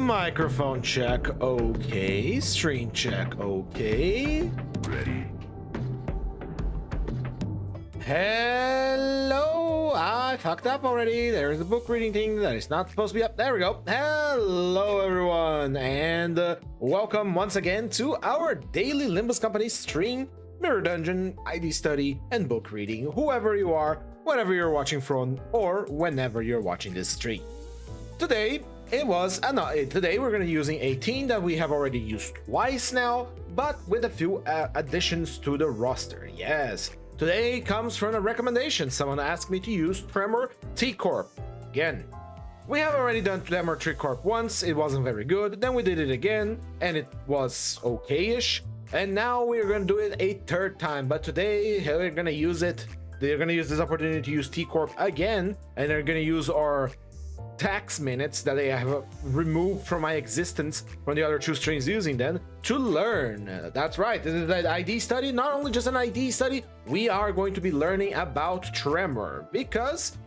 Microphone check, okay. Stream check, okay. Ready. Hello, I fucked up already. There's a book reading thing that is not supposed to be up. There we go. Hello, everyone, and welcome once again to our daily Limbus Company stream, Mirror Dungeon, ID study, and book reading. Whoever you are, whenever you're watching from, or whenever you're watching this stream. Today we're going to be using a team that we have already used twice now, but with a few additions to the roster. Yes, today comes from a recommendation. Someone asked me to use Tremor T-Corp again. We have already done Tremor T-Corp once, it wasn't very good, then we did it again, and it was okay-ish, and now we're going to do it a third time, but today we're going to use it. They're going to use this opportunity to use T-Corp again, and they're going to use our tax minutes that I have removed from my existence from the other two streams using them to learn. That's right, this is an ID study, not only just an ID study, we are going to be learning about Tremor, because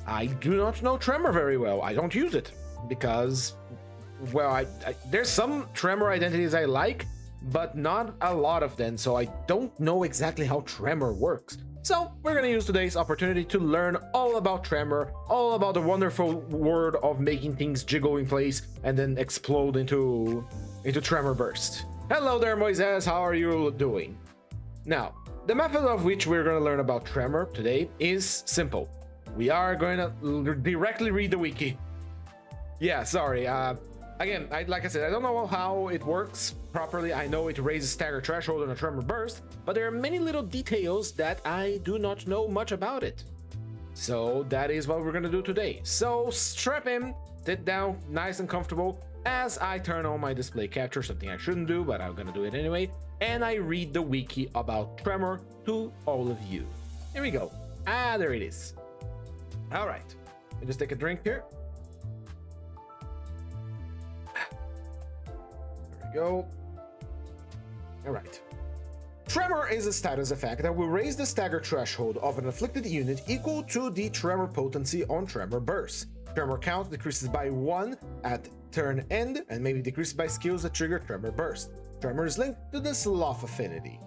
I do not know Tremor very well. I don't use it because, well, there's some Tremor identities I like, but not a lot of them, so I don't know exactly how Tremor works. So we're going to use today's opportunity to learn all about Tremor, all about the wonderful world of making things jiggle in place and then explode into Tremor burst. Hello there, Moises, how are you doing? Now, the method of which we're going to learn about Tremor today is simple. We are going to directly read the wiki. Yeah, sorry. Again, like I said, I don't know how it works properly. I know it raises stagger threshold and a Tremor burst, but there are many little details that I do not know much about it. So that is what we're going to do today. So strap in, sit down, nice and comfortable, as I turn on my display capture, something I shouldn't do, but I'm going to do it anyway, and I read the wiki about Tremor to all of you. Here we go. There it is. All right, let me just take a drink here. Go. All right. Tremor is a status effect that will raise the stagger threshold of an afflicted unit equal to the Tremor potency on Tremor burst. Tremor count decreases by 1 at turn end and maybe decreases by skills that trigger Tremor burst. Tremor is linked to the sloth affinity.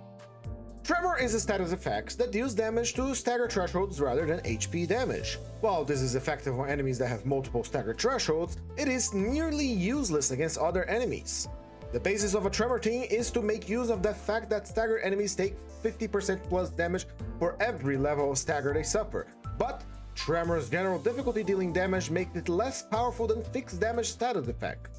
Tremor is a status effect that deals damage to stagger thresholds rather than HP damage. While this is effective on enemies that have multiple stagger thresholds, it is nearly useless against other enemies. The basis of a Tremor team is to make use of the fact that stagger enemies take 50% plus damage for every level of stagger they suffer, but Tremor's general difficulty dealing damage makes it less powerful than fixed damage status effect.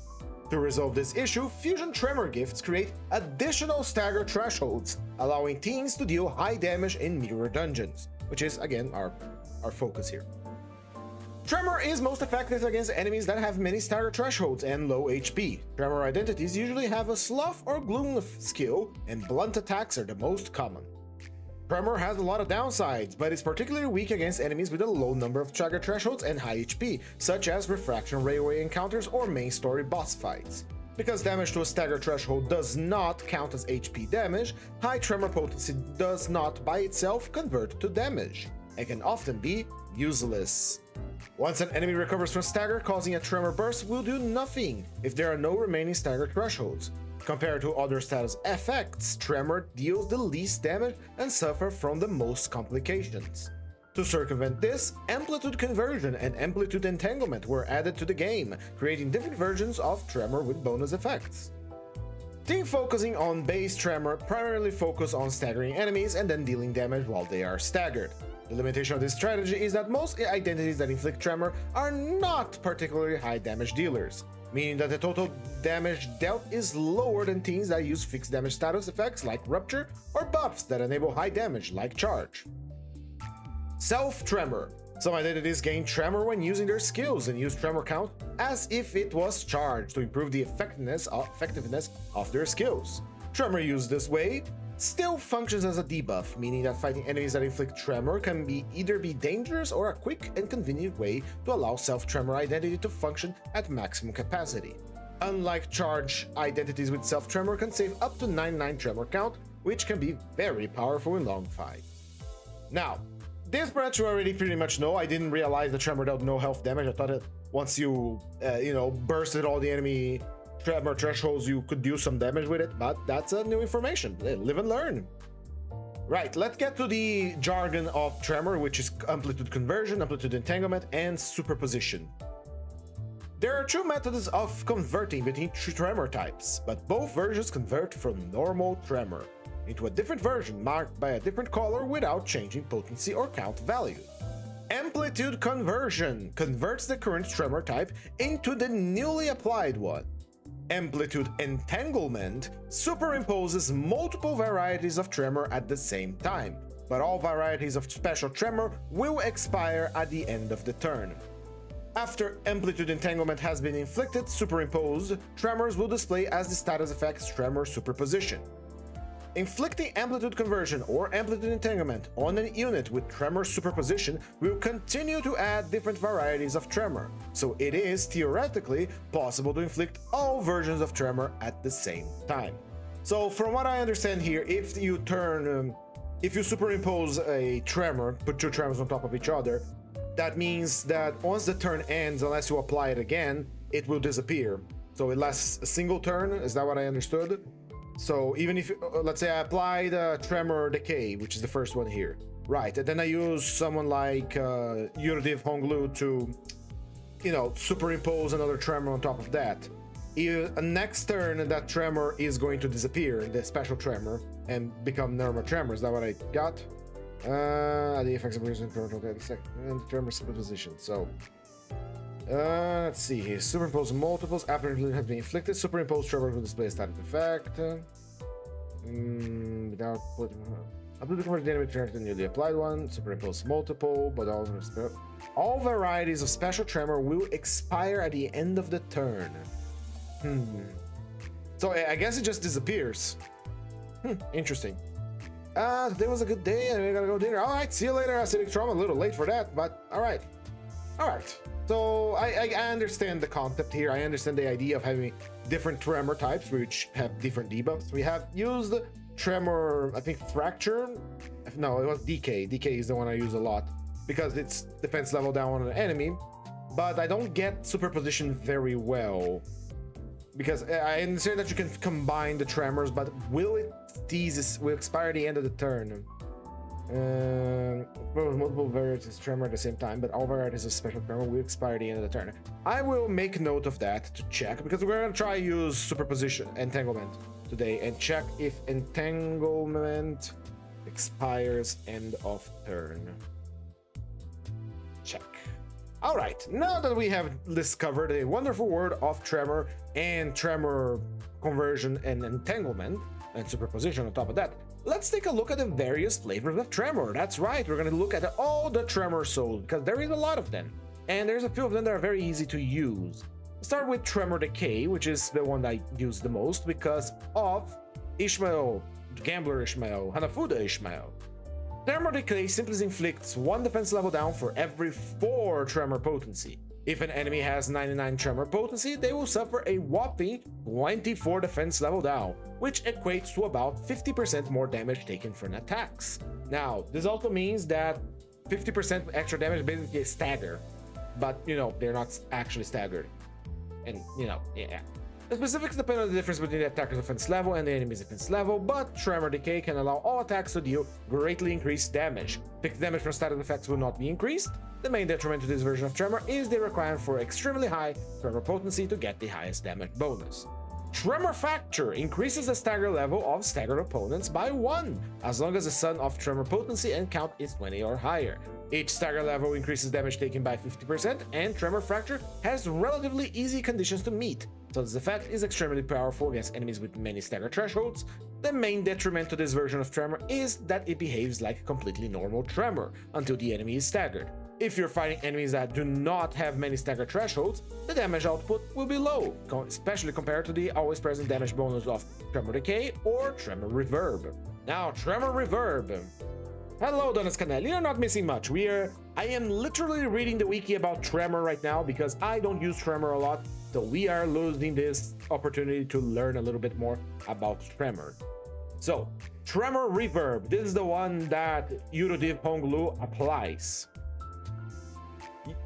To resolve this issue, fusion Tremor gifts create additional stagger thresholds, allowing teams to deal high damage in mirror dungeons, which is again our focus here. Tremor is most effective against enemies that have many stagger thresholds and low HP. Tremor identities usually have a sloth or gloom skill, and blunt attacks are the most common. Tremor has a lot of downsides, but is particularly weak against enemies with a low number of stagger thresholds and high HP, such as Refraction Railway encounters or main story boss fights. Because damage to a stagger threshold does not count as HP damage, high Tremor potency does not by itself convert to damage, and can often be useless. Once an enemy recovers from stagger, causing a Tremor burst will do nothing if there are no remaining stagger thresholds. Compared to other status effects, Tremor deals the least damage and suffers from the most complications. To circumvent this, Amplitude Conversion and Amplitude Entanglement were added to the game, creating different versions of Tremor with bonus effects. Team focusing on base Tremor primarily focus on staggering enemies and then dealing damage while they are staggered. The limitation of this strategy is that most identities that inflict Tremor are not particularly high damage dealers, meaning that the total damage dealt is lower than teams that use fixed damage status effects like Rupture or buffs that enable high damage like Charge. Self-Tremor. Some identities gain Tremor when using their skills and use Tremor count as if it was charged to improve the effectiveness of their skills. Tremor used this way still functions as a debuff, meaning that fighting enemies that inflict Tremor can either be dangerous or a quick and convenient way to allow self-Tremor identity to function at maximum capacity. Unlike Charge, identities with self-Tremor can save up to 99 Tremor count, which can be very powerful in long fight. Now, this branch you already pretty much know. I didn't realize the tremor dealt no health damage. I thought that once you, bursted all the enemy tremor thresholds, you could do some damage with it, but that's new information. Live and learn. Right, let's get to the jargon of tremor, which is amplitude conversion, amplitude entanglement, and superposition. There are two methods of converting between tremor types, but both versions convert from normal tremor into a different version marked by a different color without changing potency or count value. Amplitude conversion converts the current tremor type into the newly applied one. Amplitude entanglement superimposes multiple varieties of tremor at the same time, but all varieties of special tremor will expire at the end of the turn. After amplitude entanglement has been inflicted, superimposed tremors will display as the status effect tremor superposition. Inflicting amplitude conversion or amplitude entanglement on a unit with tremor superposition will continue to add different varieties of tremor, so it is theoretically possible to inflict all versions of tremor at the same time. So from what I understand here, if you superimpose a tremor, put two tremors on top of each other, that means that once the turn ends, unless you apply it again, it will disappear. So it lasts a single turn, is that what I understood? So even if, let's say I applied Tremor Decay, which is the first one here, right, and then I use someone like Yurdiv Honglu to, superimpose another Tremor on top of that. Next turn, that Tremor is going to disappear, the special Tremor, and become normal Tremor. Is that what I got? The effects of using Tremor superposition. So, let's see here. Superimpose multiples after it has been inflicted. Superimpose tremor will display a static effect. Without putting the convert the enemy tremor to the newly applied one. Superimpose multiple, but all varieties of special tremor will expire at the end of the turn. So I guess it just disappears. Interesting. Today was a good day and we gotta go dinner. Alright, see you later, acidic trauma. A little late for that, but alright. Alright. So I understand the concept here. I understand the idea of having different tremor types which have different debuffs. We have used tremor, I think fracture. No, it was decay. Decay is the one I use a lot because it's defense level down on an enemy. But I don't get superposition very well because I understand that you can combine the tremors, but will expire at the end of the turn. Multiple varieties of tremor at the same time, but all varieties of special tremor will expire at the end of the turn. I will make note of that to check, because we're going to try use superposition entanglement today and check if entanglement expires end of turn. Check. All right, now that we have discovered a wonderful world of tremor and tremor conversion and entanglement and superposition on top of that, let's take a look at the various flavors of tremor. That's right, we're going to look at all the tremor souls, because there is a lot of them, and there's a few of them that are very easy to use. Start with Tremor Decay, which is the one I use the most because of Ishmael, Gambler Ishmael, Hanafuda Ishmael. Tremor Decay simply inflicts 1 defense level down for every 4 tremor potency. If an enemy has 99 tremor potency, they will suffer a whopping 24 defense level down, which equates to about 50% more damage taken from attacks. Now, this also means that 50% extra damage basically is staggered, but they're not actually staggered. And yeah. The specifics depend on the difference between the attacker's defense level and the enemy's defense level, but Tremor Decay can allow all attacks to deal greatly increased damage. Fixed damage from static effects will not be increased. The main detriment to this version of Tremor is the requirement for extremely high tremor potency to get the highest damage bonus. Tremor Factor increases the stagger level of staggered opponents by 1, as long as the sum of tremor potency and count is 20 or higher. Each stagger level increases damage taken by 50%, and Tremor Fracture has relatively easy conditions to meet, so this effect is extremely powerful against enemies with many stagger thresholds. The main detriment to this version of Tremor is that it behaves like a completely normal Tremor until the enemy is staggered. If you're fighting enemies that do not have many stagger thresholds, the damage output will be low, especially compared to the always present damage bonus of Tremor Decay or Tremor Reverb. Now, Tremor Reverb. Hello, Donis Canelli, you're not missing much. I am literally reading the wiki about Tremor right now because I don't use Tremor a lot, so we are losing this opportunity to learn a little bit more about Tremor. So, Tremor Reverb, this is the one that Eurodiv Honglu applies.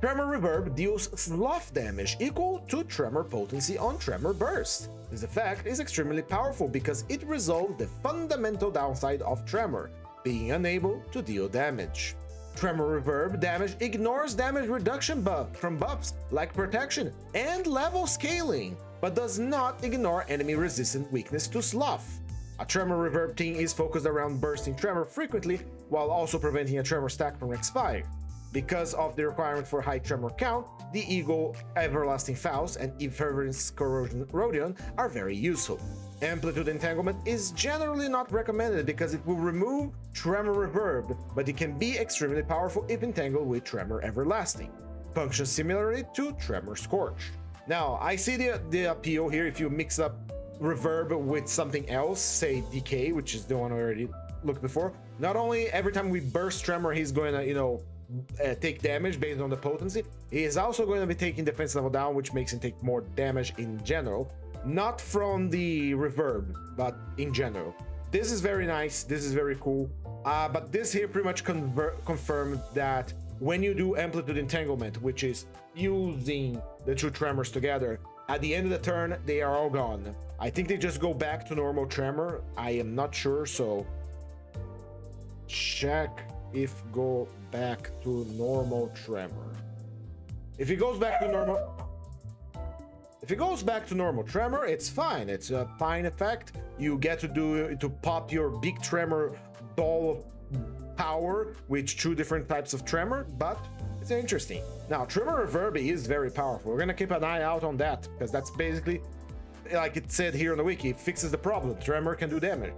Tremor Reverb deals slough damage equal to Tremor Potency on Tremor Burst. This effect is extremely powerful because it resolves the fundamental downside of Tremor, being unable to deal damage. Tremor Reverb damage ignores damage reduction buff from buffs like Protection and level scaling, but does not ignore enemy resistant weakness to slough. A Tremor Reverb team is focused around bursting Tremor frequently while also preventing a Tremor stack from expire. Because of the requirement for high Tremor count, the Eagle, Everlasting Faust, and Effervescence Corrosion Rodion are very useful. Amplitude Entanglement is generally not recommended because it will remove Tremor Reverb, but it can be extremely powerful if entangled with Tremor Everlasting. Functions similarly to Tremor Scorch. Now, I see the appeal here if you mix up Reverb with something else, say Decay, which is the one I already looked before. Not only every time we burst Tremor, he's going to, take damage based on the potency, he is also going to be taking defense level down, which makes him take more damage in general. Not from the reverb, but in general. This is very nice, this is very cool, but this here pretty much confirmed that when you do Amplitude Entanglement, which is using the two Tremors together, at the end of the turn, they are all gone. I think they just go back to normal Tremor, I am not sure, so check if go back to normal Tremor. If it goes back to normal Tremor, it's fine. It's a fine effect. You get to pop your big Tremor ball of power with two different types of Tremor, but it's interesting. Now, Tremor Reverb is very powerful. We're gonna keep an eye out on that because that's basically, like it said here on the wiki, it fixes the problem. Tremor can do damage.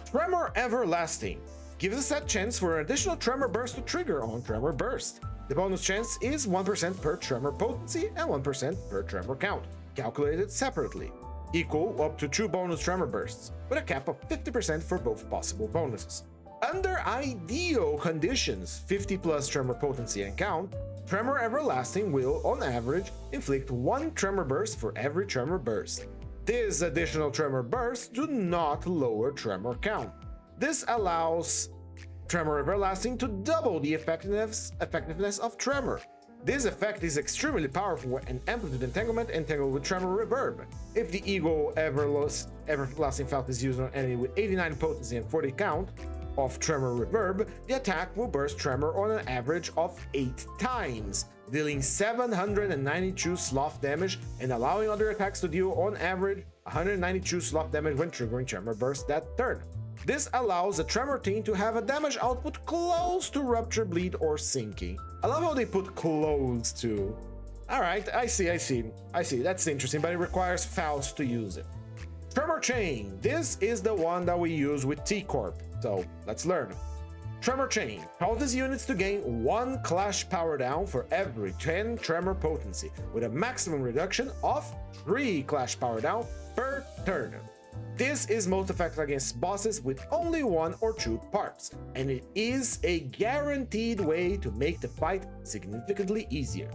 Tremor Everlasting gives us a chance for an additional Tremor Burst to trigger on Tremor Burst. The bonus chance is 1% per Tremor Potency and 1% per Tremor Count, calculated separately, equal up to 2 bonus Tremor Bursts, with a cap of 50% for both possible bonuses. Under ideal conditions, 50 plus Tremor Potency and Count, Tremor Everlasting will, on average, inflict 1 Tremor Burst for every Tremor Burst. These additional Tremor Bursts do not lower Tremor Count. This allows Tremor Everlasting to double the effectiveness of Tremor. This effect is extremely powerful when Amplitude Entanglement entangled with Tremor Reverb. If the Eagle Everlasting Faust is used on an enemy with 89 potency and 40 count of Tremor Reverb, the attack will burst Tremor on an average of 8 times, dealing 792 slough damage and allowing other attacks to deal on average 192 slough damage when triggering Tremor Burst that turn. This allows the Tremor team to have a damage output close to Rupture, Bleed, or Sinking. I love how they put close to. Alright, I see, that's interesting, but it requires Faust to use it. Tremor Chain, this is the one that we use with T-Corp, so let's learn. Tremor Chain causes units to gain 1 Clash Power Down for every 10 Tremor Potency, with a maximum reduction of 3 Clash Power Down per turn. This is most effective against bosses with only 1 or 2 parts, and it is a guaranteed way to make the fight significantly easier.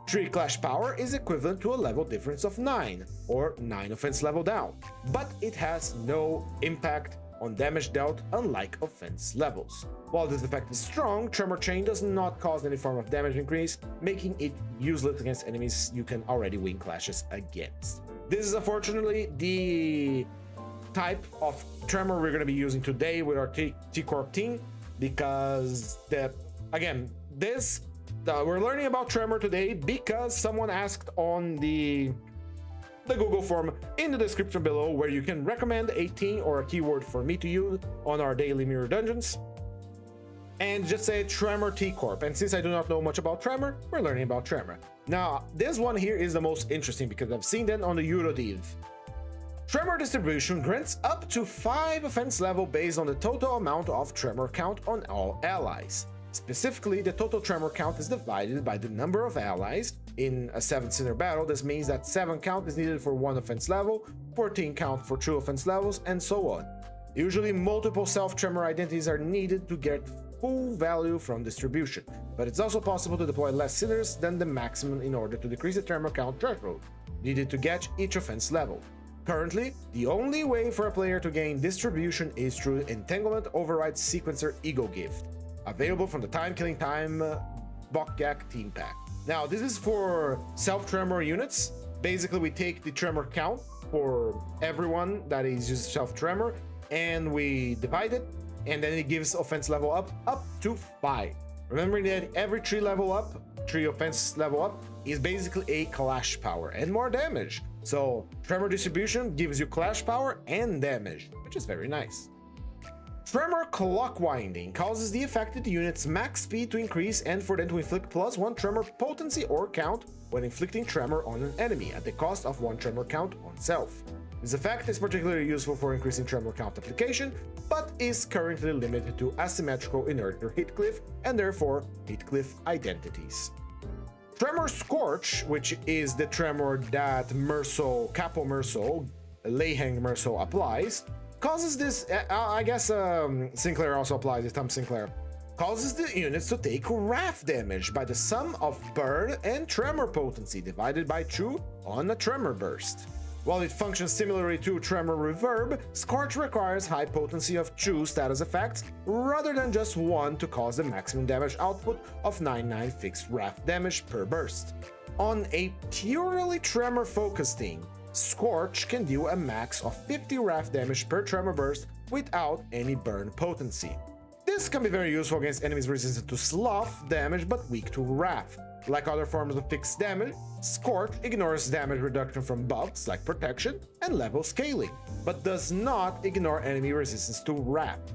3 Clash Power is equivalent to a level difference of 9, or 9 offense level down, but it has no impact on damage dealt unlike offense levels. While this effect is strong, Tremor Chain does not cause any form of damage increase, making it useless against enemies you can already win clashes against. This is unfortunately the type of Tremor we're going to be using today with our T-Corp team, because we're learning about Tremor today because someone asked on the Google form in the description below, where you can recommend a team or a keyword for me to use on our daily mirror dungeons, and just say Tremor T-Corp. And since I do not know much about Tremor, we're learning about Tremor. Now, this one here is the most interesting because I've seen that on the Eurodiv. Tremor distribution grants up to 5 offense level based on the total amount of Tremor count on all allies. Specifically, the total Tremor count is divided by the number of allies. In a 7-cylinder battle, this means that 7 count is needed for 1 offense level, 14 count for 2 offense levels, and so on. Usually, multiple self-Tremor identities are needed to get full value from distribution, but it's also possible to deploy less cylinders than the maximum in order to decrease the Tremor count threshold needed to get each offense level. Currently, the only way for a player to gain distribution is through Entanglement Override Sequencer Ego Gift, available from the Time-Killing Time Bokgak Team Pack. Now, this is for self-tremor units. Basically, we take the tremor count for everyone that is using self-tremor, and we divide it, and then it gives offense level up to 5. Remembering that every 3 level up, 3 offense level up, is basically a clash power and more damage. So tremor distribution gives you clash power and damage, which is very nice. Tremor Clock Winding causes the affected unit's max speed to increase and for them to inflict +1 tremor potency or count when inflicting tremor on an enemy at the cost of 1 tremor count on self. This effect is particularly useful for increasing tremor count application, but is currently limited to asymmetrical inert or Heathcliff and therefore Heathcliff identities. Tremor Scorch, which is the tremor that Capo Merso, Leyhang Merso applies, causes this, I guess Sinclair also applies it, Tom Sinclair, causes the units to take wrath damage by the sum of burn and tremor potency divided by 2 on a tremor burst. While it functions similarly to Tremor Reverb, Scorch requires high potency of 2 status effects rather than just 1 to cause the maximum damage output of 99 fixed wrath damage per burst. On a purely tremor focused team, Scorch can deal a max of 50 wrath damage per tremor burst without any burn potency. This can be very useful against enemies resistant to sloth damage but weak to wrath. Like other forms of fixed damage, Scorch ignores damage reduction from buffs like protection and level scaling, but does not ignore enemy resistance to wrath,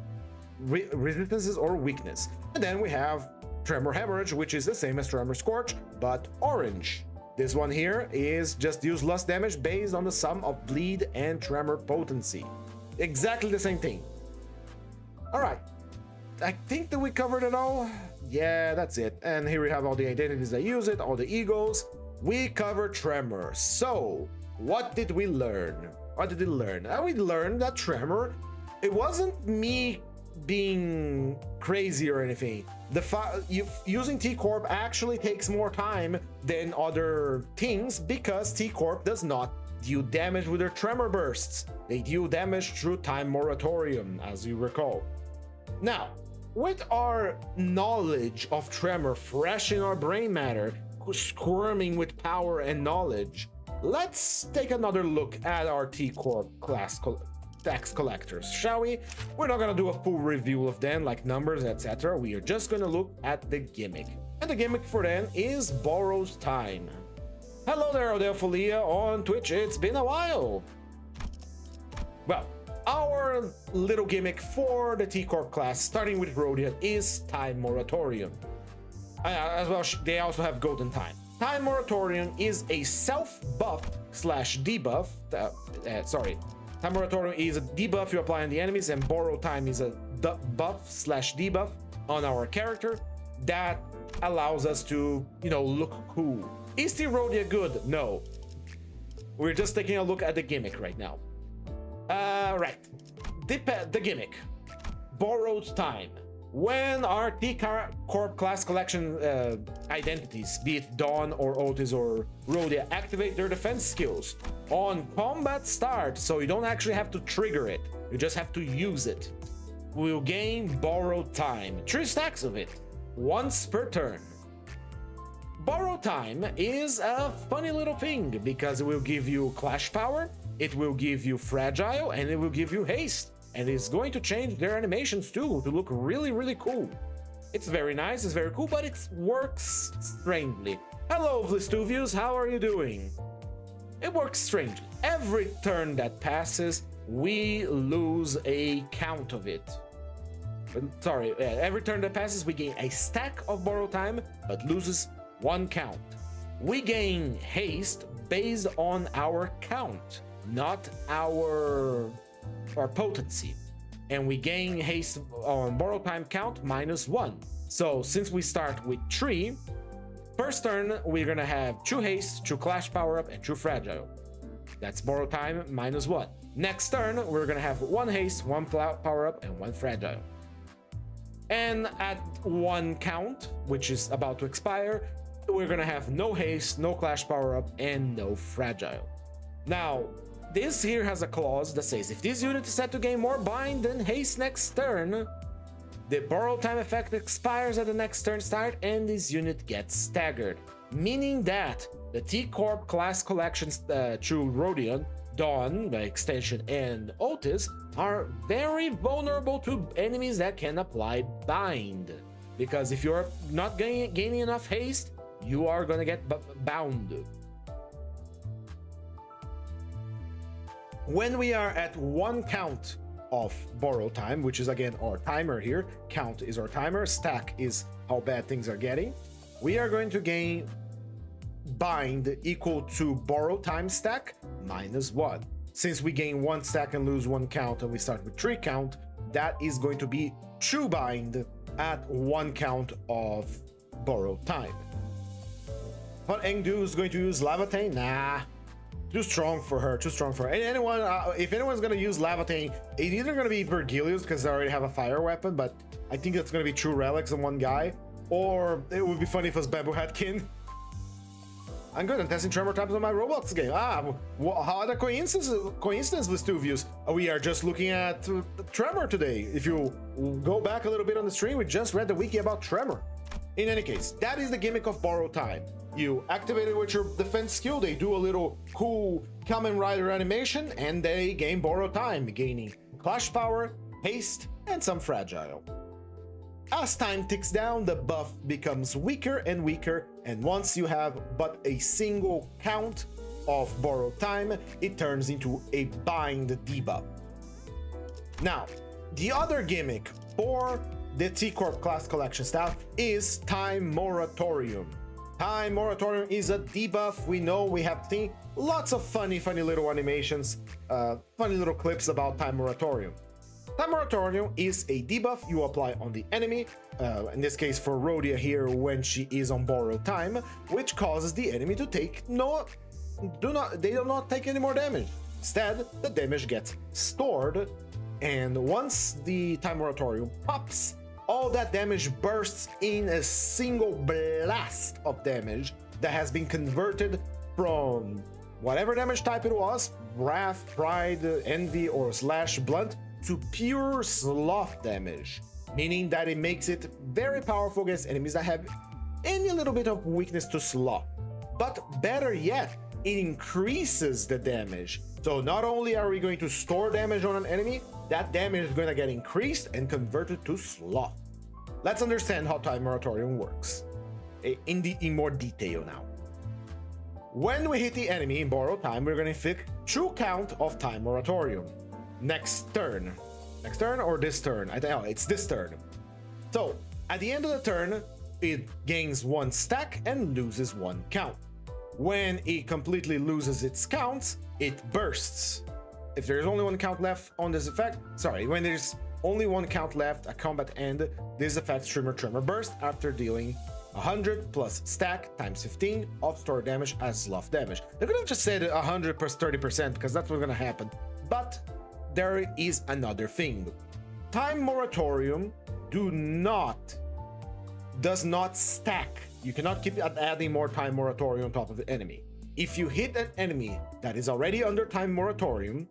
resistances or weakness. And then we have Tremor Hemorrhage, which is the same as Tremor Scorch, but orange. This one here is just deals less damage based on the sum of bleed and tremor potency. Exactly the same thing. Alright, I think that we covered it all. Yeah, that's it. And here we have all the identities that use it, all the egos. We covered Tremor. So, what did we learn? What did we learn? We learned that Tremor, it wasn't me being crazy or anything. Using T-Corp actually takes more time than other things because T-Corp does not deal damage with their Tremor bursts. They deal damage through Time Moratorium, as you recall. Now, with our knowledge of Tremor fresh in our brain matter, squirming with power and knowledge, let's take another look at our T-Corp class tax collectors, shall we? We're not gonna do a full review of them, like numbers, etc. We are just gonna look at the gimmick. And the gimmick for them is Borrowed Time. Hello there, Odelphilia on Twitch, it's been a while! Well, our little gimmick for the T-Corp class, starting with Rhodian, is Time Moratorium. As well, they also have Golden Time. Time Moratorium is a self-buff slash debuff. Time Moratorium is a debuff you apply on the enemies, and Borrowed Time is a buff slash debuff on our character that allows us to, look cool. Is T-Rhodia good? No. We're just taking a look at the gimmick right now. Right. The gimmick. Borrowed Time. When our T-Corp class collection identities, be it Dawn or Otis or Rhodia, activate their defense skills on combat start, so you don't actually have to trigger it, you just have to use it, we'll gain Borrowed Time, 3 stacks of it, once per turn. Borrowed Time is a funny little thing because it will give you Clash Power, it will give you Fragile, and it will give you Haste. And it's going to change their animations too to look really, really cool. It's very nice, it's very cool, but it works strangely. Hello, Vlistuvius, how are you doing? It works strangely. Every turn that passes, we lose a count of it. Sorry, every turn that passes, we gain a stack of Borrowed Time, but loses 1 count. We gain Haste based on our count, not our potency, and we gain haste on Borrowed Time count -1. So since we start with 3, first turn we're gonna have 2 haste, 2 clash power up, and 2 fragile. That's Borrowed Time -1. Next turn we're gonna have 1 haste, 1 power up, and 1 fragile. And at 1 count, which is about to expire, we're gonna have no haste, no clash power up, and no fragile. Now, this here has a clause that says if this unit is set to gain more bind than haste next turn, the borrow time effect expires at the next turn start and this unit gets staggered. Meaning that the T-Corp class collections through Rodion, Dawn, by extension, and Otis are very vulnerable to enemies that can apply bind. Because if you're not gaining enough haste, you are gonna get bound. When we are at 1 count of borrow time, which is again our timer here, count is our timer, stack is how bad things are getting, we are going to gain bind equal to borrow time stack -1. Since we gain 1 stack and lose 1 count and we start with 3 count, that is going to be true bind at 1 count of borrow time. But Engdu is going to use Lavatane? Nah, too strong for her, too strong for her. And anyone, if anyone's gonna use Lavatane, it's either gonna be Virgilius because they already have a fire weapon, but I think it's gonna be 2 relics in 1 guy, or it would be funny if it was Bamboo Hatkin. I'm good. I'm testing tremor types on my Roblox game. How the coincidence with two views? We are just looking at tremor today. If you go back a little bit on the stream, we just read the wiki about tremor. In any case, that is the gimmick of borrow time. You activate it with your defense skill, they do a little cool Kamen Rider animation, and they gain borrow time, gaining clash power, haste, and some fragile. As time ticks down, the buff becomes weaker and weaker, and once you have but a single count of borrowed time, it turns into a bind debuff. Now, the other gimmick for the T-Corp class collection staff is Time Moratorium. Time Moratorium is a debuff. We know, we have seen lots of funny little animations, funny little clips about Time Moratorium. Time Moratorium is a debuff you apply on the enemy, in this case for Rhodia here when she is on borrowed time, which causes the enemy to take they do not take any more damage. Instead, the damage gets stored, and once the Time Moratorium pops, all that damage bursts in a single blast of damage that has been converted from whatever damage type it was, Wrath, Pride, Envy, or Slash Blunt, to pure sloth damage, meaning that it makes it very powerful against enemies that have any little bit of weakness to sloth. But better yet, it increases the damage. So not only are we going to store damage on an enemy, that damage is going to get increased and converted to sloth. Let's understand how Time Moratorium works in more detail now. When we hit the enemy in borrowed time, we're going to inflict true count of Time Moratorium. Next turn or this turn? I don't know, it's this turn. So at the end of the turn, it gains 1 stack and loses 1 count. When it completely loses its counts, it bursts. If there's only 1 count left on this effect, when there's only 1 count left at combat end, this effect Tremor burst after dealing 100 plus stack times 15 of stored damage as sloth damage. They could have just said 100 plus 30% because that's what's gonna happen. But there is another thing. Time Moratorium does not stack. You cannot keep adding more Time Moratorium on top of the enemy. If you hit an enemy that is already under Time Moratorium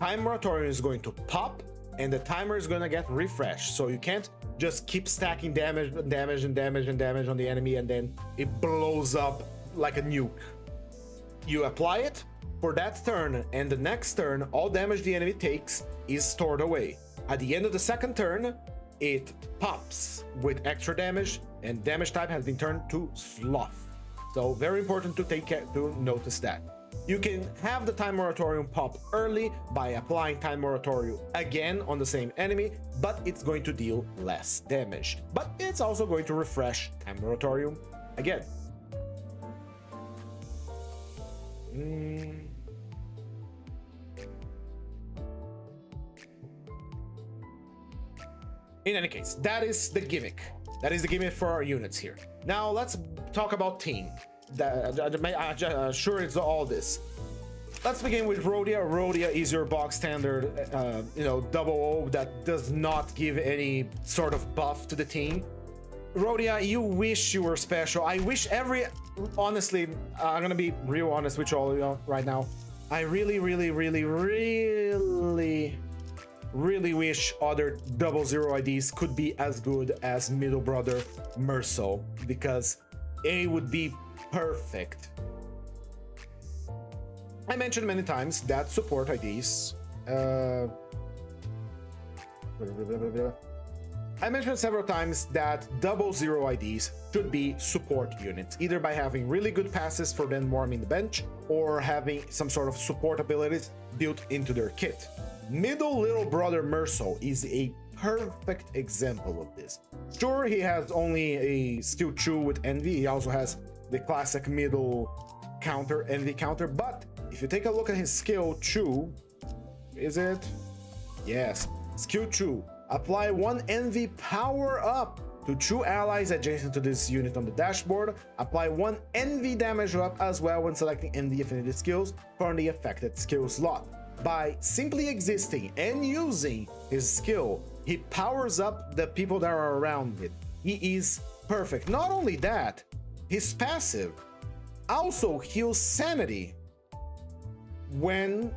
is going to pop and the timer is going to get refreshed. So you can't just keep stacking damage on the enemy and then it blows up like a nuke. You apply it for that turn, and the next turn, all damage the enemy takes is stored away. At the end of the second turn, it pops with extra damage, and damage type has been turned to sloth. So very important to notice that. You can have the Time Moratorium pop early by applying Time Moratorium again on the same enemy, but it's going to deal less damage. But it's also going to refresh Time Moratorium again. In any case, that is the gimmick. That is the gimmick for our units here. Now let's talk about team. Sure, it's all this. Let's begin with Rhodia. Rhodia is your box standard, double O that does not give any sort of buff to the team. Rhodia, you wish you were special. I wish honestly, I'm gonna be real honest with you all right now. I really wish other 00 IDs could be as good as middle brother Merso, because A would be perfect. I mentioned many times that support IDs. I mentioned several times that 00 IDs should be support units, either by having really good passes for them warming the bench or having some sort of support abilities built into their kit. Middle little brother Merso is a perfect example of this. Sure, he has only a skill 2 with Envy. He also has the classic middle counter, Envy counter, but if you take a look at his skill 2, is it? Yes, skill 2. Apply 1 Envy power up to 2 allies adjacent to this unit on the dashboard. Apply 1 Envy damage up as well when selecting Envy affinity skills from the affected skill slot. By simply existing and using his skill, he powers up the people that are around it. He is perfect. Not only that, his passive also heals sanity when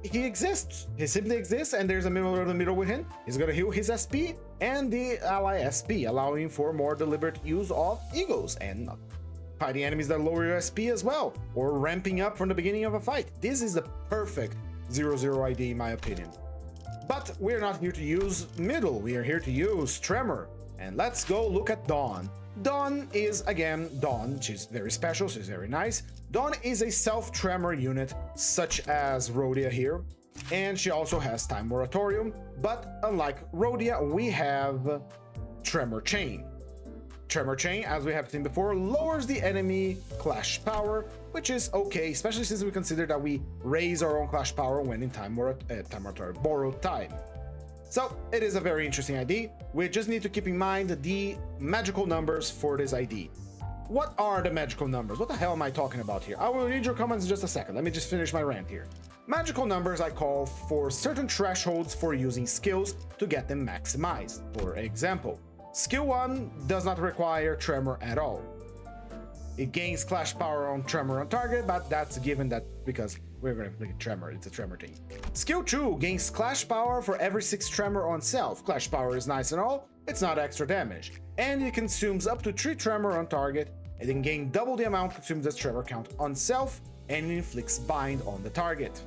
he exists. He simply exists and there's a member in the middle with him. He's gonna heal his SP and the ally SP, allowing for more deliberate use of egos and fighting enemies that lower your SP as well, or ramping up from the beginning of a fight. This is the perfect 00 ID in my opinion. But we're not here to use middle, we are here to use Tremor. And let's go look at Dawn. Dawn is, again, Dawn. She's very special, she's very nice. Dawn is a self-tremor unit, such as Rhodia here, and she also has Time Moratorium, but unlike Rhodia, we have Tremor Chain. Tremor Chain, as we have seen before, lowers the enemy clash power, which is okay, especially since we consider that we raise our own clash power when in Time Moratorium, borrowed time. So it is a very interesting ID. We just need to keep in mind the magical numbers for this ID. What are the magical numbers? What the hell am I talking about here? I will read your comments in just a second. Let me just finish my rant here. Magical numbers I call for certain thresholds for using skills to get them maximized. For example, skill 1 does not require Tremor at all. It gains clash power on Tremor on target, but that's given that because we're going to play Tremor, it's a Tremor thing. Skill 2 gains clash power for every 6 Tremor on self. Clash power is nice and all, it's not extra damage. And it consumes up to 3 Tremor on target, and then gain double the amount consumed as Tremor count on self, and it inflicts bind on the target.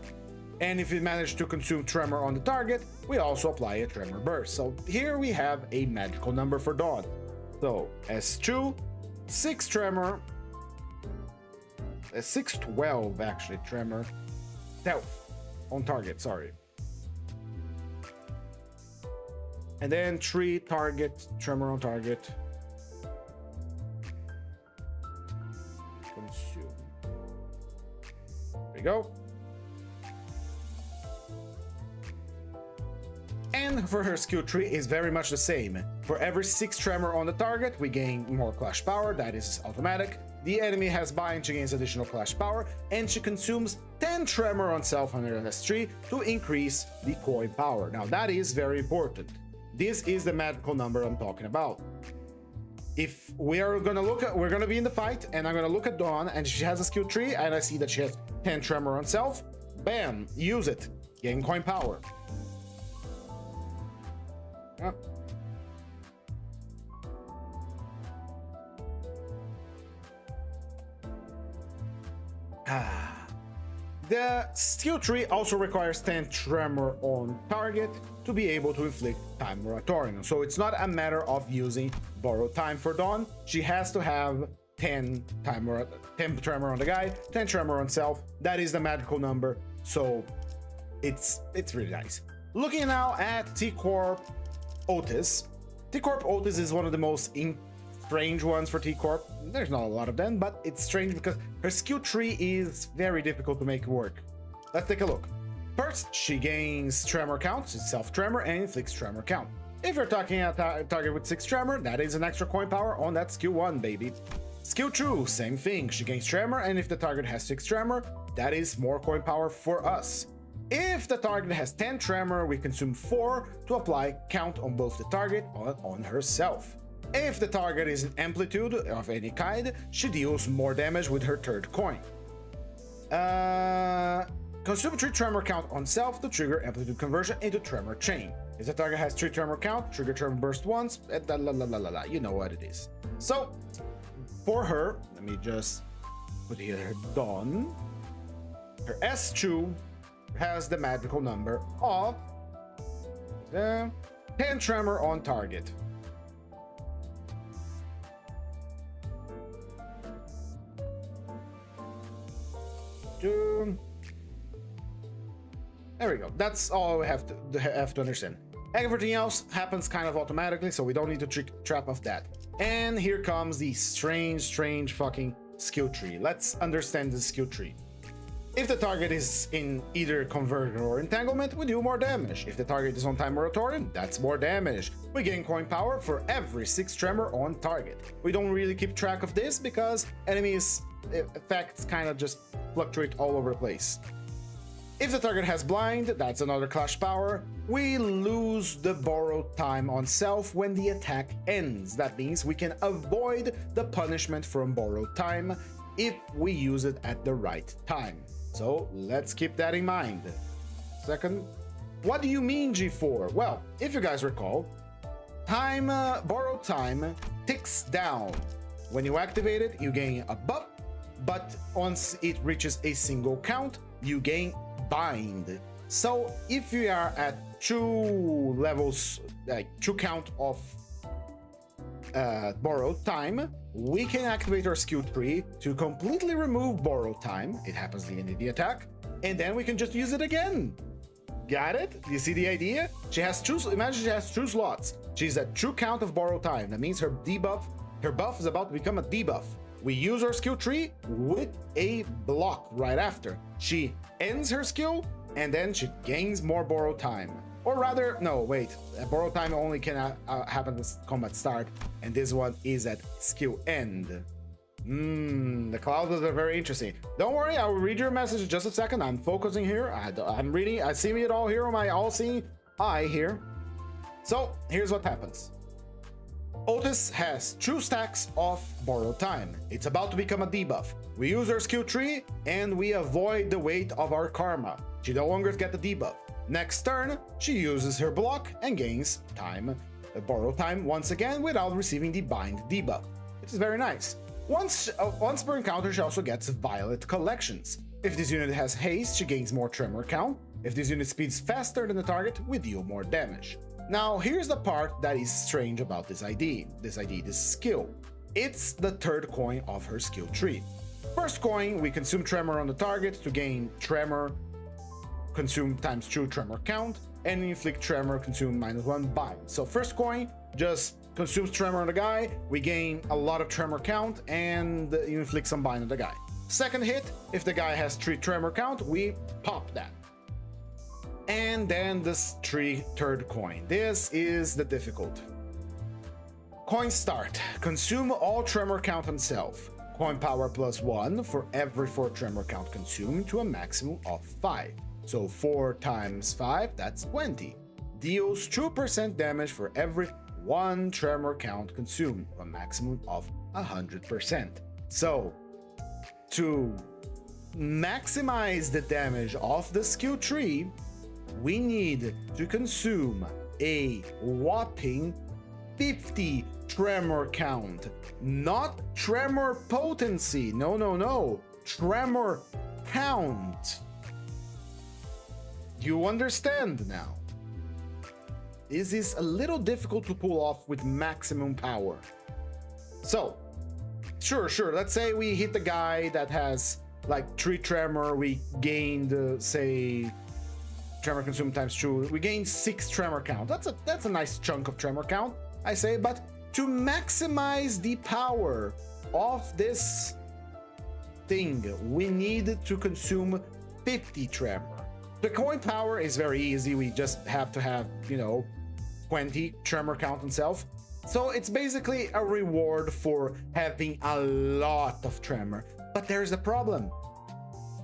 And if we manage to consume Tremor on the target, we also apply a Tremor burst. So here we have a magical number for Dawn. So S2, 6 Tremor, 612 actually, Tremor, stealth on target, sorry. And then 3 target, Tremor on target. Consume. There we go. And for her skill tree is very much the same. For every 6 Tremor on the target, we gain more clash power, that is automatic. The enemy has bind, she gains additional clash power, and she consumes 10 Tremor on self under S3 to increase the coin power. Now that is very important. This is the magical number I'm talking about. If we are gonna look at, we're gonna be in the fight, and I'm gonna look at Dawn, and she has a skill tree, and I see that she has 10 Tremor on self, bam, use it, gain coin power. Yep. The skill tree also requires 10 Tremor on target to be able to inflict Time Moratorium. So it's not a matter of using borrowed time for Dawn. She has to have 10 Tremor on the guy, 10 Tremor on self. That is the magical number. So it's really nice. Looking now at T-Corp Otis. T-Corp Otis is one of the most strange ones for T-Corp. There's not a lot of them, but it's strange because her skill tree is very difficult to make work. Let's take a look. First, she gains Tremor count, it's self-Tremor, and inflicts Tremor count. If you're talking a target with 6 Tremor, that is an extra coin power on that skill 1, baby. Skill 2, same thing. She gains Tremor, and if the target has 6 Tremor, that is more coin power for us. If the target has 10 Tremor, we consume 4 to apply count on both the target and on herself. If the target is an amplitude of any kind, she deals more damage with her 3rd coin. consume 3 tremor count on self to trigger amplitude conversion into tremor chain. If the target has 3 tremor count, trigger tremor burst once, you know what it is. So, for her, let me just put here her done. Her S2 has the magical number of 10 tremor on target. There we go. That's all we have to understand. Everything else happens kind of automatically, so we don't need to trap off that. And here comes the strange fucking skill tree. Let's understand the skill tree. If the target is in either conversion or entanglement, we do more damage. If the target is on time moratorium, that's more damage. We gain coin power for every 6 tremor on target. We don't really keep track of this because enemies' effects kind of just fluctuate all over the place. If the target has blind, that's another clash power. We lose the borrowed time on self when the attack ends. That means we can avoid the punishment from borrowed time if we use it at the right time. So let's keep that in mind. Second, what do you mean G4? Well, if you guys recall, borrowed time ticks down. When you activate it, you gain a buff, but once it reaches a single count, you gain bind. So if you are at 2 levels, 2 count of borrowed time, we can activate our skill tree to completely remove borrowed time. It happens at the end of the attack, and then we can just use it again. Got it? You see the idea? She has 2. Imagine she has 2 slots. She's at 2 count of borrowed time. That means her buff is about to become a debuff. We use our skill tree with a block right after. She ends her skill, and then she gains more borrowed time. Or rather, no, wait. Borrowed time only can happen at combat start, and this one is at skill end. The clouds are very interesting. Don't worry, I will read your message in just a second. I'm focusing here. I'm reading. I see it all here on my all-seeing eye here. So here's what happens. Otis has 2 stacks of borrowed time. It's about to become a debuff. We use our skill tree and we avoid the weight of our karma. She no longer gets the debuff. Next turn, she uses her block and gains time, borrowed time once again without receiving the bind debuff, which is very nice. Once per encounter, she also gets Violet Collections. If this unit has haste, she gains more tremor count. If this unit speeds faster than the target, we deal more damage. Now, here's the part that is strange about this skill. It's the 3rd coin of her skill tree. First coin, we consume tremor on the target to gain tremor, consume times 2 tremor count, and inflict tremor, consume -1 bind. So first coin just consumes tremor on the guy, we gain a lot of tremor count, and you inflict some bind on the guy. Second hit, if the guy has 3 tremor count, we pop that. And then this 3rd coin. This is the difficult. Coin start. Consume all tremor count on self. Coin power +1 for every 4 tremor count consumed to a maximum of 5. So 4 times 5, that's 20. Deals 2% damage for every 1 tremor count consumed, a maximum of 100%. So to maximize the damage of the skill tree, we need to consume a whopping 50 tremor count, not tremor potency. No, tremor count. You understand now? This is a little difficult to pull off with maximum power. So, sure, let's say we hit the guy that has like 3 tremor, we gained, say, tremor consumed times 2, we gain 6 tremor count. That's a nice chunk of tremor count, I say, but to maximize the power of this thing, we need to consume 50 tremor. The coin power is very easy, we just have to have, 20 tremor count on self. So it's basically a reward for having a lot of tremor. But there's a problem.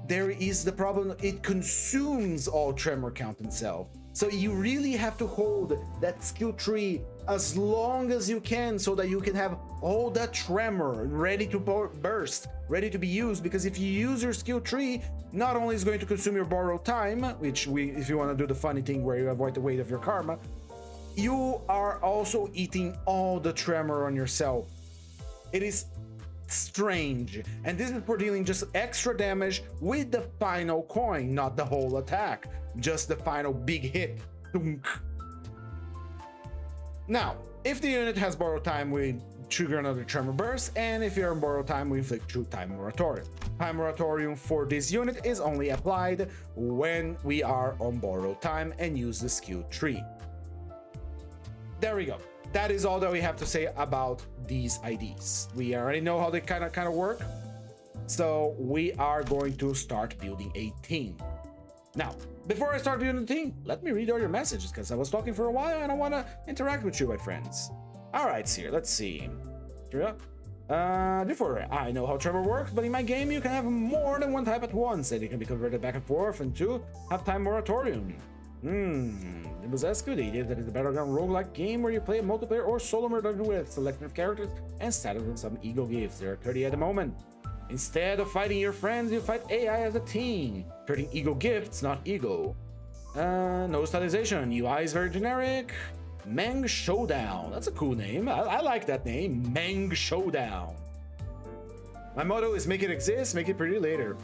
It consumes all tremor count in self. So you really have to hold that skill tree as long as you can so that you can have all that tremor ready to burst, ready to be used. Because if you use your skill tree, not only is it going to consume your borrowed time, which if you want to do the funny thing where you avoid the weight of your karma, you are also eating all the tremor on yourself. It is strange, and this is for dealing just extra damage with the final coin, not the whole attack, just the final big hit. Now, if the unit has borrowed time, we trigger another tremor burst, and if you're on borrowed time, we inflict true time moratorium. Time moratorium for this unit is only applied when we are on borrowed time and use the skill tree. There we go. That is all that we have to say about these IDs. We already know how they kind of work, so we are going to start building a team. Now, before I start building the team, let me read all your messages, because I was talking for a while and I want to interact with you, my friends. All right, here, let's see. Before I know how tremor works, but in my game you can have more than one type at once, and it can be converted back and forth, and two, have time moratorium. Limbus asks you, the idea that is the battleground roguelike game where you play a multiplayer or solo mode with selective characters and status with some ego gifts. There are 30 at the moment. Instead of fighting your friends, you fight AI as a team, creating ego gifts, not ego. No stylization. UI is very generic. Meng Showdown. That's a cool name. I like that name. Meng Showdown. My motto is make it exist, make it pretty later.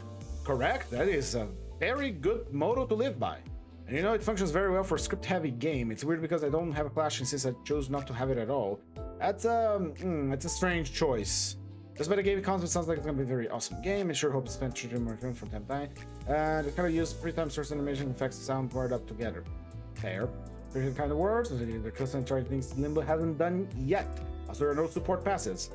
Correct? That is a very good motto to live by. And you know, it functions very well for a script-heavy game. It's weird because I don't have a clashing since I chose not to have it at all. That's it's a strange choice. Just by the game concept, sounds like it's gonna be a very awesome game. I sure hope to spend more time from time to time. Just kind of use free-time source animation effects to sound board up together. Fair. Different kind of words. The custom charge things Limbo hasn't done yet. Also, there are no support passes.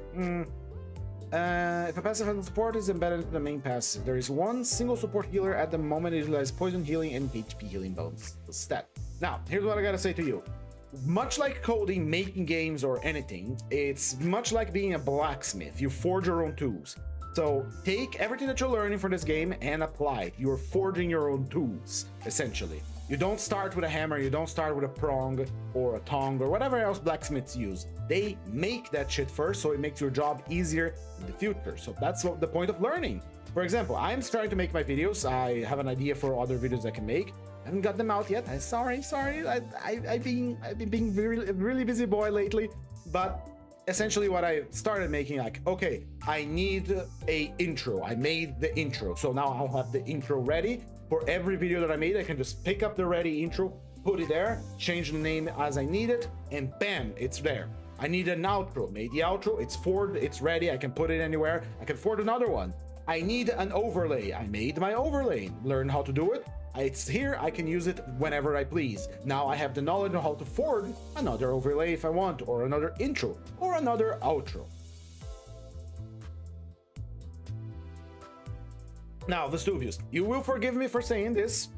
If a passive has support, is embedded into the main passive. There is one single support healer at the moment. It utilizes poison healing and HP healing bones instead. Now, here's what I gotta say to you. Much like coding, making games, or anything, it's much like being a blacksmith. You forge your own tools. So take everything that you're learning from this game and apply it. You're forging your own tools, essentially. You don't start with a hammer, you don't start with a prong or a tong or whatever else blacksmiths use. They make that shit first, so it makes your job easier in the future. So that's what the point of learning. For example, I'm starting to make my videos. I have an idea for other videos I can make. I haven't got them out yet. Sorry. I've been being really busy boy lately. But essentially what I started making, like, okay, I need a intro. I made the intro. So now I'll have the intro ready. For every video that I made, I can just pick up the ready intro, put it there, change the name as I need it, and bam, it's there. I need an outro. Made the outro, it's forward, it's ready, I can put it anywhere. I can forward another one. I need an overlay. I made my overlay. Learn how to do it. It's here, I can use it whenever I please. Now I have the knowledge of how to forward another overlay if I want, or another intro, or another outro. Now, Dostoyevsky, you will forgive me for saying this,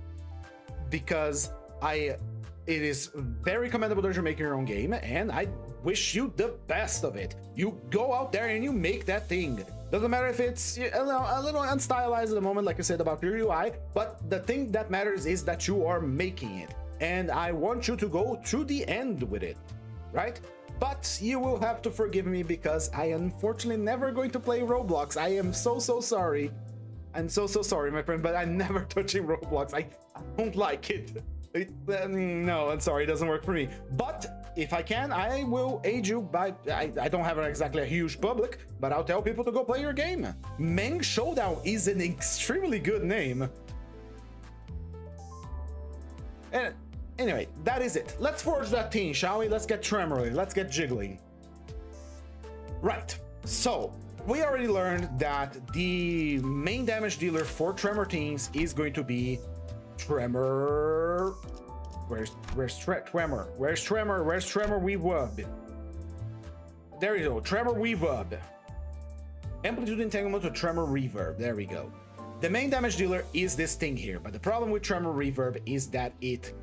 because it is very commendable that you're making your own game, and I wish you the best of it. You go out there and you make that thing. Doesn't matter if it's a little unstylized at the moment, like I said about your UI, but the thing that matters is that you are making it, and I want you to go to the end with it, right? But you will have to forgive me because I am unfortunately never going to play Roblox. I am so sorry. I'm so sorry, my friend, but I'm never touching Roblox. I don't like it. No, I'm sorry, it doesn't work for me. But if I can, I will aid you by... I don't have exactly a huge public, but I'll tell people to go play your game. Meng Showdown is an extremely good name. And anyway, that is it. Let's forge that team, shall we? Let's get tremoring. Let's get jiggling. Right, so... we already learned that the main damage dealer for tremor teams is going to be Tremor. Where's Tremor? Where's Tremor Weave? There you go, Tremor Weave. Amplitude entanglement to Tremor Reverb. There we go. The main damage dealer is this thing here, but the problem with Tremor Reverb is that it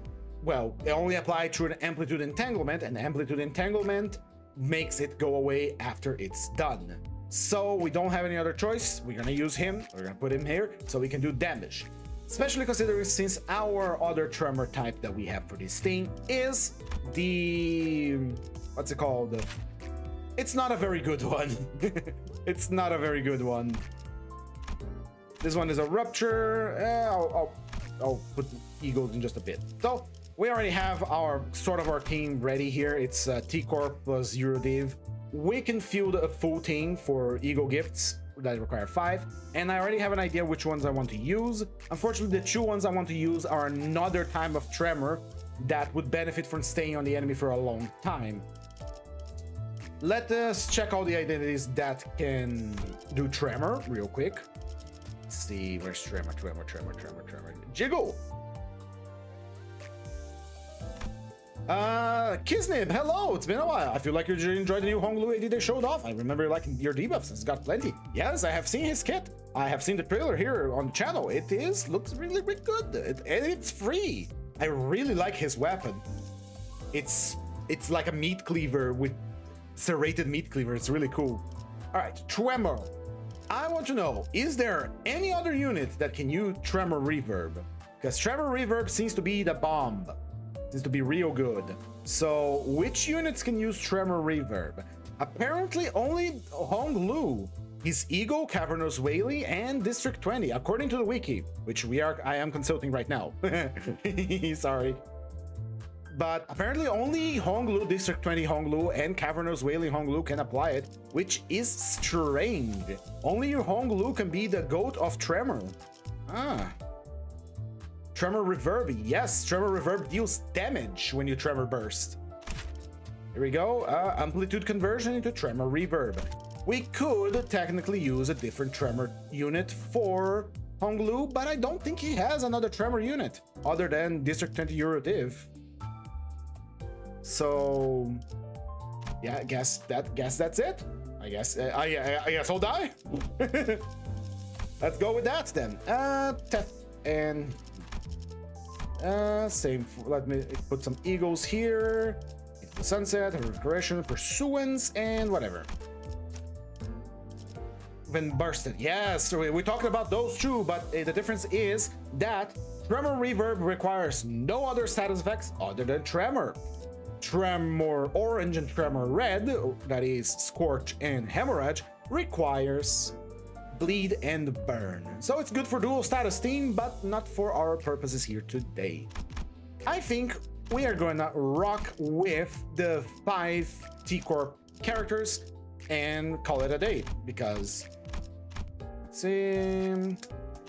only applies through an amplitude entanglement, and amplitude entanglement makes it go away after it's done. So we don't have any other choice. We're gonna use him. We're gonna put him here so we can do damage. Especially considering since our other tremor type that we have for this thing is the... what's it called? It's not a very good one. It's not a very good one. This one is a rupture. I'll put eagles in just a bit. So we already have our team ready here. It's T-Corp plus Eurodiv. We can field a full team for eagle gifts that require 5, and I already have an idea which ones I want to use. Unfortunately, the 2 ones I want to use are another type of tremor that would benefit from staying on the enemy for a long time. Let us check all the identities that can do tremor real quick. Let's see, where's tremor? Jiggle! Kisnib, hello, it's been a while. I feel like you enjoyed the new Honglu AD they showed off. I remember liking your debuffs, it's got plenty. Yes, I have seen his kit. I have seen the trailer here on the channel. It looks really, really good. And it's free. I really like his weapon. It's like a meat cleaver with serrated meat cleaver. It's really cool. All right, Tremor. I want to know, is there any other unit that can use Tremor Reverb? Because Tremor Reverb seems to be the bomb. Seems to be real good. So which units can use Tremor Reverb? Apparently only Honglu, his Eagle, Cavernous Whaley, and District 20, according to the wiki, which I am consulting right now. Sorry. But apparently only Honglu, District 20 Honglu, and Cavernous Whaley Honglu can apply it, which is strange. Only your Honglu can be the goat of Tremor. Tremor Reverb, yes, Tremor Reverb deals damage when you Tremor Burst. Here we go, Amplitude conversion into Tremor Reverb. We could technically use a different Tremor unit for Honglu, but I don't think he has another Tremor unit other than District 20 Eurodiv. So, yeah, I guess that's it. I guess I'll die. Let's go with that then. Teth and same. Let me put some eagles here. Into the sunset, regression, pursuance, and whatever. When bursted, yes, we talked about those two, but the difference is that Tremor Reverb requires no other status effects other than Tremor. Tremor Orange and Tremor Red, that is Scorch and Hemorrhage, requires Bleed and Burn. So it's good for dual status team, but not for our purposes here today. I think we are going to rock with the 5 T-Corp characters and call it a day, because let's see.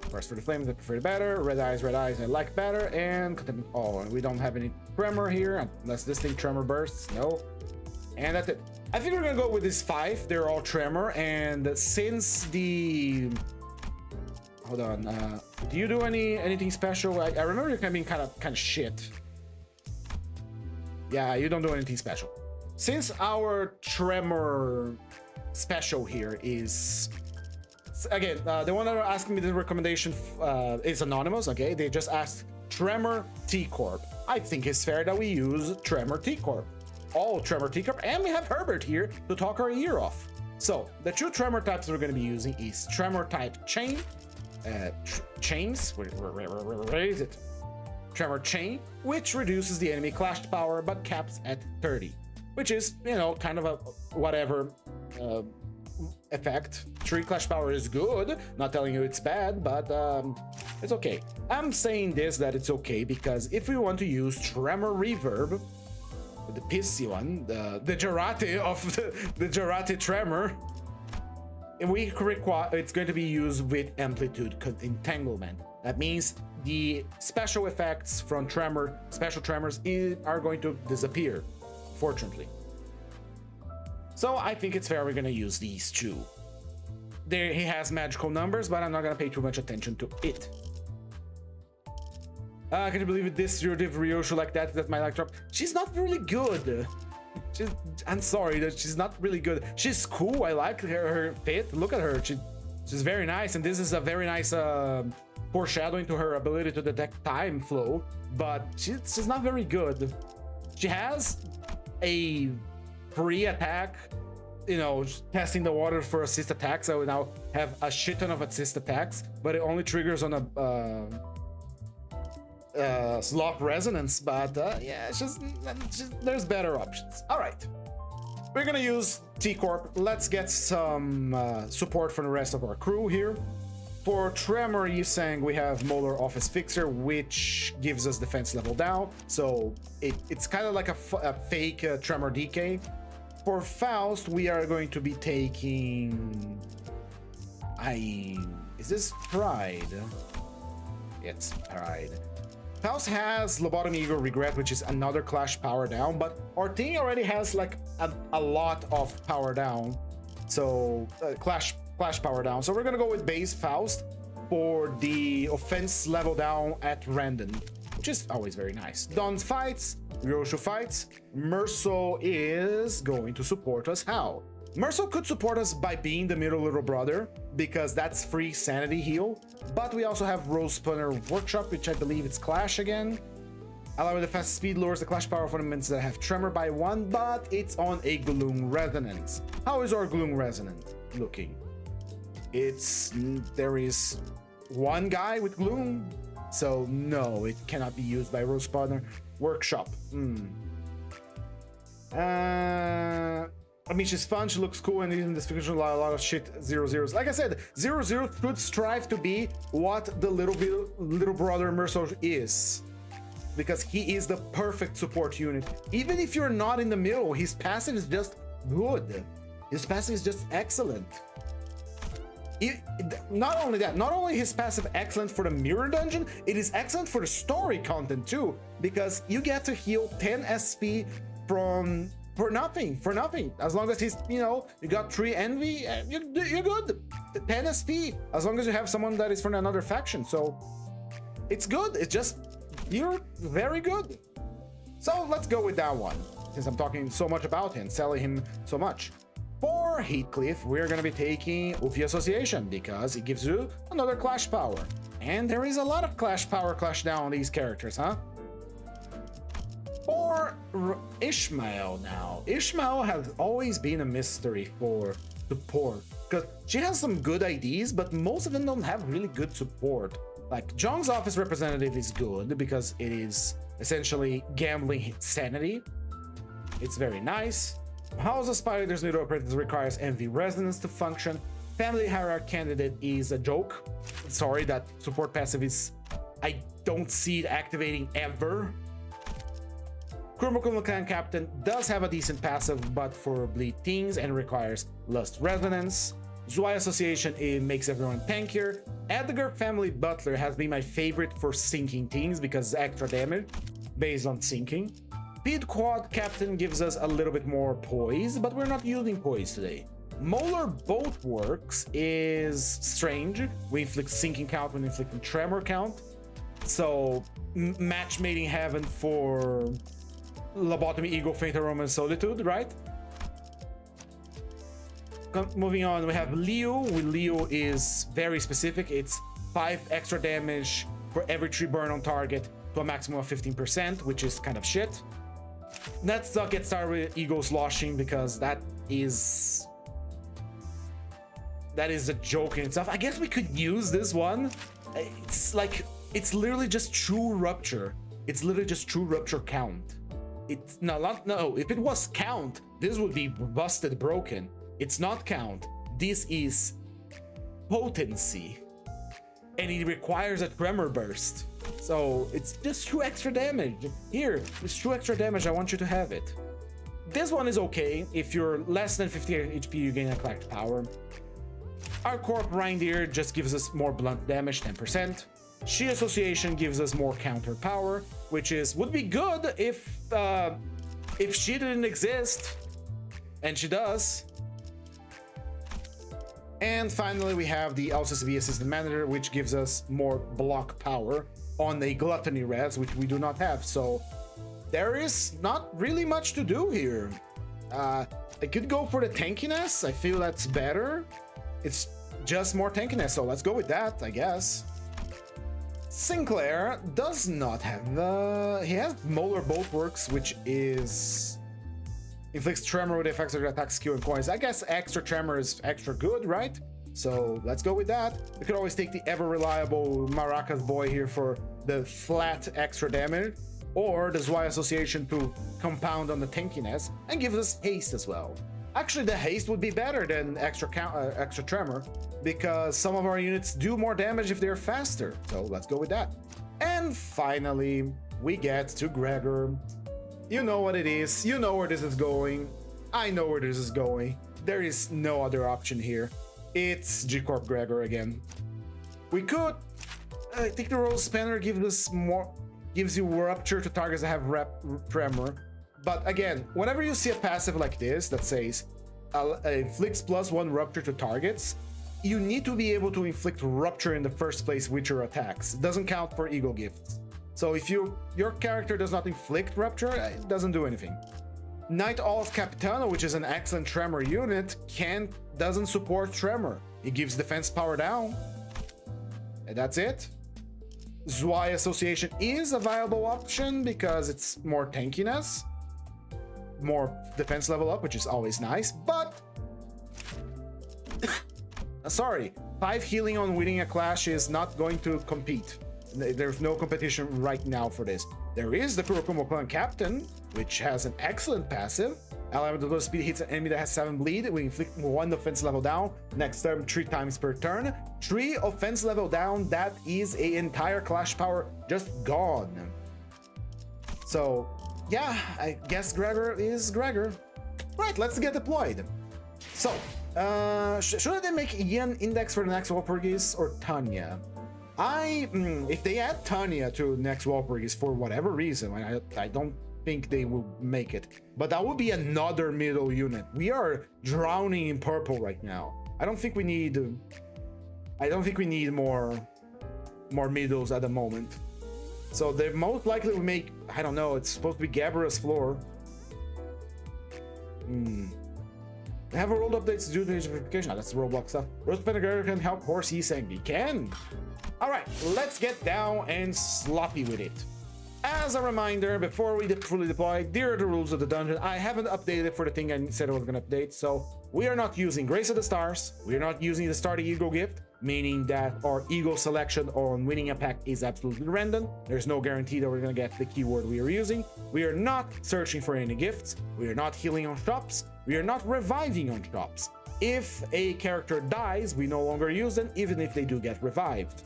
First for the Flames, I prefer better. Red Eyes, I like better. And oh, we don't have any Tremor here, unless this thing Tremor bursts. No. And that's it. I think we're gonna go with these 5. They're all Tremor, and since the... Hold on. Do you do anything special? I remember you being kind of shit. Yeah, you don't do anything special. Since our Tremor special here is... Again, the one that are asking me the recommendation is anonymous, okay? They just asked Tremor T-Corp. I think it's fair that we use Tremor T-Corp. All Tremor T-Corp, and we have Herbert here to talk our ear off. So, the 2 Tremor types we're going to be using is Tremor type Chain, Chains, where is it? Tremor Chain, which reduces the enemy clash power but caps at 30, which is, you know, kind of a whatever effect. 3 clash power is good, not telling you it's bad, but it's okay. I'm saying that it's okay because if we want to use Tremor Reverb, the pissy one, the Jarate of the Jarate Tremor, it's going to be used with Amplitude Entanglement. That means the special effects from Tremor, special Tremors are going to disappear, fortunately. So I think it's fair we're going to use these 2. He has magical numbers, but I'm not going to pay too much attention to it. Can you believe it? This Ryoshu like that? That's my like drop. She's not really good. I'm sorry that she's not really good. She's cool. I like her fit. Look at her. She's very nice, and this is a very nice foreshadowing to her ability to detect time flow. But she's not very good. She has a free attack, you know, testing the water for assist attacks. I will now have a shit ton of assist attacks, but it only triggers on a slop resonance, but yeah, it's just there's better options. All right, we're gonna use T-Corp. Let's get some support from the rest of our crew here. For Tremor Yusang, we have Molar Office Fixer, which gives us defense level down, so it's kind of like a fake Tremor DK. For Faust, we are going to be taking... Is this Pride? It's Pride. Faust has Lobotomy Ego Regret, which is another Clash power down, but our team already has like a lot of power down, so Clash power down. So we're gonna go with base Faust for the offense level down at random, which is always very nice. Dawn fights, Ryoshu fights. Merso is going to support us. How? Merso could support us by being the middle little brother, because that's free sanity heal, but we also have Rose Splinter Workshop, which I believe it's Clash again. Allowing the fast speed lowers the Clash power for elements that have Tremor by 1, but it's on a Gloom Resonance. How is our Gloom Resonance looking? There is one guy with Gloom, so no, it cannot be used by Rose Splinter Workshop. I mean, she's fun, she looks cool, and in this fiction a lot of shit 0-0s. Like I said, 0-0 should strive to be what the little brother Merso is, because he is the perfect support unit. Even if you're not in the middle, his passive is just good. His passive is just excellent. Not only that, not only his passive excellent for the mirror dungeon, it is excellent for the story content too, because you get to heal 10 SP for nothing. As long as he's, you got 3 envy, you're good. 10 SP, as long as you have someone that is from another faction. So it's good. It's just, you're very good. So let's go with that one, since I'm talking so much about him, selling him so much. For Heathcliff, we're going to be taking Ufi Association, because it gives you another Clash power. And there is a lot of Clash power Clash down on these characters, huh? For Ishmael now. Ishmael has always been a mystery for support, because she has some good IDs, but most of them don't have really good support. Like, Jong's Office Representative is good, because it is essentially gambling sanity. It's very nice. House of Spiders New Operators requires Envy Resonance to function. Family Hierarchy Candidate is a joke. Sorry, that support passive is... I don't see it activating ever. Kurmokuno Clan Captain does have a decent passive, but for bleed things, and requires Lust Resonance. Zwei Association, it makes everyone tankier. Edgar Family Butler has been my favorite for sinking things, because it's extra damage based on sinking. Speed Quad Captain gives us a little bit more poise, but we're not using poise today. Molar Boat Works is strange. We inflict sinking count when inflicting tremor count. So match made in heaven for Lobotomy, Ego, Faint Aroma, Solitude, right? Moving on, we have Leo. Leo is very specific. It's 5 extra damage for every 3 burn on target to a maximum of 15%, which is kind of shit. Let's not get started with Ego Sloshing, because that is a joke in itself. I guess we could use this one. It's literally just true rupture. It's literally just true rupture count. It's no, if it was count, this would be busted broken. It's not count. This is potency, and it requires a tremor burst. So it's just 2 extra damage. Here, it's 2 extra damage. I want you to have it. This one is okay. If you're less than 50 HP, you gain a Clash power. Our Corp Reindeer just gives us more blunt damage, 10%. She Association gives us more counter power, which would be good if she didn't exist, and she does. And finally, we have the LCSV Assistant Manager, which gives us more block power on a Gluttony res, which we do not have. So there is not really much to do here. I could go for the tankiness. I feel that's better. It's just more tankiness, so let's go with that, I guess. Sinclair does not have he has Molar Bolt Works, which is inflicts tremor with effects of attack, skill, and coins. I guess extra tremor is extra good, right? So let's go with that. We could always take the ever-reliable Maracas boy here for the flat extra damage, or the Zwei Association to compound on the tankiness and give us haste as well. Actually, the haste would be better than extra tremor, because some of our units do more damage if they're faster. So let's go with that. And finally, we get to Gregor. You know what it is. You know where this is going. I know where this is going. There is no other option here. It's G-Corp Gregor again. We could... I think the roll spanner gives you rupture to targets that have tremor. But again, whenever you see a passive like this that says inflicts +1 rupture to targets, you need to be able to inflict rupture in the first place with your attacks. It doesn't count for ego gifts. So if your character does not inflict rupture, it doesn't do anything. Knight of Capitano, which is an excellent tremor unit, doesn't support tremor. It gives defense power down. And that's it. Zwei Association is a viable option because it's more tankiness, more defense level up, which is always nice, but sorry, 5 healing on winning a clash is not going to compete. There's no competition right now for this. There is the Kurokumo Clan Captain, which has an excellent passive. Ally with the speed hits an enemy that has 7 bleed. We inflict 1 offense level down. Next turn, 3 times per turn. 3 offense level down. That is an entire clash power just gone. So, yeah, I guess Gregor is Gregor. Right, let's get deployed. So, should they make Ian index for the next Walpurgis or Tanya? If they add Tanya to next Walpurgis for whatever reason, I don't think they will make it, but that would be another middle unit. We are drowning in purple right now. I don't think we need more middles at the moment. So they most likely will make, I don't know, it's supposed to be Gabriel's floor. Have a rolled updates due to his verification. That's the Roblox stuff. Roast Penagger can help Horse saying he can. Alright, let's get down and sloppy with it. As a reminder, before we fully deploy, here are the rules of the dungeon. I haven't updated for the thing I said I was going to update, so we are not using Grace of the Stars. We are not using the Starting Ego gift, meaning that our ego selection on winning a pack is absolutely random. There's no guarantee that we're going to get the keyword we are using. We are not searching for any gifts. We are not healing on shops. We are not reviving on shops. If a character dies, we no longer use them, even if they do get revived.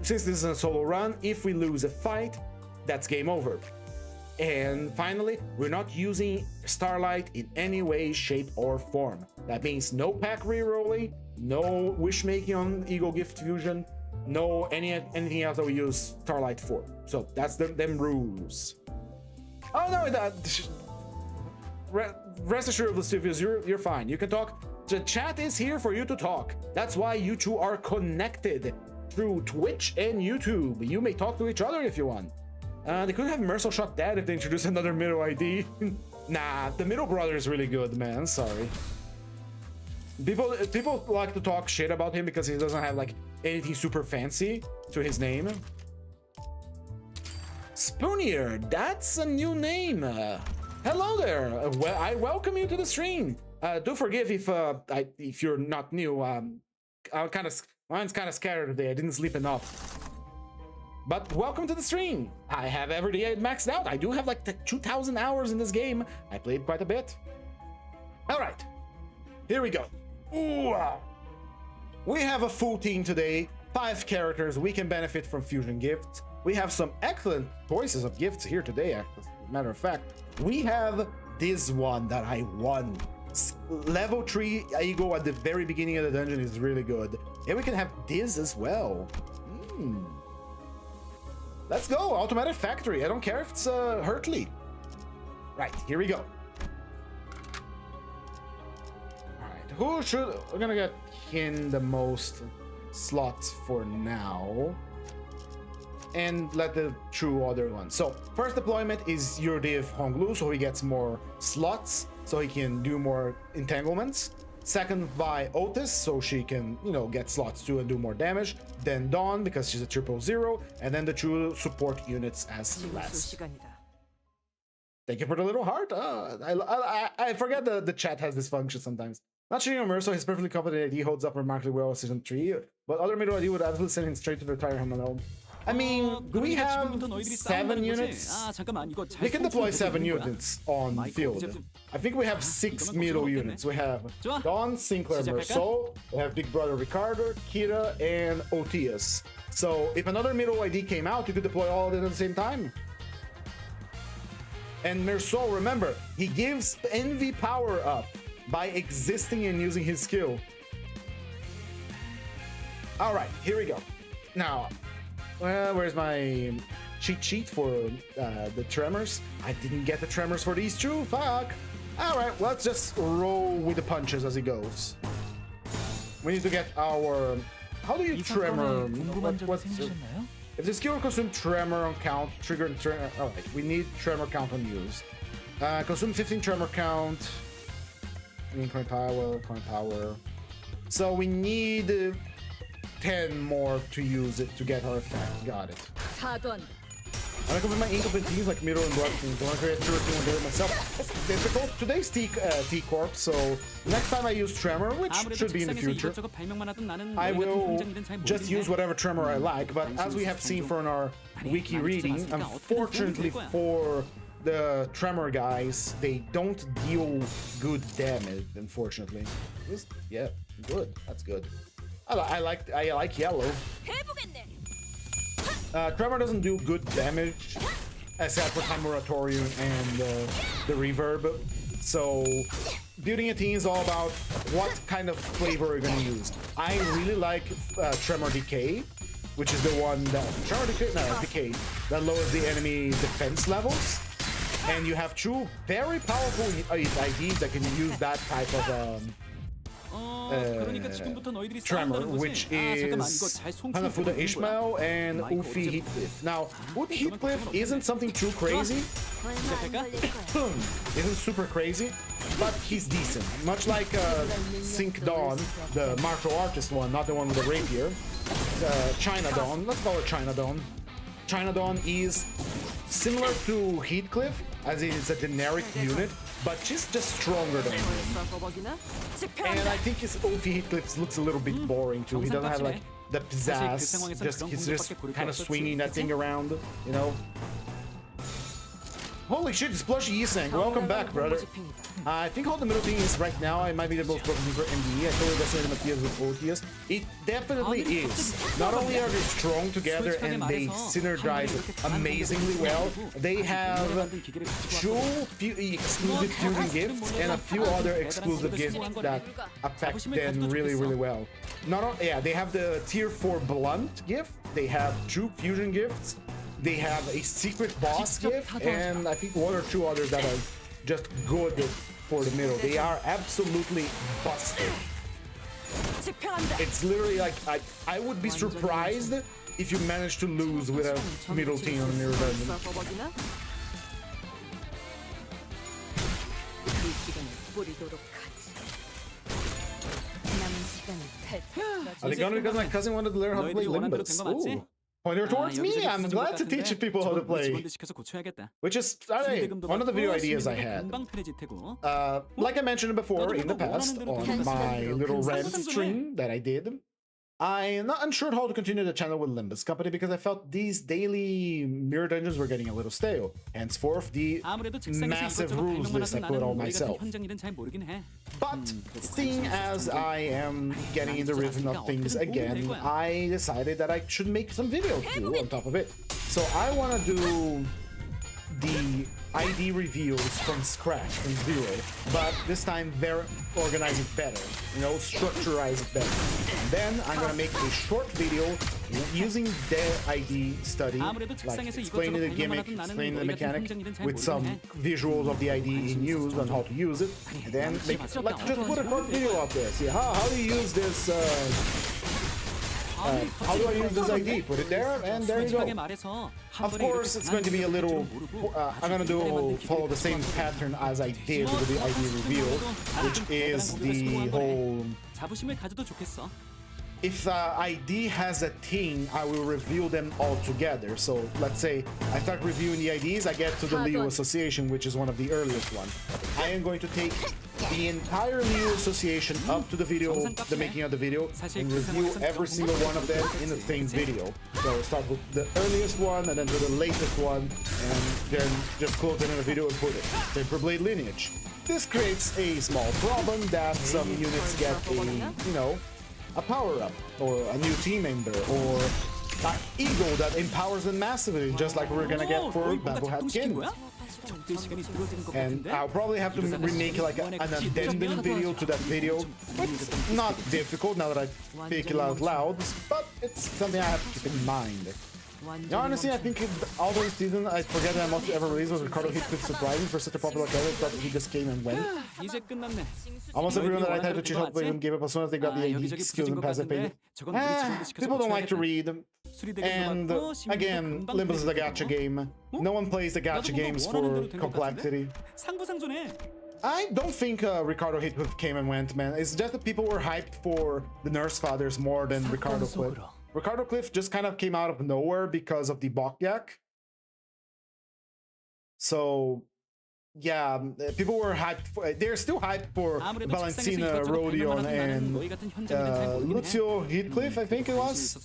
Since this is a solo run, if we lose a fight, that's game over. And finally, we're not using Starlight in any way, shape, or form. That means no pack rerolling, no wishmaking on Ego Gift Fusion, no anything else that we use Starlight for. So that's them rules. Oh no, rest assured, Dostoyevsky, you're fine. You can talk. The chat is here for you to talk. That's why you two are connected through Twitch and YouTube. You may talk to each other if you want. They could have Mercil shot dead if they introduce another middle ID. Nah, the middle brother is really good, man. Sorry. People like to talk shit about him because he doesn't have like anything super fancy to his name. Spoonier, that's a new name. Hello there. Well, I welcome you to the stream. Do forgive if you're not new. Mine's kind of scattered today. I didn't sleep enough. But welcome to the stream. I have every day maxed out. I do have like 2,000 hours in this game. I played quite a bit. All right, here we go. Ooh. We have a full team today. 5 characters. We can benefit from fusion gifts. We have some excellent choices of gifts here today. As a matter of fact, we have this one that I won. Level 3 ego at the very beginning of the dungeon is really good. And we can have this as well. Let's go, Automatic Factory. I don't care if it's Hurtley. Right, here we go. All right, we're gonna get in the most slots for now. And let the true other one. So first deployment is your div Honglu, so he gets more slots, so he can do more entanglements. Second by Otis, so she can, get slots too and do more damage. Then Dawn, because she's a 000, and then the true support units as last. Thank you for the little heart. I forget the chat has this function sometimes. Not shooting on Merso, his perfectly competent ID holds up remarkably well as Season 3, but other middle ID would absolutely send him straight to the tire home alone. I mean, do we have 7 units? We can deploy 7 units on the field. I think we have 6 middle units. We have Don, Sinclair, Merso, we have Big Brother Ricardo, Kira, and Otius. So if another middle ID came out, you could deploy all of it at the same time. And Merso, remember, he gives Envy power up by existing and using his skill. All right, here we go. Now, where's my cheat sheet for the tremors? I didn't get the tremors for these two. Fuck. All right, let's just roll with the punches as it goes. We need to get our. How do you tremor? If the skill consume tremor on count, trigger tremor. All right, we need tremor count on use. Consume 15 tremor count. Coin power. So we need 10 more to use it to get our effect. Got it. I recommend my incomplete teams like Miro and Blood teams. I want to create 2 or 3 and do it myself. It's difficult. Today's T-Corp, so next time I use Tremor, which should be in the future, I will just use whatever Tremor I like. But as we have seen from our wiki reading, unfortunately for the Tremor guys, they don't deal good damage, unfortunately. Yeah, good. That's good. I like yellow. Tremor doesn't do good damage, except for Time Moratorium and the Reverb. So, building a team is all about what kind of flavor you're gonna use. I really like Tremor Decay, which is the one that Decay that lowers the enemy defense levels. And you have 2 very powerful IDs that can use that type of Tremor, which is Hanafuda Ishmael and Ufi Heathcliff. Now, Ufi Heathcliff isn't something too crazy. Isn't super crazy, but he's decent. Much like Sink Dawn, the martial artist one, not the one with the rapier. China Dawn, let's call her China Dawn. China Dawn is similar to Heathcliff, as it is a generic unit, but she's just stronger than him. And I think his Ufi Heathcliff looks a little bit boring too. He doesn't have like the pizzazz. He's just kind of swinging that thing around, you know. Holy shit, it's Plushy Yisang. Welcome back, brother. I think all the middle thing is right now, it might be the most broken thing for MDE. I totally resonated Matthias with Otius. It definitely is. Not only are they strong together and they synergize amazingly well, they have 2 exclusive fusion gifts and a few other exclusive gifts that affect them really, really well. They have the tier 4 blunt gift, they have 2 fusion gifts, they have a secret boss gift, and I think 1 or 2 others that are just good for the middle. They are absolutely busted. It's literally like, I would be surprised if you managed to lose with a middle team on Mirror Dungeon. Are they gonna because my cousin wanted to learn how to play Limbus? Ooh. Pointer towards me. I'm glad to teach people how to play. Which is one of the video ideas I had. Like I mentioned before in the past on my little rant stream that I did, I'm not unsure how to continue the channel with Limbus Company because I felt these daily mirror dungeons were getting a little stale. Henceforth, the massive rules list I put on myself. But seeing as I am getting in the rhythm of things again, I decided that I should make some videos too on top of it. So I want to do the ID reveals from scratch, from zero, but this time organize it better, you know, structurize it better. And then I'm gonna make a short video using the ID study, like explaining the gimmick, explaining the mechanic, with some visuals of the ID in use and how to use it, and then make it, like, just put a short video out there. See how do you use this? How do I use this ID? Put it there, and there you go. Of course, it's going to be a little. I'm gonna follow the same pattern as I did with the ID reveal, which is the whole. If ID has a thing, I will reveal them all together. So let's say I start reviewing the IDs, I get to the Leo Association, which is one of the earliest ones. I am going to take the entire new association up to the video, the making of the video, and review every single one of them in the same video. So start with the earliest one, and then to the latest one, and then just close it in a video and put it. Same for Blade Lineage. This creates a small problem that some units get a, you know, a power-up, or a new team member, or an ego that empowers them massively, just like we're gonna get for Battlehat Kin. And I'll probably have to remake like an addendum video to that video, but it's not difficult now that I speak it out loud, but it's something I have to keep in mind. Now, honestly, I think all those seasons, I forget that most ever released was Ricardo Heathcliff surprising for such a popular character that he just came and went. Almost everyone that I tried to cheat help even gave up as soon as they got the AD skills and passive paid. People don't like to read. And again, Limbus is a gacha game. No one plays the gacha games for complexity. I don't think Ricardo Heathcliff came and went, man. It's just that people were hyped for the Nurse Fathers more than Ricardo Cliff. Ricardo Cliff just kind of came out of nowhere because of the Bokyak. So, yeah, people were hyped for, they're still hyped for Valentina, Rodion, and Lucio Heathcliff, I think it was.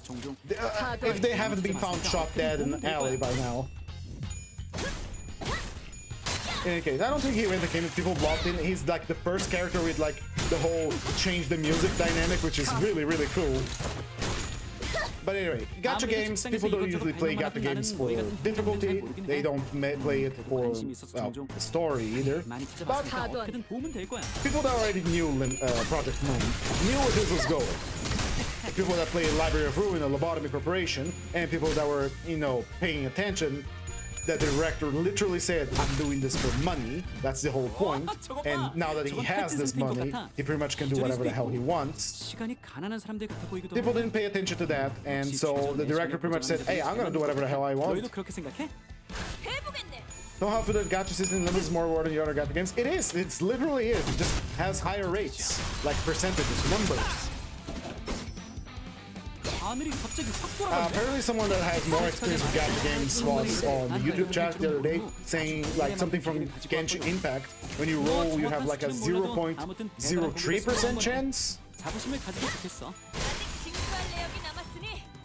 If they haven't been found shot dead in an alley by now. In any case, I don't think he went the game if people blocked in. He's like the first character with like the whole change the music dynamic, which is really, really cool. But anyway, gacha games, people don't usually play gacha games for difficulty. They don't play it for, well, the story either. But people that already knew Project Moon knew where this was going. People that play Library of Ruin or Lobotomy Corporation, and people that were, you know, paying attention, that the director literally said, I'm doing this for money. That's the whole point. And now that he has this money, he pretty much can do whatever the hell he wants. People didn't pay attention to that, and so the director pretty much said, hey, I'm gonna do whatever the hell I want. Don't have to do the gacha system in Limbus is more rewarding than the other gacha games. It is, it's literally is. It just has higher rates, like percentages, numbers. Apparently someone that has more experience with gacha games was on the YouTube chat the other day saying like something from Genshin Impact. When you roll, you have like a 0.03% chance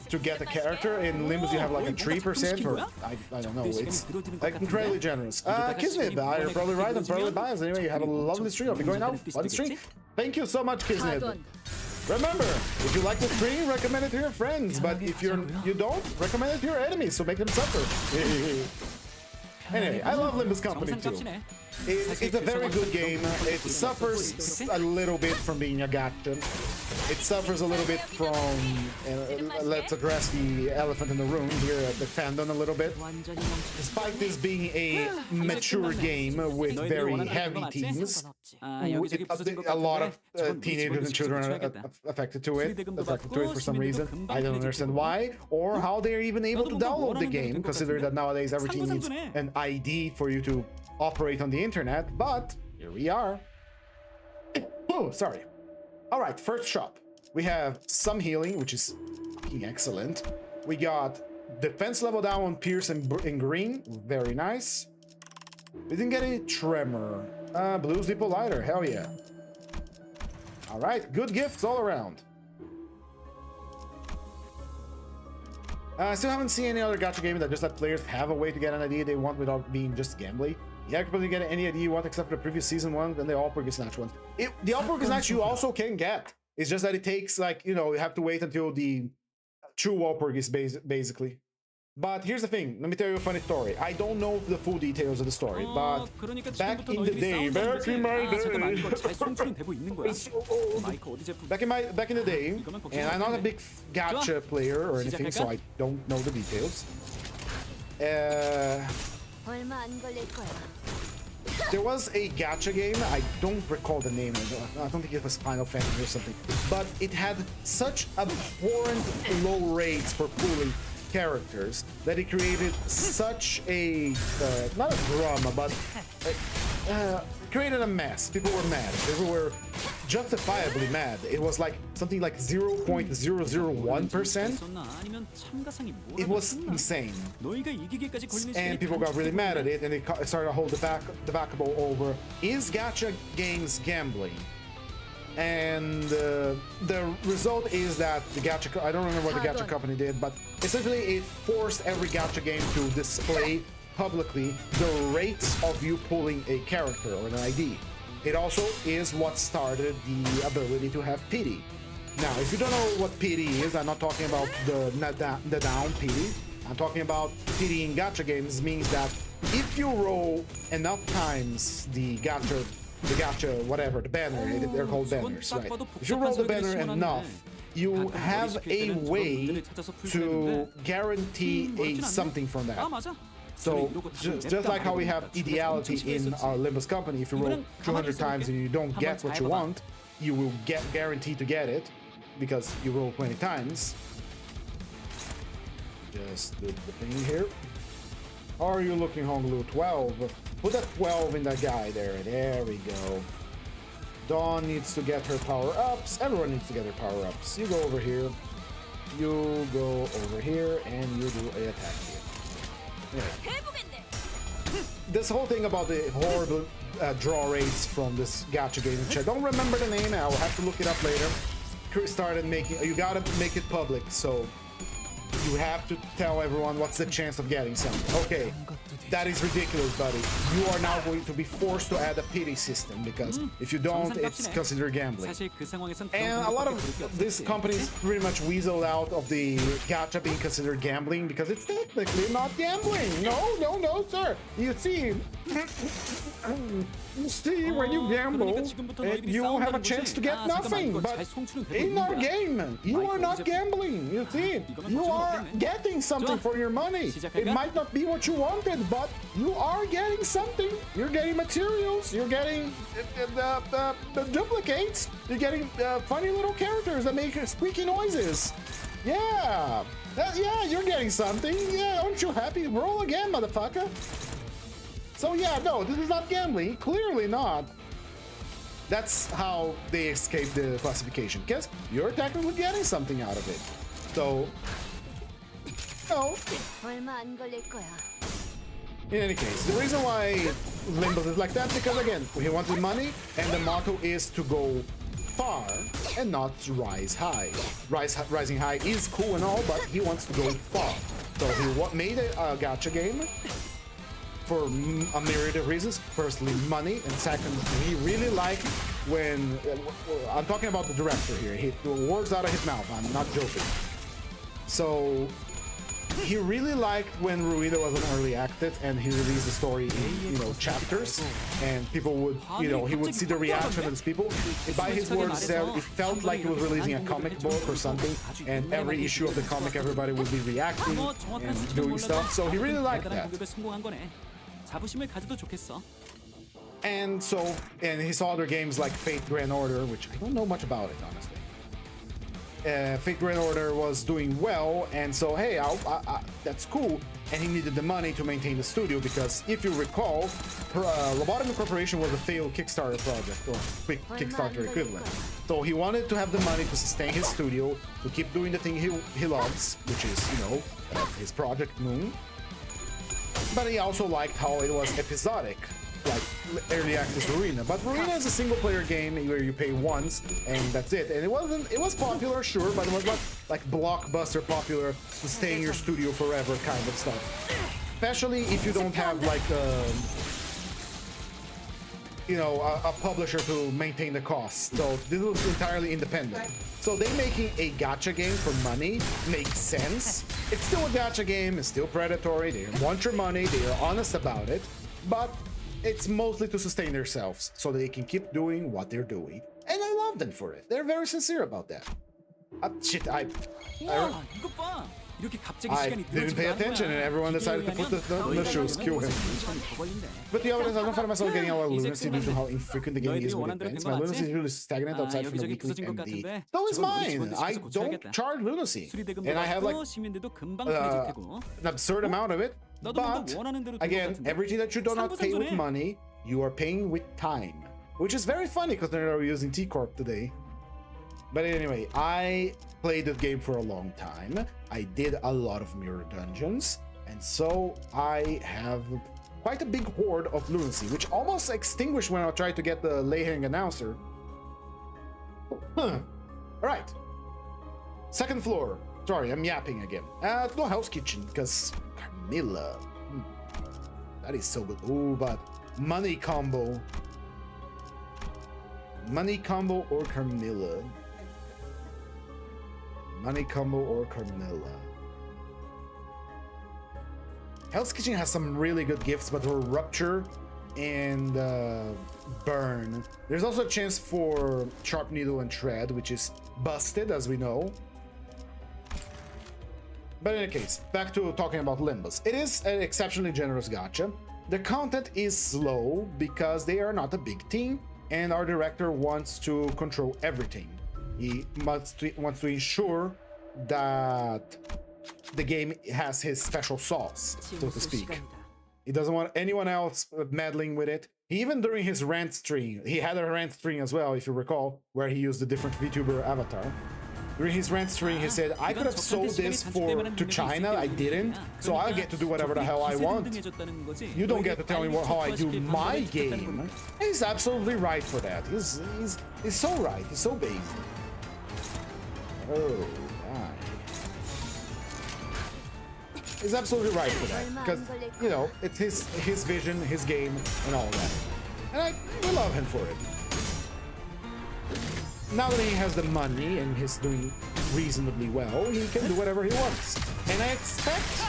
to get a character. In Limbus you have like a 3%, or I don't know, it's like incredibly generous. Kisnid, you're probably right, I'm probably biased. Anyway, you have a lovely stream. I'll be going out on stream. Thank you so much, Kisnid. Remember, if you like the stream, recommend it to your friends. But if you don't, recommend it to your enemies, so make them suffer. Anyway, I love Limbus Company too. It's a very good game. It suffers a little bit from being a gacha. It suffers a little bit from, let's address the elephant in the room here at the fandom a little bit. Despite this being a mature game with very heavy themes, a lot of teenagers and children are affected to it for some reason. I don't understand why, or how they're even able to download the game, considering that nowadays everything needs an ID for you to operate on the internet, but here we are. Oh, sorry. All right, first shop. We have some healing, which is fucking excellent. We got defense level down on Pierce and green, very nice. We didn't get any tremor. Blues Depot lighter, hell yeah. All right, good gifts all around. I still haven't seen any other gacha game that just let players have a way to get an idea they want without being just gambling. Yeah, you can probably get any idea you want except for the previous season one and the all-purpose snatch one. The all-purpose snatch you also can get. It's just that it takes, like, you know, you have to wait until the true all-purpose basically. But here's the thing, let me tell you a funny story. I don't know the full details of the story, but back in the day, back in the day, and I'm not a big gacha player or anything, so I don't know the details. There was a gacha game, I don't recall the name, I don't think it was Final Fantasy or something, but it had such abhorrent low rates for pulling characters that it created such a not a drama, but created a mess. People were mad. People were justifiably mad. It was like something like 0.001%. It was insane. And people got really mad at it, and they started to hold the debacle over, is gacha games gambling? And the result is that the gacha, I don't remember what the gacha company did, but essentially it forced every gacha game to display publicly the rates of you pulling a character or an ID. It also is what started the ability to have pity. Now, if you don't know what pity is, I'm not talking about the down pity. I'm talking about pity in gacha games means that if you roll enough times the gacha, whatever, the banner, they're called banners, right? If you roll the banner enough, you have a way to guarantee something from that. So just like how we have ideality in our Limbus company, if you roll 200 times and you don't get what you want, you will get guaranteed to get it because you roll 20 times. Just do the thing here. Are you looking, Honglu? 12. Put that 12 in that guy there. There we go. Dawn needs to get her power-ups. Everyone needs to get their power-ups. You go over here. You go over here, and you do an attack here. Yeah. This whole thing about the horrible draw rates from this gacha game, which I don't remember the name, I will have to look it up later. Started making, you gotta make it public, so you have to tell everyone what's the chance of getting something. Okay, that is ridiculous, buddy. You are now going to be forced to add a pity system, because if you don't, it's considered gambling. And a lot of these companies pretty much weaseled out of the gacha being considered gambling, because it's technically not gambling. No, sir. You see, when you gamble, you have a chance to get nothing. But in our game, you are not gambling. You see, you are getting something for your money. It might not be what you wanted, but you are getting something. You're getting materials. You're getting the duplicates. You're getting funny little characters that make squeaky noises. Yeah, you're getting something. Yeah, aren't you happy? Roll again, motherfucker. So yeah, no, this is not gambling. Clearly not. That's how they escape the classification, because you're technically getting something out of it. So, no. In any case, the reason why Limbus is like that, because again, he wanted money, and the motto is to go far and not rise high. Rising high is cool and all, but he wants to go far. So he made a gacha game for a myriad of reasons. Firstly, money, and second, he really liked when I'm talking about the director here. He words out of his mouth. I'm not joking. So he really liked when Ruida was an early active and he released the story in chapters, and people would he would see the reaction of his people. By his words, it felt like he was releasing a comic book or something, and every issue of the comic everybody would be reacting and doing stuff. So he really liked that. And he saw other games like Fate Grand Order, which I don't know much about it, honestly. Fate Grand Order was doing well, and so hey, that's cool. And he needed the money to maintain the studio, because if you recall, Lobotomy Corporation was a failed Kickstarter project, or quick Kickstarter equivalent. So he wanted to have the money to sustain his studio, to keep doing the thing he loves, which is, his Project Moon. But he also liked how it was episodic, like early access Ruina. But Ruina is a single player game where you pay once and that's it. And it was popular, sure, but it was not like blockbuster popular to stay in your studio forever kind of stuff. Especially if you don't have like a publisher to maintain the costs. So this was entirely independent. So they making a gacha game for money makes sense. It's still a gacha game, it's still predatory, they want your money, they are honest about it, but it's mostly to sustain themselves so they can keep doing what they're doing. And I love them for it. They're very sincere about that. I didn't pay attention, and everyone decided to put the shoes, kill him. But the evidence, I don't find myself getting our lunacy due to how infrequent the game is with events. My lunacy is really stagnant outside from the weekly MD. So is mine! I don't charge lunacy. And I have like an absurd amount of it. But, again, everything that you do not pay with money, you are paying with time. which is very funny because they're using T-Corp today. But anyway, I played the game for a long time. I did a lot of mirror dungeons, and so I have quite a big horde of lunacy, which almost extinguished when I tried to get the Lehang announcer. All right. Second floor. Sorry, I'm yapping again. No house kitchen, because Camilla. That is so good. Ooh, but money combo. Money combo or Camilla? Money combo or Camilla? Hell's Kitchen has some really good gifts, but for Rupture and Burn. There's also a chance for Sharp Needle and Tread, which is busted, as we know. But in any case, back to talking about Limbus. It is an exceptionally generous gacha. The content is slow because they are not a big team, and our director wants to control everything. He wants to ensure that the game has his special sauce, so to speak. He doesn't want anyone else meddling with it. Even during his rant stream, he had a rant stream as well, if you recall, where he used a different VTuber avatar. During his rant stream, he said, I could have sold this to China, I didn't, so I'll get to do whatever the hell I want. You don't get to tell me how I do my game. And he's absolutely right for that. He's so right, he's so based. Oh, my. He's absolutely right for that, because, you know, it's his vision, his game, and all that. And we love him for it. Now that he has the money and he's doing reasonably well, he can do whatever he wants. And I expect,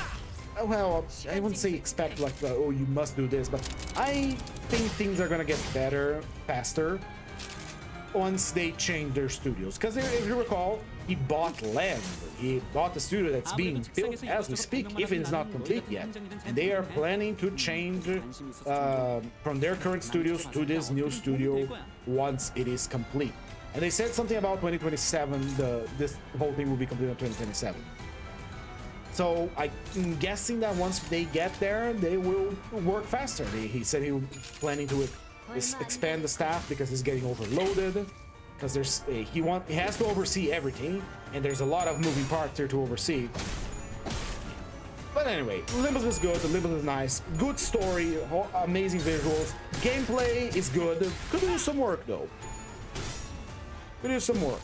well, I wouldn't say expect like, oh, you must do this, but I think things are gonna get better, faster, once they change their studios. Because if you recall, he bought land. He bought the studio that's being built as we speak, if it is not complete yet. And they are planning to change from their current studios to this new studio once it is complete. And they said something about 2027, this whole thing will be complete in 2027. So I'm guessing that once they get there, they will work faster. He said he was planning to expand the staff because he's getting overloaded. Because he has to oversee everything, and there's a lot of moving parts here to oversee. But anyway, Limbus is good, the Limbus is nice, good story, amazing visuals, gameplay is good. Could use some work though. Could use some work.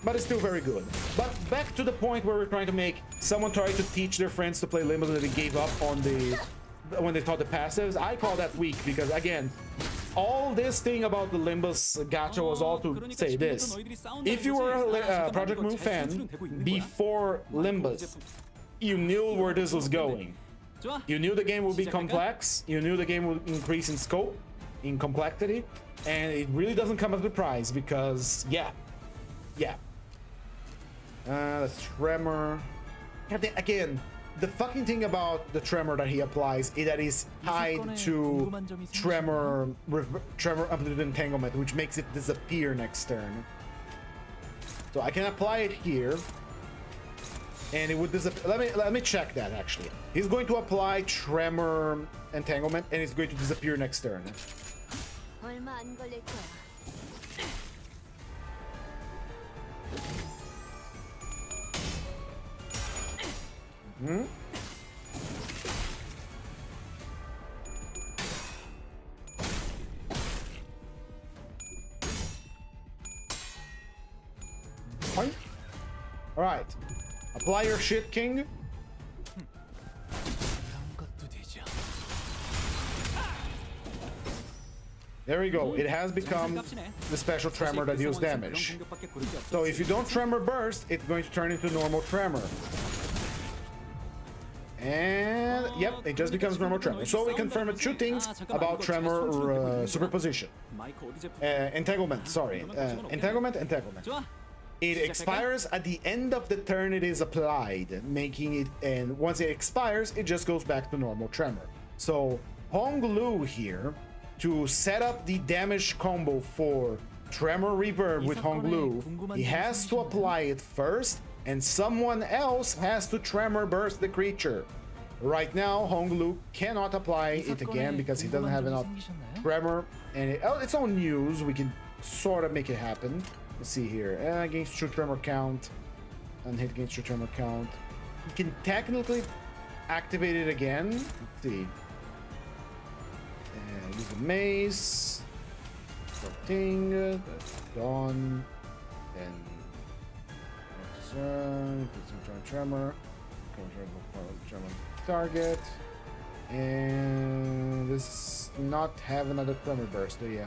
But it's still very good. But back to the point where we're trying to make someone try to teach their friends to play Limbus and they gave up on when they taught the passives. I call that weak because, again, all this thing about the Limbus gacha was all to say this. If you were a Project Moon fan before Limbus, you knew where this was going. You knew the game would be complex, you knew the game would increase in scope, in complexity, and it really doesn't come as a surprise because, yeah. The tremor. Again, the fucking thing about the tremor that he applies is that is tied to tremor amplitude entanglement, which makes it disappear next turn. So I can apply it here, and it would disappear. Let me check that actually. He's going to apply tremor entanglement, and it's going to disappear next turn. All right, apply your shit, King. There we go. It has become the special tremor that deals damage. So if you don't tremor burst, it's going to turn into normal tremor. And yep, it just becomes normal tremor. So we confirmed two things about tremor superposition. Entanglement, sorry. Entanglement. It expires at the end of the turn it is applied, making it, and once it expires, it just goes back to normal tremor. So Honglu here, to set up the damage combo for Tremor Reverb with Honglu, he has to apply it first, and someone else has to Tremor Burst the creature. Right now, Honglu cannot apply it again because he doesn't have enough tremor, and it's on news. We can sort of make it happen. Let's see here. Against true tremor count. Unhit against true tremor count. You can technically activate it again. Let's see. Use the mace. Thing. That's done. Then. Tremor. Tremor target. And this not have another tremor burst, do ya?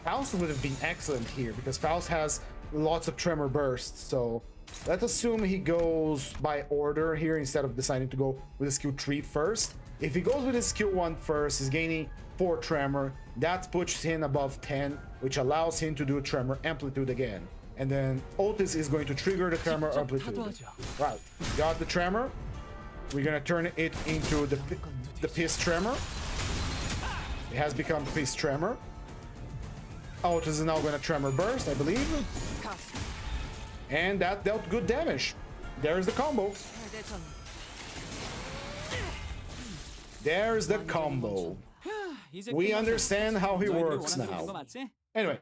Faust would have been excellent here because Faust has lots of tremor bursts, so let's assume he goes by order here instead of deciding to go with his skill 3 first. If he goes with his skill 1 first, he's gaining 4 tremor. That puts him above 10, which allows him to do tremor amplitude again. And then Otis is going to trigger the tremor amplitude. Right, got the tremor. We're gonna turn it into the piss tremor. It has become piss tremor. Otis is now gonna tremor burst, I believe. And that dealt good damage. There's the combo. There's the combo. We understand how he works now. Anyway,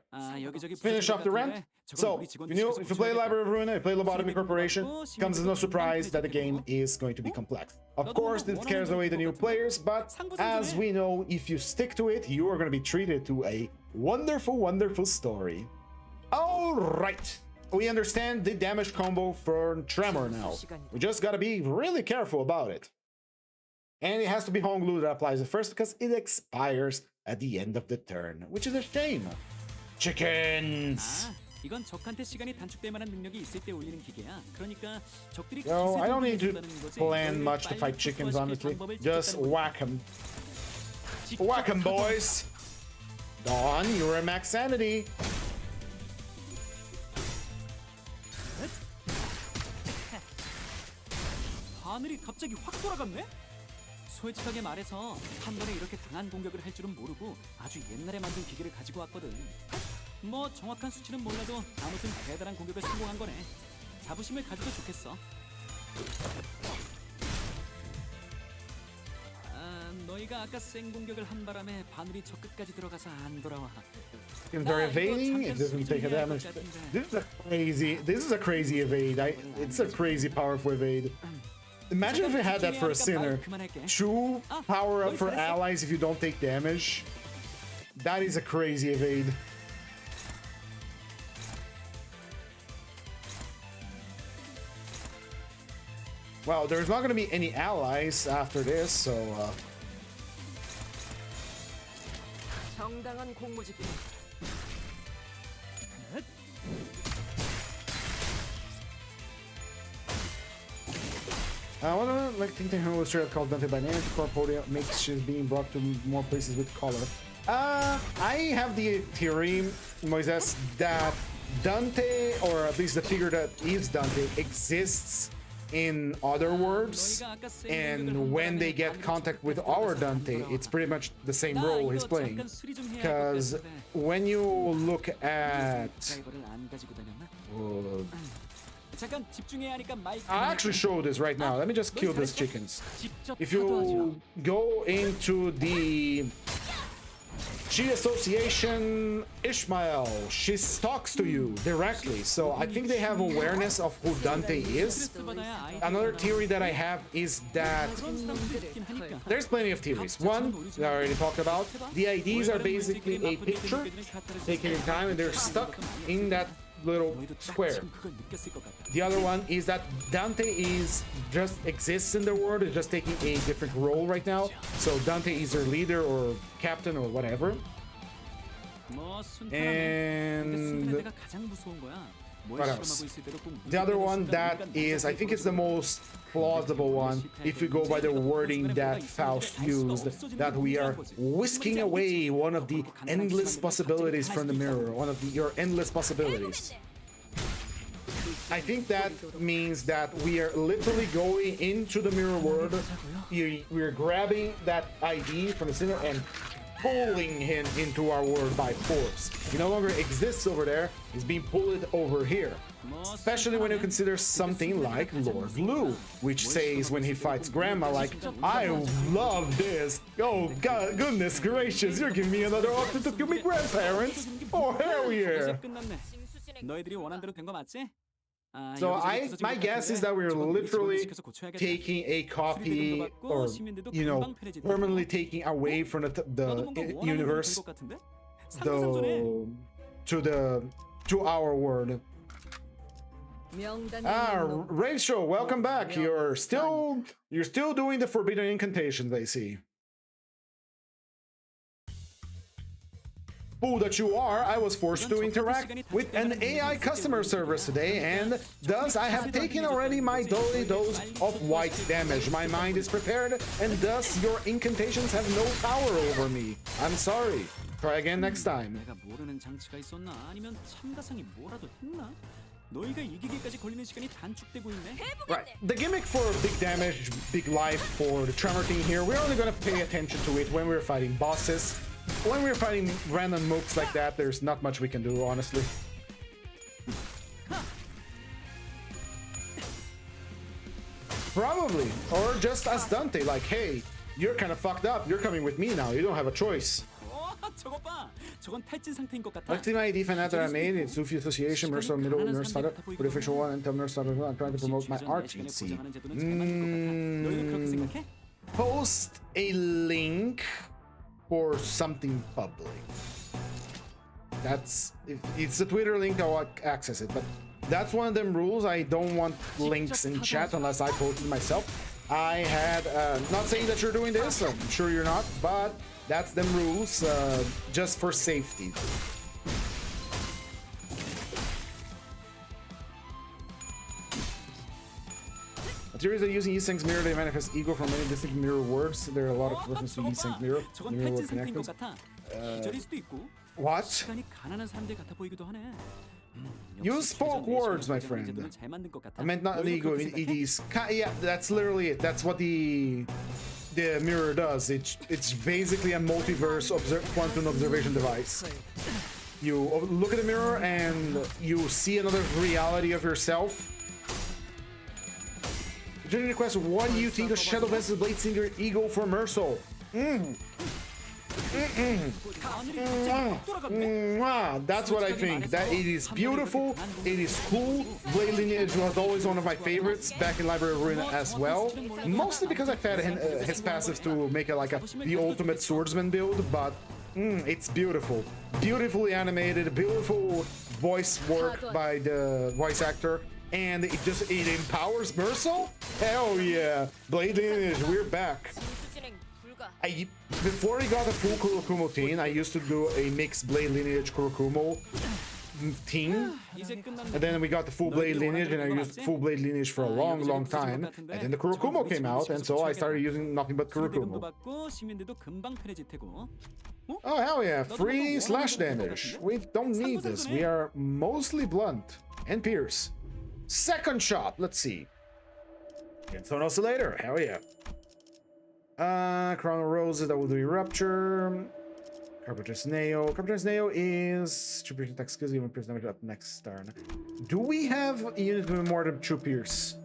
finish off the rant. So, if you play Library of Ruin, you play Lobotomy Corporation, comes as no surprise that the game is going to be complex. Of course, this scares away the new players, but as we know, if you stick to it, you are going to be treated to a wonderful, wonderful story. Alright, we understand the damage combo for Tremor now. We just gotta be really careful about it. And it has to be Honglu that applies it first because it expires at the end of the turn, which is a shame. Chickens! Yo, I don't need to plan much to fight chickens, honestly. Just whack them. Whack them, boys! Dawn, you're a max sanity. 하늘이 갑자기 확 돌아갔네? 솔직하게 말해서 한 번에 이렇게 강한 공격을 할 줄은 모르고 아주 옛날에 만든 기계를 가지고 왔거든. 뭐 정확한 수치는 몰라도 아무튼 대단한 공격을 성공한 거네. 자부심을 가져도 좋겠어. 너희가 아까 센 공격을 한 바람에 바늘이 저 끝까지 들어가서 안 돌아와. If they're evading, it doesn't take a damage. This is a crazy evade. It's a crazy powerful evade. Imagine if we had that for a sinner. True power up for allies if you don't take damage. That is a crazy evade. Well, there's not going to be any allies after this, so I wonder, like, thinking who was straight called Dante by name, Corporeal makes she's being brought to more places with color. I have the theory, Moises, that Dante, or at least the figure that is Dante, exists in other worlds, and when they get contact with our Dante, it's pretty much the same role he's playing. Because when you look at... I'll actually show this right now. Let me just kill these chickens. If you go into the G Association Ishmael, she talks to you directly, so I think they have awareness of who Dante is. Another theory that I have is that there's plenty of theories. One, we already talked about, the IDs are basically a picture taken in time and they're stuck in that little square. The other one is that Dante is just exists in the world, is just taking a different role right now. So Dante is their leader or captain or whatever. And what else? The other one that is, I think it's the most plausible one, if we go by the wording that Faust used, that we are whisking away one of the endless possibilities from the mirror, one of your endless possibilities. I think that means that we are literally going into the mirror world. We're grabbing that ID from the center and pulling him into our world by force. He no longer exists over there, he's being pulled over here. Especially when you consider something like Lord Blue, which says when he fights Grandma, like, I love this. Oh, God, goodness gracious, you're giving me another option to kill my grandparents. Oh, hell yeah. So my guess is that we're literally taking a copy, or permanently taking away from the universe to our world. Rachel, welcome back. You're still doing the forbidden incantations, I see. Fool that you are, I was forced to interact with an AI customer service today, and thus I have taken already my daily dose of white damage. My mind is prepared, and thus your incantations have no power over me. I'm sorry. Try again next time. Right, the gimmick for big damage, big life for the Tremor thing here, we're only gonna pay attention to it when we're fighting bosses. When we're fighting random mooks like that, there's not much we can do, honestly. Probably, or just as Dante, like, hey, you're kind of fucked up, you're coming with me now, you don't have a choice. Active ID fan that I made in Sufi Association, Mercer Middle Nurse Startup, for the official one, and tell Nurse Startup I'm trying to promote my RTC. Post a link for something public. That's, if it's a Twitter link, I'll access it, but that's one of them rules. I don't want links in chat unless I posted myself. I had, not saying that you're doing this, I'm sure you're not, but that's them rules, just for safety. A theory that using Yiseng's mirror, they manifest ego from many distinct mirror words. There are a lot of references to Yiseng's mirror. Mirror word connections. What? You spoke words, my friend. I meant not an ego, it is... Yeah, that's literally it. That's what the mirror does. It's basically a multiverse quantum observation device. You look at the mirror and you see another reality of yourself. During the question, what do you think of Shadow vs. Blade Singer Ego for Mercel? That's what I think. That it is beautiful, it is cool. Blade Lineage was always one of my favorites back in Library of Ruin as well. Mostly because I fed his passives to make it like the ultimate swordsman build, but it's beautiful. Beautifully animated, beautiful voice work by the voice actor. And it empowers Mercel? Hell yeah! Blade Lineage, we're back. Before I got a full Kurokumo team, I used to do a mixed Blade Lineage Kurokumo team. And then we got the full Blade Lineage, and I used full Blade Lineage for a long time. And then the Kurokumo came out, and so I started using nothing but Kurokumo. Oh hell yeah, free slash damage. We don't need this, we are mostly blunt and pierce. Second shot, let's see. Get Oscillator, hell yeah. Crown of Roses, that will do Rupture. Carpenter's Nail. Carpenter's Nail is 2 attack skills, even pierce damage up next turn. Do we have a unit with more than 2 pierce?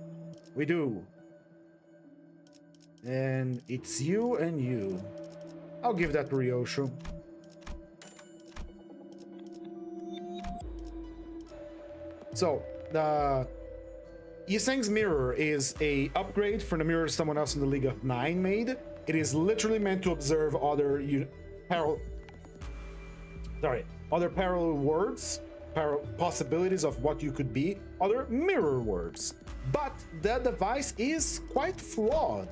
We do. And it's you and you. I'll give that to Ryoshu. So, the Yiseng's mirror is a upgrade from the mirror someone else in the League of 9 made. It is literally meant to observe other parallel words, possibilities of what you could be, other mirror words. But the device is quite flawed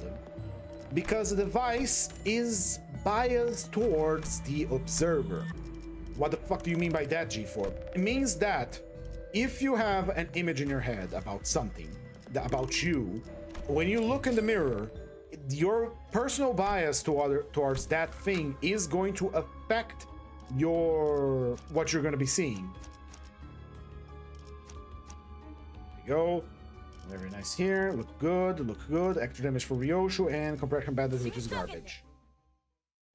because the device is biased towards the observer. What the fuck do you mean by that, G4? It means that if you have an image in your head about something, about you, when you look in the mirror, your personal bias towards that thing is going to affect what you're going to be seeing. There you go. Very nice here. Look good. Look good. Extra damage for Ryoshu and compression bandage, which is garbage.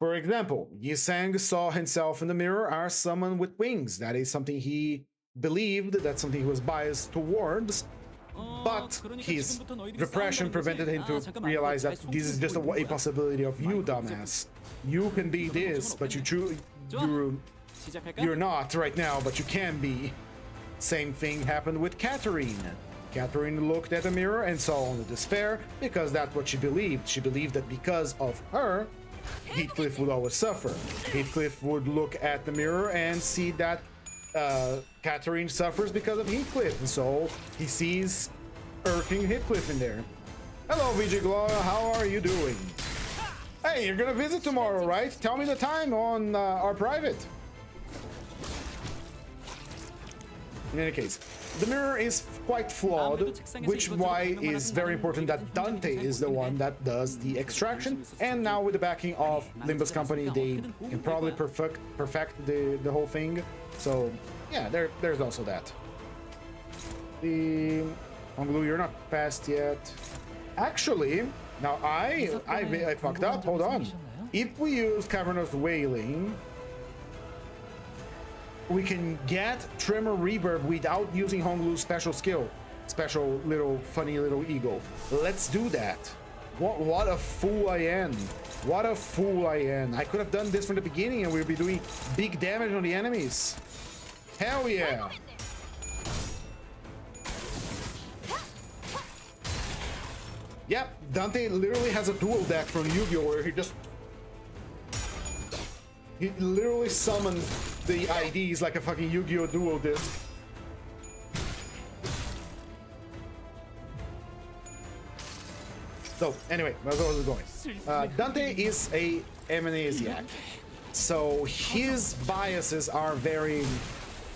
For example, Yisang saw himself in the mirror as someone with wings. That is something he believed, that's something he was biased towards, but his repression prevented him to realize that this is just a possibility of you, dumbass. You can be this, but you're not right now, but you can be. Same thing happened with Catherine. Catherine looked at the mirror and saw only despair because that's what she believed. She believed that because of her, Heathcliff would always suffer. Heathcliff would look at the mirror and see that Catherine suffers because of Heathcliff, and so he sees irking Heathcliff in there. Hello, VG Gloria, how are you doing? Hey, you're gonna visit tomorrow, right? Tell me the time on our private. In any case, the mirror is quite flawed, which why is very important that Dante is the one that does the extraction, and now with the backing of Limbus company, they can probably perfect the whole thing. So yeah, there's also that. The Onglu, you're not fast yet. Actually, now I fucked up. Hold on. If we use Cavernous Wailing, we can get Tremor Reverb without using Honglu's special skill. Special little funny little eagle. Let's do that. What a fool I am. What a fool I am. I could have done this from the beginning and we'd be doing big damage on the enemies. Hell yeah. Yep, Dante literally has a dual deck from Yu-Gi-Oh! Where he literally summoned the IDs like a fucking Yu-Gi-Oh! Dual disc. So, anyway, where was it going? Dante is a amnesiac, so his biases are very,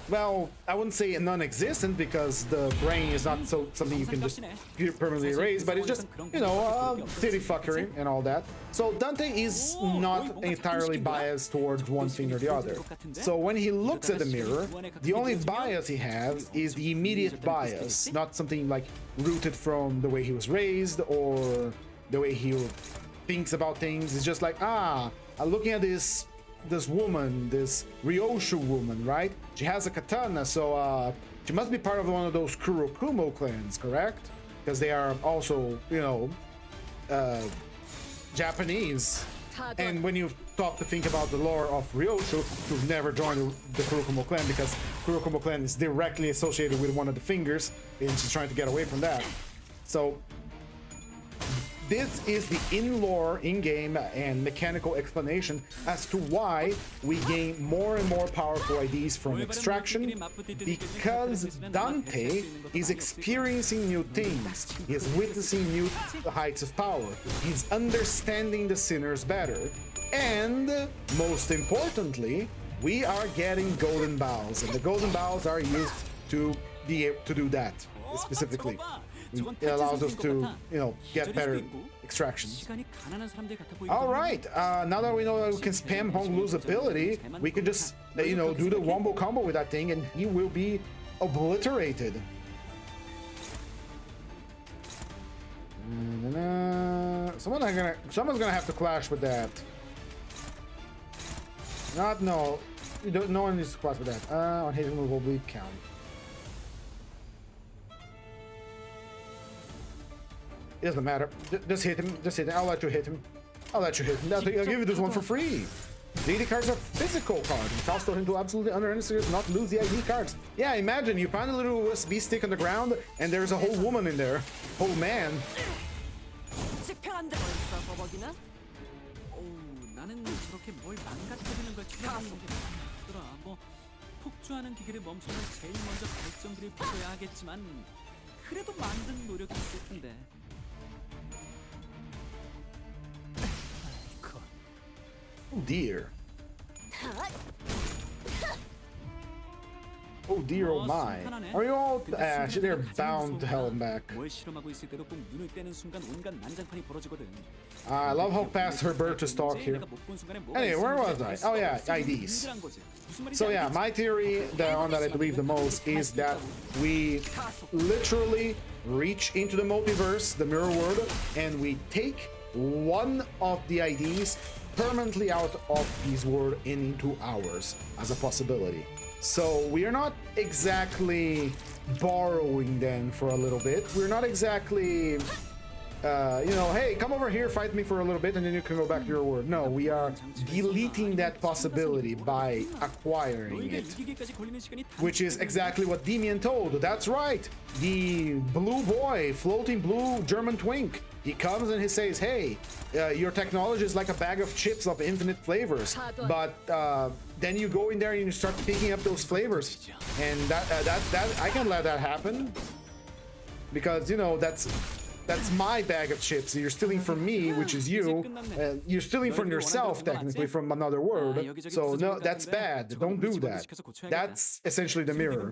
well, I wouldn't say non-existent because the brain is not something you can just permanently erase, but it's just, you know, city fuckery and all that. So Dante is not entirely biased towards one thing or the other. So when he looks at the mirror, the only bias he has is the immediate bias, not something like rooted from the way he was raised or the way he thinks about things. It's just like, I'm looking at this woman, this Ryoshu woman, right? She has a katana, so she must be part of one of those Kurokumo clans, correct? Because they are also, you know, Japanese. And when you stop to think about the lore of Ryoshu, you've never joined the Kurokumo clan because Kurokumo clan is directly associated with one of the fingers, and she's trying to get away from that. So this is the in-lore, in-game, and mechanical explanation as to why we gain more and more powerful IDs from extraction, because Dante is experiencing new things, he is witnessing new heights of power, he's understanding the sinners better, and most importantly, we are getting golden bows, and the golden bows are used to be able to do that specifically. It allows us to, you know, get better extractions. All right, now that we know that we can spam Honglu's ability, we can just, you know, do the wombo combo with that thing and he will be obliterated. Someone's gonna have to clash with that. No one needs to clash with that. On his removal bleed count. It doesn't matter. Just hit him. Just hit him. I'll let you hit him. I'll give you this one for free. The ID cards are physical cards. It costs him to absolutely under any serious not lose the ID cards. Yeah, imagine you find a little USB stick on the ground and there's a whole woman in there. Whole man. 폭주하는 기계를 멈추면 제일 먼저 발전기를 부숴야 하겠지만 그래도 만든 노력이 있을 텐데. Oh dear. Oh dear, oh my. Are you all they're bound to hell and back. I love how fast her bird to stalk here. Anyway, where was I? Oh yeah, IDs. So yeah, my theory, the one that I believe the most, is that we literally reach into the multiverse, the mirror world, and we take one of the IDs permanently out of his world and into ours as a possibility. So we are not exactly borrowing them for a little bit. We're not exactly you know, hey, come over here, fight me for a little bit, and then you can go back to your world. No, we are deleting that possibility by acquiring it, which is exactly what Demian told. That's right, the blue boy, floating blue German twink. He comes and he says, hey, your technology is like a bag of chips of infinite flavors, but then you go in there and you start picking up those flavors, and that I can't let that happen, because, you know, that's my bag of chips. You're stealing from me, which is you. You're stealing from yourself, technically, from another world. So no, that's bad. Don't do that. That's essentially the mirror.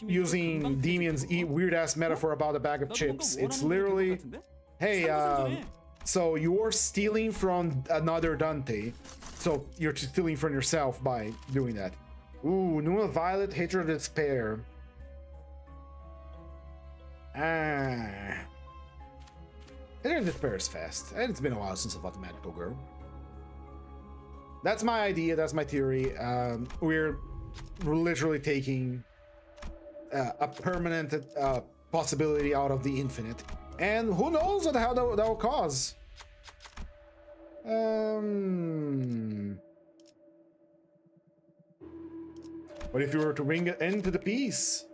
Using Demian's weird-ass metaphor about a bag of chips. It's literally, hey, so you're stealing from another Dante. So you're stealing from yourself by doing that. Ooh, Numa Violet, Hatred, Despair. Hatred, Despair is fast. And it's been a while since I fought the magical girl. That's my idea, that's my theory. We're literally taking a permanent possibility out of the infinite. And who knows what the hell that will cause. What if you were to bring an end to the peace?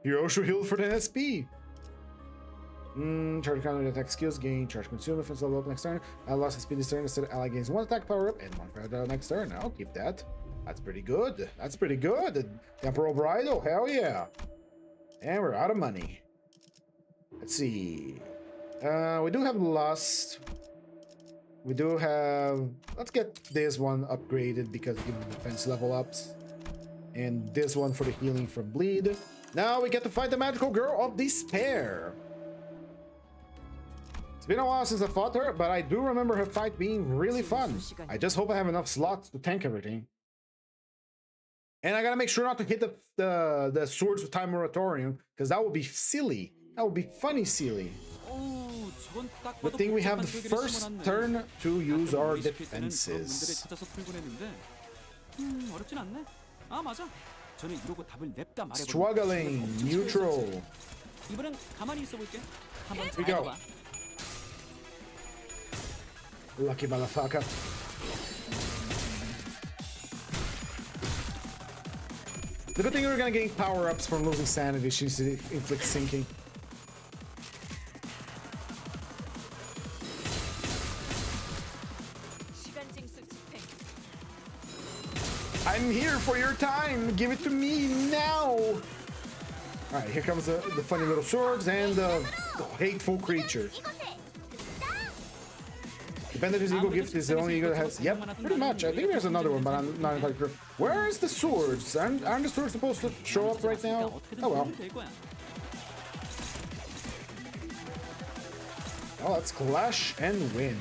Hiroshu healed for the NSP. Charge counter attack skills gain, charge consume defense level up next turn. I lost speed this turn instead. Ally gains 1 attack power up and 1 fire next turn. I'll keep that. That's pretty good. That's pretty good. Temporal Bridle, hell yeah. And we're out of money. Let's see. We do have Lust. We do have. Let's get this one upgraded because it gives defense level ups. And this one for the healing from bleed. Now we get to fight the magical girl of despair. It's been a while since I fought her, but I do remember her fight being really fun. I just hope I have enough slots to tank everything. And I gotta make sure not to hit the swords with time moratorium, because that would be silly. That would be funny silly. Good thing we have the first turn to use our defenses. Struggling, neutral. Here we go. Lucky motherfucker. The good thing we're gonna gain power-ups from losing sanity. She's inflict sinking. I'm here for your time. Give it to me now. All right, here comes the funny little swords and the hateful creature. The Bender's Eagle gift is the only eagle that has. Yep, pretty much. I think there's another one, but I'm not entirely sure. Where is the swords? Aren't the swords supposed to show up right now? Oh well. Oh, let's clash and win.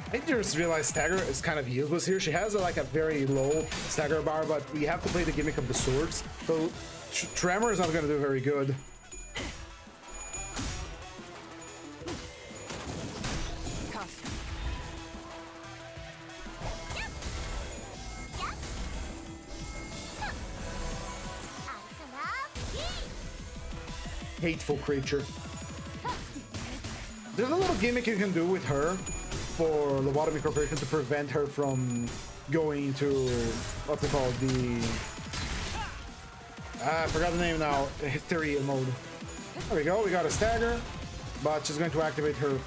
I just realized Stagger is kind of useless here. She has like a very low Stagger bar, but we have to play the gimmick of the swords. So Tremor is not going to do very good. Hateful creature. There's a little gimmick you can do with her for Lobotomy Corporation to prevent her from going to what's it called, I forgot the name now, Hysteria mode. There we go, we got a stagger, but she's going to activate her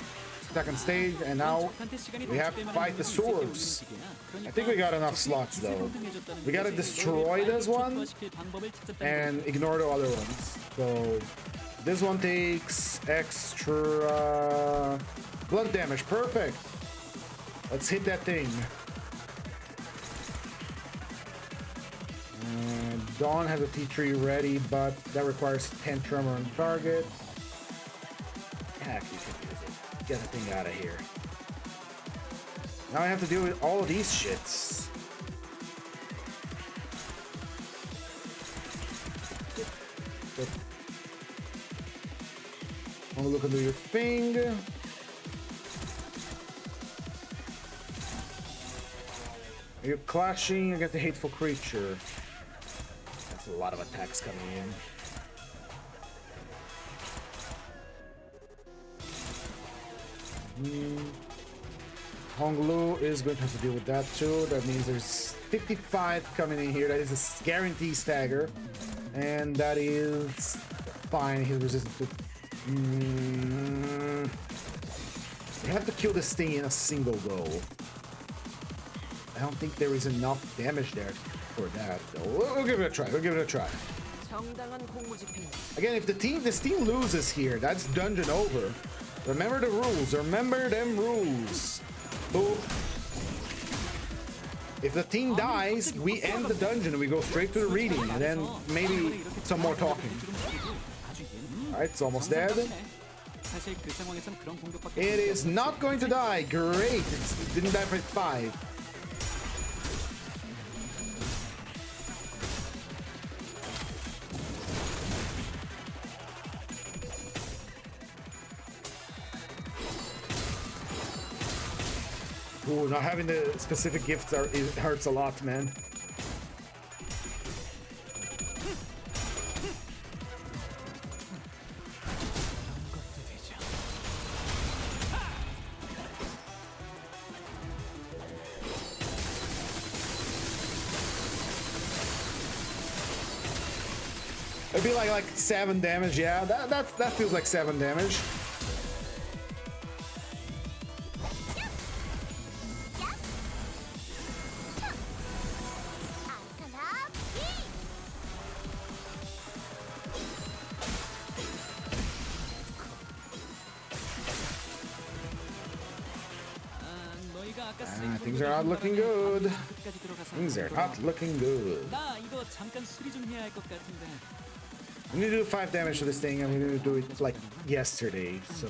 second stage, and now we have to fight the swords. I think we got enough slots though. We gotta destroy this one and ignore the other ones. So this one takes extra blood damage. Perfect. Let's hit that thing. And Dawn has a T-tree ready, but that requires 10 tremor on target. Heck, you can use it. Get the thing out of here. Now I have to deal with all of these shits. I'm gonna look into your thing. You're clashing against the hateful creature. That's a lot of attacks coming in. Honglu is going to have to deal with that too. That means there's 55 coming in here. That is a guarantee stagger. And that is fine. He's resistant to... You have to kill this thing in a single go. I don't think there is enough damage there for that, though. We'll give it a try. We'll give it a try. Again, if this team loses here, that's dungeon over. Remember the rules. Remember them rules. Boom. If the team dies, we end the dungeon. We go straight to the reading, and then maybe some more talking. Alright, it's almost dead. It is not going to die. Great. It didn't die for 5. Ooh, not having the specific gifts it hurts a lot, man. It'd be like 7 damage, yeah. That feels like 7 damage. Things are not looking good. Things are not looking good. We need to do 5 damage to this thing, and we need to do it like yesterday, so...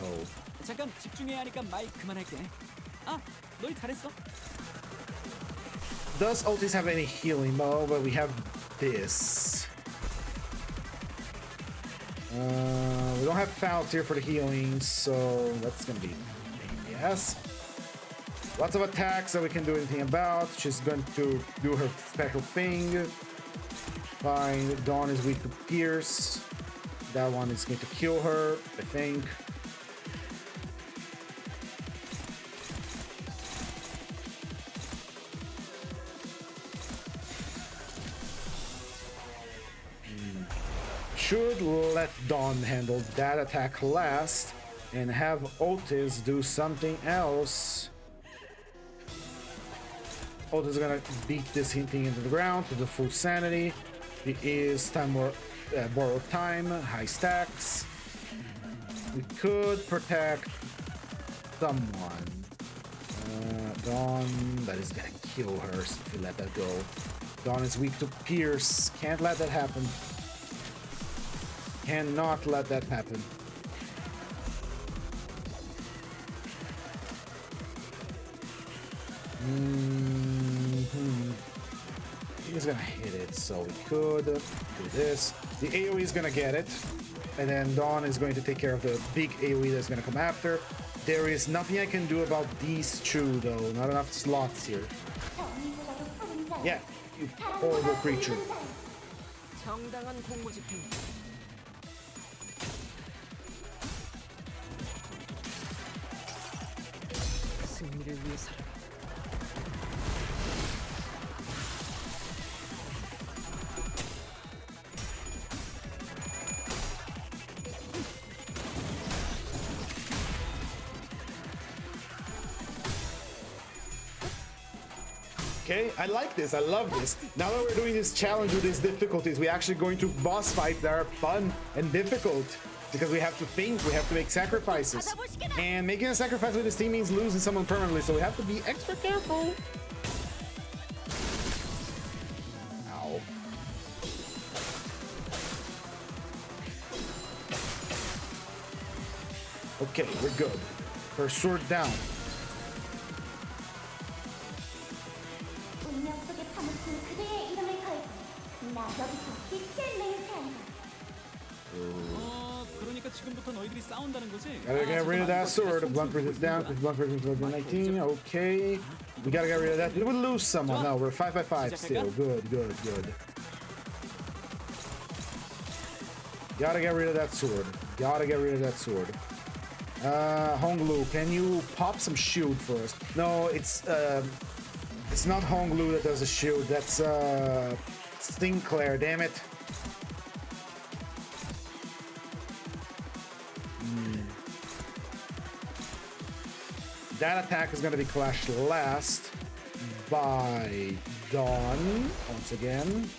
Does Ultis have any healing? No, but we have this. We don't have Fouts here for the healing, so that's gonna be... Yes. Lots of attacks that we can do anything about. She's going to do her special thing. Fine. Dawn is weak to Pierce. That one is going to kill her, I think. Should let Dawn handle that attack last and have Otis do something else. Otis is gonna beat this thing into the ground to the full sanity. It is time borrowed time, high stacks. We could protect someone. Dawn, that is gonna kill her if we let that go. Dawn is weak to Pierce. Can't let that happen. Cannot let that happen. He's gonna hit it, so we could do this. The AoE is gonna get it, and then Dawn is going to take care of the big AoE that's gonna come after. There is nothing I can do about these two, though. Not enough slots here. Yeah, you horrible creature. Okay, I like this. I love this. Now that we're doing this challenge with these difficulties, we're actually going to boss fights that are fun and difficult because we have to think, we have to make sacrifices. And making a sacrifice with this team means losing someone permanently, so we have to be extra careful. Ow. Okay, we're good. First sword down. 이제부터 너희들이 싸운다는 거지? Gotta get rid of that sword. Blunt resistance down. Blunt resistance 19. Okay. We gotta get rid of that. Did we lose someone? No, we're 5 by 5 still. Good, good, good. Gotta get rid of that sword. Gotta get rid of that sword. Honglu, can you pop some shield for us? No, it's not Honglu that does a shield. That's Sinclair. Damn it. That attack is gonna be clashed last by Dawn once again.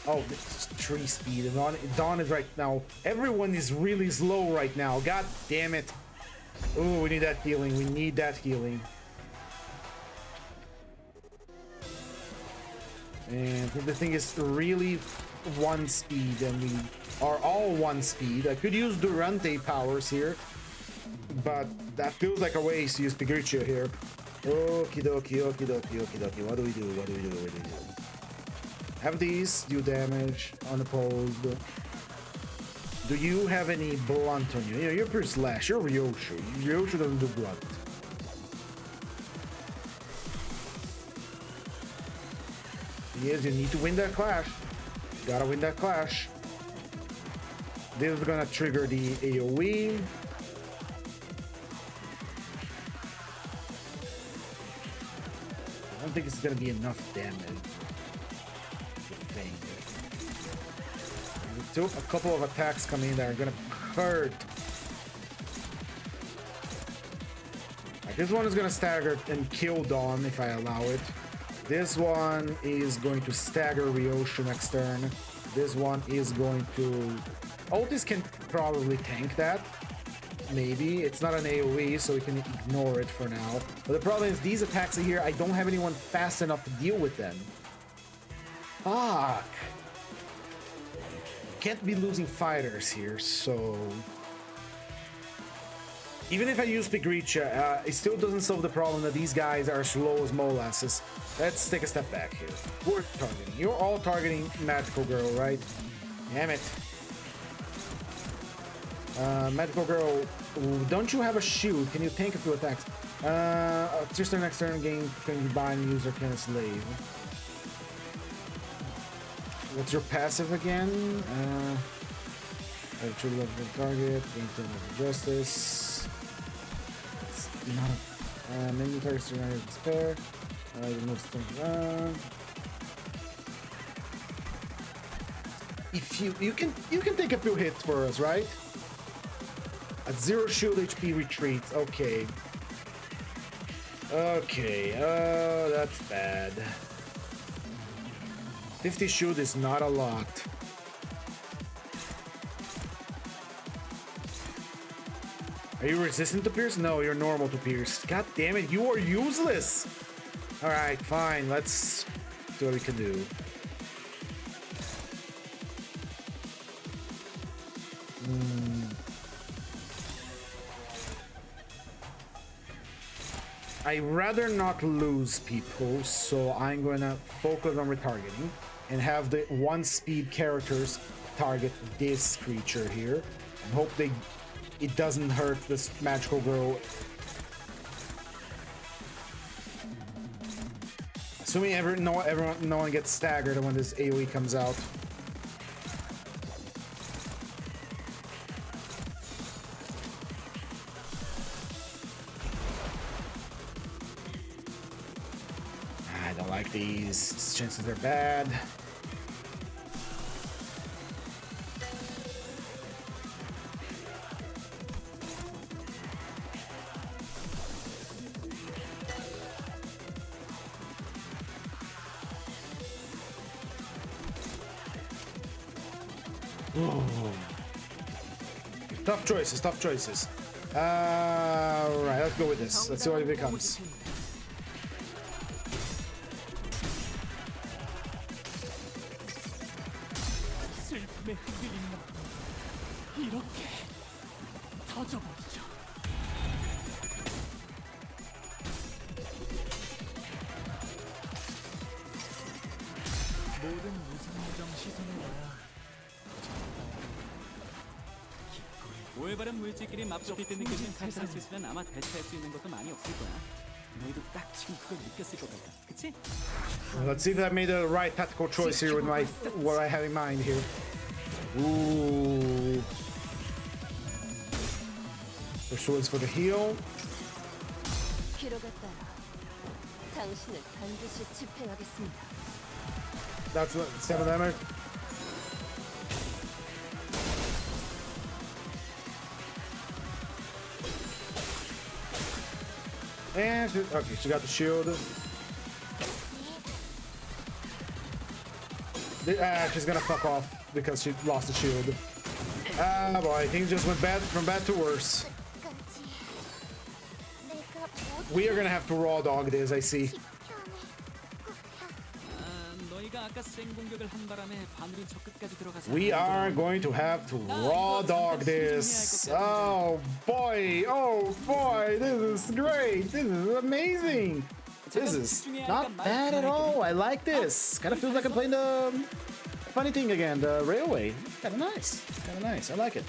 Oh, it's 3 speed. Dawn is right now. Everyone is really slow right now. God damn it. Oh, we need that healing. We need that healing. And the thing is really 1 speed, and we are all 1 speed. I could use Durante powers here, but that feels like a waste to use Pigricia here. Okie dokie, okie dokie, okie dokie. What do we do? What do we do? What do we do? Have these do damage unopposed. Do you have any blunt on you? Yeah, you're pure slash. You're Ryoshu. Ryoshu doesn't do blunt. Yes, you need to win that clash. Gotta win that clash. This is gonna trigger the AoE. I don't think it's gonna be enough damage. A couple of attacks coming in that are gonna hurt. Like, this one is gonna stagger and kill Dawn if I allow it. This one is going to stagger Ryoshu next turn. This one is going to... Ultis can probably tank that. Maybe. It's not an AoE, so we can ignore it for now. But the problem is, these attacks here, I don't have anyone fast enough to deal with them. Fuck. Can't be losing fighters here, so... Even if I use Pigricia, it still doesn't solve the problem that these guys are slow as molasses. Let's take a step back here. We're targeting. You're all targeting Magical Girl, right? Damn it. Magical Girl, don't you have a shield? Can you tank a few attacks? Just the next turn, game can bind user can a slave. What's your passive again? I should love the target. Gain turn of justice. It's not many targets are not despair. Remove things around. If you can take a few hits for us, right? At 0 shield HP retreats. Okay. Okay. That's bad. 50 shield is not a lot. Are you resistant to pierce? No, you're normal to pierce. God damn it, you are useless! Alright, fine, let's see what we can do. I'd rather not lose people, so I'm gonna focus on retargeting and have the 1 speed characters target this creature here and hope it doesn't hurt this Magical Girl. Assuming no one gets staggered when this AoE comes out. I don't like these chances are bad. Tough choices, tough choices. Alright, let's go with this. Let's see what it becomes. 슬픔에 흔들린 나 이렇게 터져버리죠. 모든 무상무정 시선을 봐야 올바른 물질끼리 맞붙을 때 느껴지는 카타르시스는 아마 대체할 수 있는 것도 많이 없을 거야. 너희도 딱 지금 그걸 느꼈을 것 같아. 그치? Let's see if I made the right tactical choice here with what I have in mind here. Ooh. Pursuance for the heal. 기록에 따라 당신을 반드시 집행하겠습니다. That's 7 damage. And okay, she got the shield. She's gonna fuck off because she lost the shield. Ah boy, things just went from bad to worse. We are gonna have to raw dog this, I see. 너희가 아까 생 공격을 한 바람에 바늘이 저 끝까지 들어가서 We are going to have to raw dog this. Oh boy, this is great. This is amazing. This is not bad at all. I like this. Kind of feels like I'm playing the funny thing again, the railway. Kind of nice. I like it.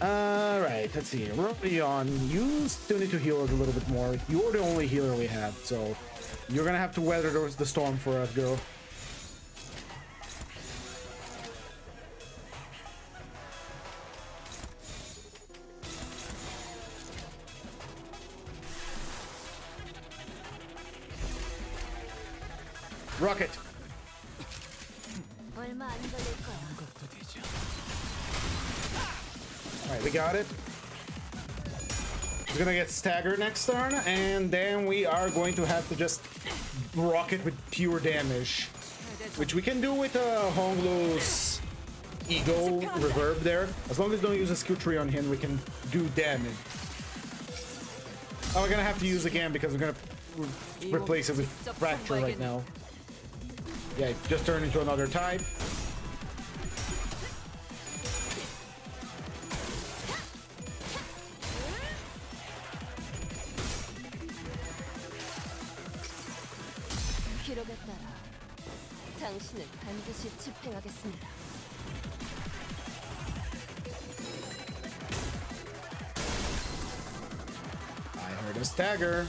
Alright, let's see. Leon, you still need to heal us a little bit more. You're the only healer we have, so you're gonna have to weather the storm for us, girl. Rocket. 얼마 안 걸릴 거야. Alright, we got it. We're gonna get staggered next turn, and then we are going to have to just rocket with pure damage. Which we can do with Honglu's ego reverb there. As long as we don't use a skill tree on him, we can do damage. Oh, we're gonna have to use again because we're gonna replace it with Fracture right now. Yeah, it just turned into another type. 기록에 따라 당신을 반드시 집행하겠습니다. I heard a stagger.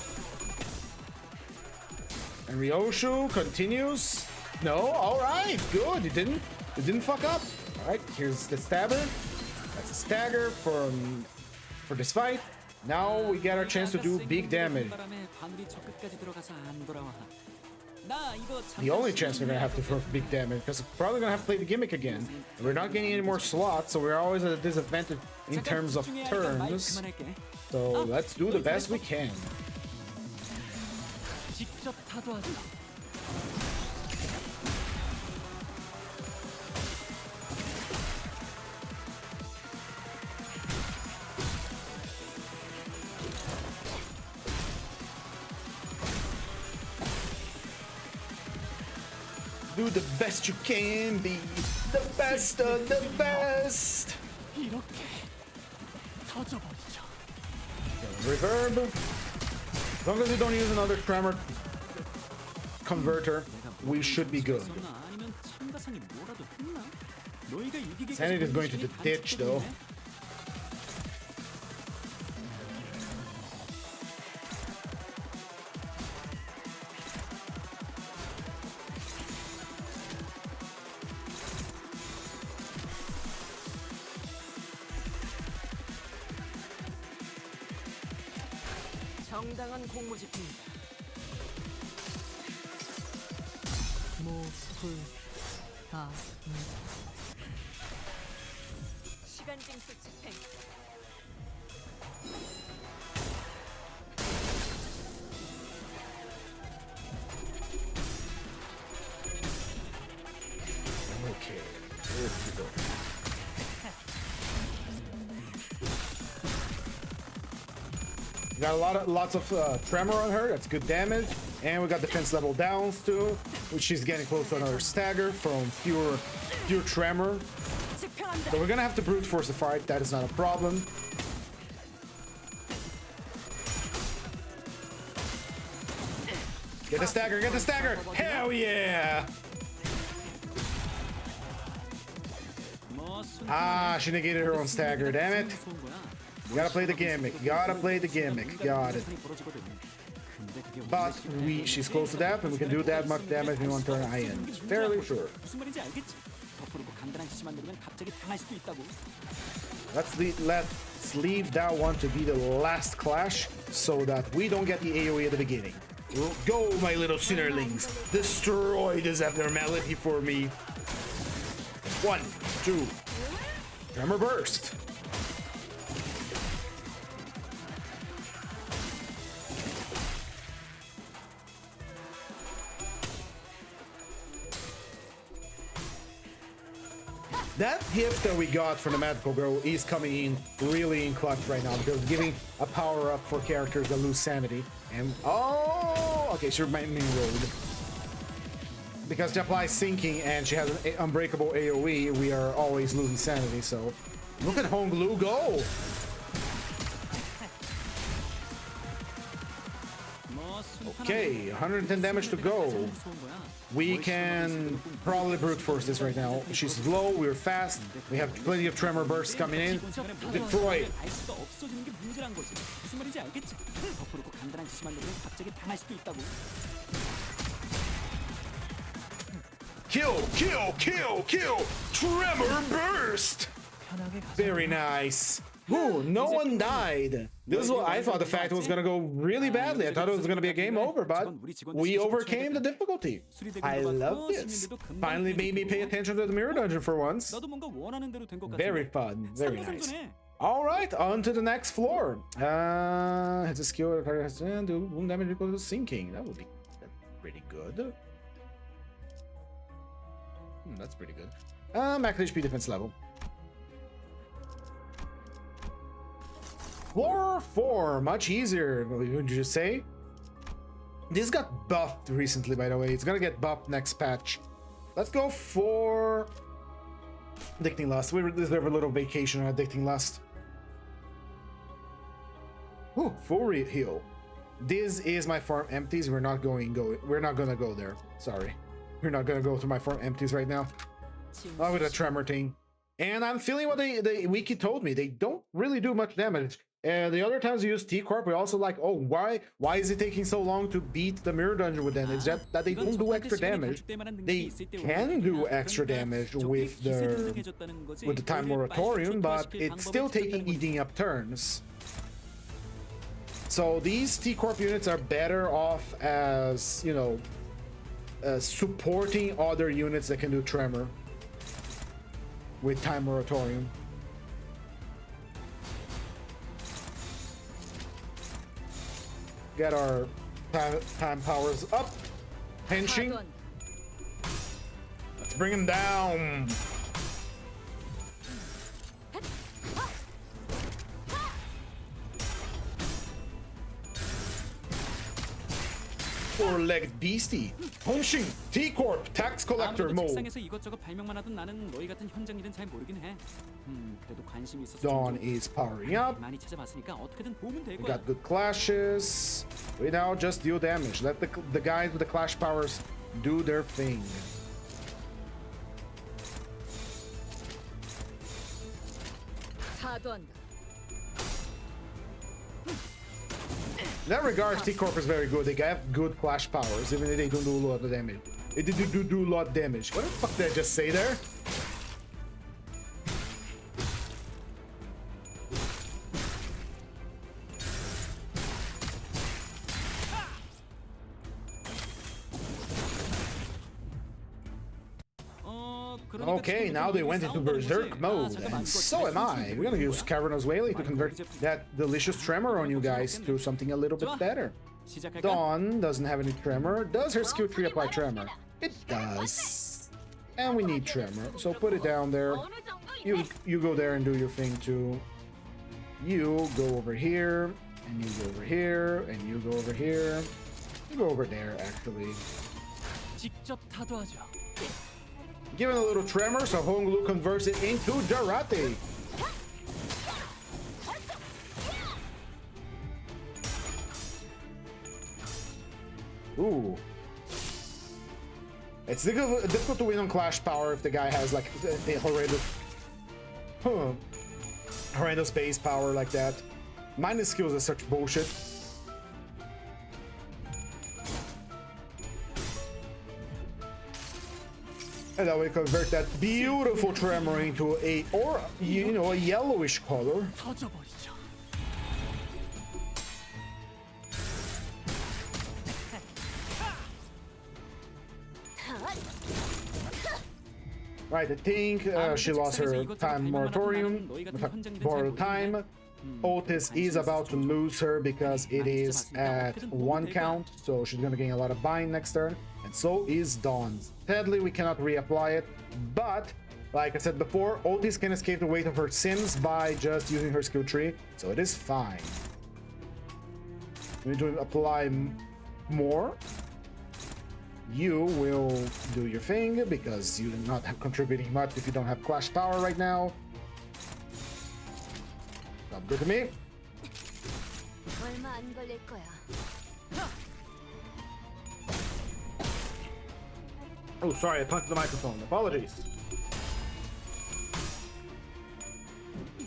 And Ryoshu continues. No, alright, good. It didn't fuck up. Alright, here's the stabber. That's a stagger for this fight. Now we get our chance to do big damage. The only chance we're gonna have to throw big damage, because we're probably gonna have to play the gimmick again. We're not getting any more slots, so we're always at a disadvantage in terms of turns. So let's do the best we can. Do the best you can be, the best of the best. Reverb. As long as we don't use another tremor converter, we should be good. Sanity is going to the ditch though. 정당한 공무집행이다. 시간 징수 집행. Okay, let's go. Got lots of tremor on her. That's good damage, and we got defense level downs too, which she's getting close to another stagger from pure tremor. So we're gonna have to brute force the fight. That is not a problem. Get the stagger! Get the stagger! Hell yeah! Ah, she negated her own stagger, damn it. You gotta play the gimmick, you gotta play the gimmick, got it. But she's close to that, and we can do that much damage in one turn. I am fairly sure. Let's leave that one to be the last clash, so that we don't get the AoE at the beginning. Go, my little sinnerlings! Destroy this abnormality for me. 1, 2. Tremor burst. That gift that we got from the Magical Girl is coming in really in clutch right now, because giving a power up for characters that lose sanity. And oh, okay, she might mean road. Because she applies sinking and she has an unbreakable AoE, we are always losing sanity. So look at Honglu go. Okay, 110 damage to go. We can probably brute force this right now. She's slow, we're fast, we have plenty of tremor bursts coming in. Destroy. Kill, kill, kill, kill! Tremor burst! Very nice. Ooh, no one died. This is what I thought the fact was gonna go really badly. I thought it was gonna be a game over, but we overcame the difficulty. I love this. Finally made me pay attention to the mirror dungeon for once. Very fun, very nice. All right, on to the next floor. It's a skill that has to do wound damage equal to sinking. That's pretty good. That's pretty good. Max HP defense level. Floor 4, much easier, would you say? This got buffed recently, by the way. It's gonna get buffed next patch. Let's go for Addicting Lust. We deserve a little vacation on Addicting Lust. Ooh, full heal. This is my farm empties. We're not gonna go there. Sorry. We're not gonna go to my farm empties right now. Oh, with a tremor thing. And I'm feeling what the wiki told me. They don't really do much damage. The other times we use T-Corp, we also like, oh, why is it taking so long to beat the mirror dungeon with them? It's just that they don't do extra damage. They can do extra damage with the time moratorium, but it's still eating up turns. So these T-Corp units are better off as, you know, supporting other units that can do tremor with time moratorium. Get our time powers up. Pinching. Let's bring him down. Four-legged beastie. Honshin, T-Corp, tax collector mode. Dawn is powering up. We got good clashes. We now just deal damage. Let the guys with the clash powers do their thing. In that regard, T-Corp is very good. They have good clash powers, even if they don't do a lot of damage. They do a lot of damage. What the fuck did I just say there? Okay, now they went into berserk mode, and so am I. We're gonna use Cavernous Whaley to convert that delicious tremor on you guys to something a little bit better. Dawn doesn't have any tremor. Does her skill tree apply tremor? It does. And we need tremor, so put it down there. You go there and do your thing too. You go over here, and you go over here, and you go over here. You go over there, actually. Give it a little tremor, so Honglu converts it into Jarate. Ooh. It's difficult to win on Clash Power if the guy has like a horrendous base power like that. Minus skills is such bullshit. And then we convert that beautiful tremor into a, or you know, a yellowish color. 터져버리죠. Right, I think she lost her time moratorium, borrowed time. Otis is about to lose her because it is at 1 count, so she's gonna gain a lot of bind next turn, and so is Dawn's. Sadly, we cannot reapply it, but like I said before, Otis can escape the weight of her sins by just using her skill tree, so it is fine. We need to apply more. You will do your thing because you're not contributing much if you don't have Clash Power right now. Sounds good to me. 얼마 안 걸릴 거야. Oh, sorry, I punched the microphone. Apologies.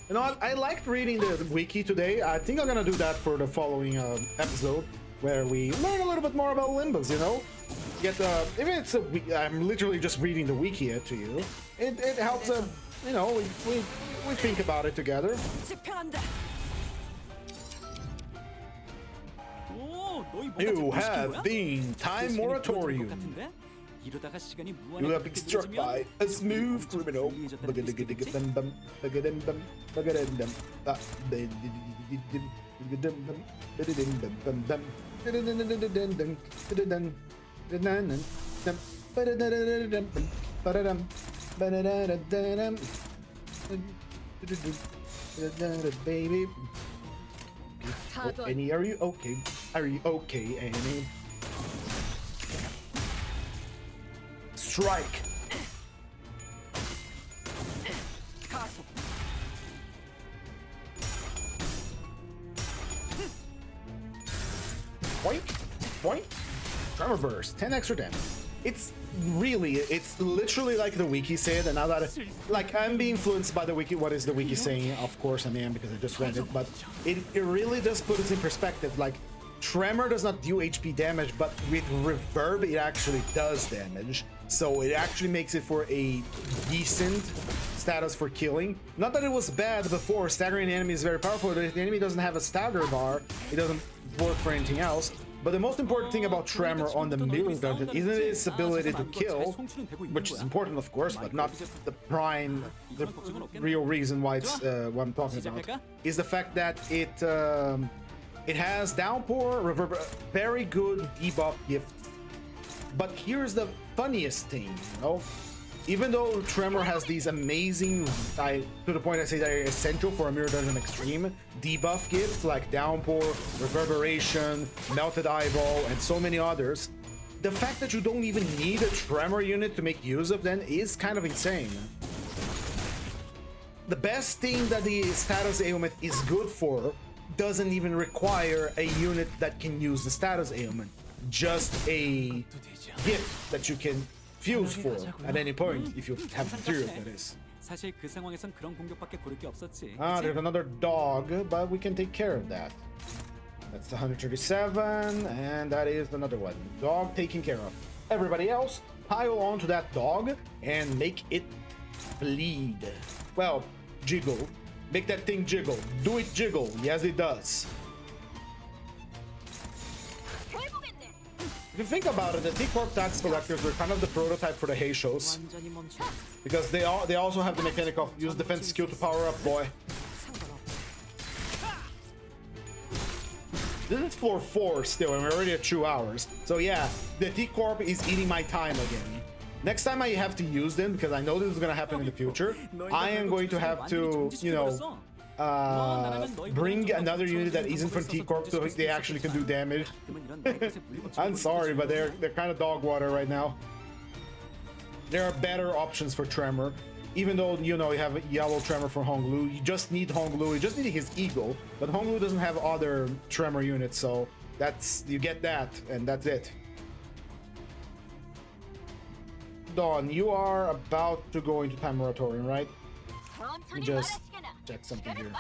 You know what? I liked reading the wiki today. I think I'm gonna do that for the following episode, where we learn a little bit more about Limbus, you know? Get even it's I'm literally just reading the wiki to you. It helps you know, we think about it together. 집행한다. 오, 너희 뭔가 You 듣고 싶은 have 거야? been time 시간이 moratorium. 부러질 것 같은데? 이러다가 시간이 You 무한히 have been struck by a smooth criminal. Baby. Annie, are you okay? Are you okay, Annie? Strike. Boink, boink. Tremor burst, 10 extra damage. It's literally like the wiki said, and now that like I'm being influenced by the wiki. What is the wiki saying? Of course I am, because I just read it, but it really does put it in perspective. Like, Tremor does not do HP damage, but with Reverb it actually does damage. So it actually makes it for a decent status for killing. Not that it was bad before. Staggering the enemy is very powerful. If the enemy doesn't have a stagger bar, it doesn't work for anything else. But the most important thing about Tremor on the mirror dungeon isn't its ability to kill, which is important of course, but not the prime, the real reason why it's what I'm talking about, is the fact that it has downpour, reverb, very good debuff gifts. But here's the funniest thing, you know? Even though Tremor has these amazing, to the point I say they're essential for a Mirror Dungeon Extreme, debuff gifts like Downpour, Reverberation, Melted Eyeball, and so many others, the fact that you don't even need a Tremor unit to make use of them is kind of insane. The best thing that the status ailment is good for doesn't even require a unit that can use the status ailment, just a gift that you can fuse for at any point if you have material, that is. 사실 그 상황에선 그런 공격밖에 고를 게 없었지. Ah, there's another dog, but we can take care of that. That's 137, and that is another one. Dog taken care of. Everybody else, pile onto that dog and make it bleed. Well, jiggle. Make that thing jiggle. Do it jiggle. Yes, it does. If you think about it, the T-Corp tax collectors were kind of the prototype for the Heishos, 완전히 멈춰. because they also have the mechanic of use defense skill to power up, boy. This is floor 4 still, and we're already at 2 hours. So yeah, the T-Corp is eating my time again. Next time I have to use them, because I know this is going to happen in the future, I am going to have to, you know, bring another unit that isn't from T-Corp so they actually can do damage. I'm sorry, but they're kind of dog water right now. There are better options for Tremor. Even though, you know, you have a yellow Tremor for Honglu, you just need Honglu, you just need his Eagle, but Honglu doesn't have other Tremor units, so you get that, and that's it. Dawn, you are about to go into Time Moratorium, right? Let me just check something here.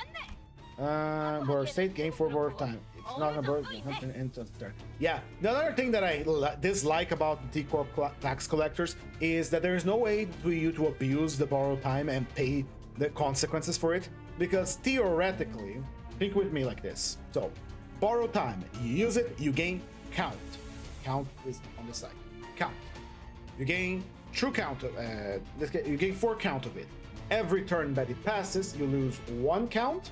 Borrow state, gain 4 borrow time. It's not a borrow and start. Yeah, the other thing that I dislike about the T-Corp tax collectors is that there is no way for you to abuse the borrow time and pay the consequences for it. Because theoretically, think with me like this. So, borrow time, you use it, you gain count. Count is on the side. Count. You gain true count of you gain 4 count of it. Every turn that it passes, you lose 1 count,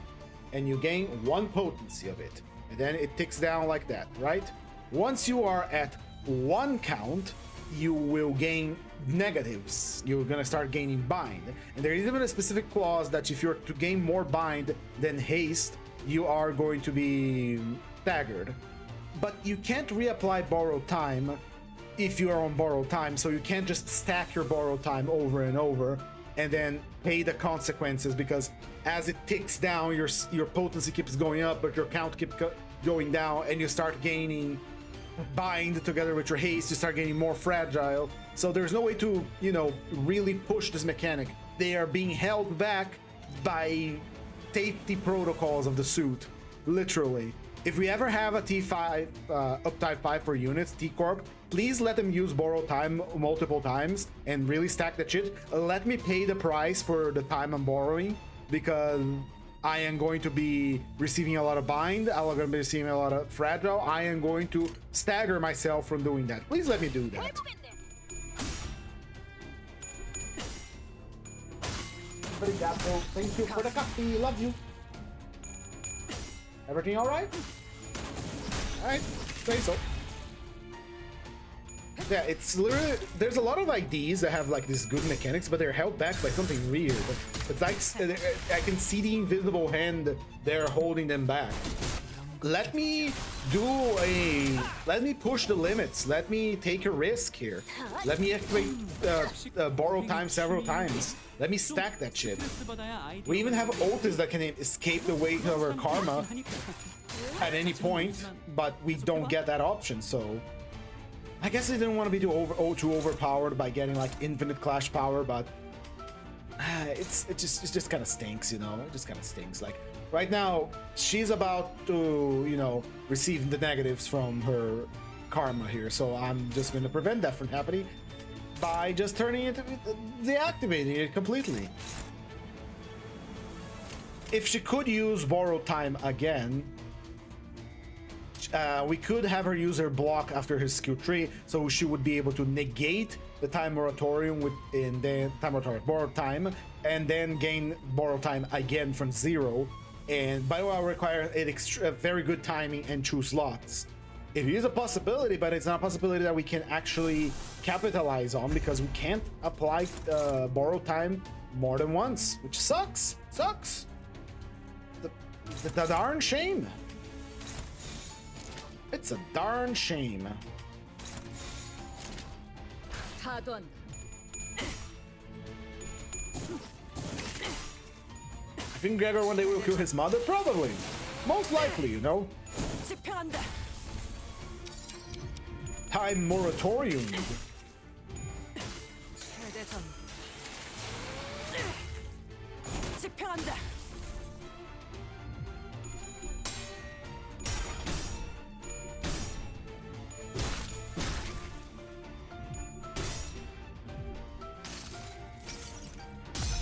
and you gain 1 potency of it. And then it ticks down like that, right? Once you are at 1 count, you will gain negatives. You're gonna start gaining bind. And there is even a specific clause that if you're to gain more bind than haste, you are going to be staggered. But you can't reapply borrowed time if you are on borrowed time, so you can't just stack your borrowed time over and over and then pay the consequences, because as it ticks down, your potency keeps going up, but your count keeps going down, and you start gaining bind together with your haste, you start getting more fragile. So there's no way to, you know, really push this mechanic. They are being held back by safety protocols of the suit, literally. If we ever have a T5 uptype 5 for units, T-Corp, please let them use borrow time multiple times and really stack that shit. Let me pay the price for the time I'm borrowing, because I am going to be receiving a lot of bind, I'm going to be receiving a lot of fragile, I am going to stagger myself from doing that. Please let me do that. Thank you for the coffee, love you. Everything alright? Alright, say so. Yeah, it's literally, there's a lot of IDs that have like these good mechanics, but they're held back by something weird. It's like, I can see the invisible hand there holding them back. Let me push the limits. Let me take a risk here. Let me activate borrow time several times. Let me stack that shit. We even have Otis that can escape the weight of our karma at any point, but we don't get that option, so I guess I didn't want to be too overpowered by getting like infinite clash power, but it just kind of stinks, you know. It just kind of stinks. Like right now, she's about to, you know, receive the negatives from her karma here, so I'm just going to prevent that from happening by just turning it, deactivating it completely. If she could use borrowed time again, we could have her use her block after his skill tree, so she would be able to negate the time moratorium within the time moratorium borrowed time, and then gain borrowed time again from 0. And by the way, I require a very good timing and 2 slots. It is a possibility, but it's not a possibility that we can actually capitalize on, because we can't apply borrowed time more than once, which sucks. Sucks. The darn shame. It's a darn shame. I think Gregor one day will kill his mother? Probably. Most likely, you know. Time moratorium.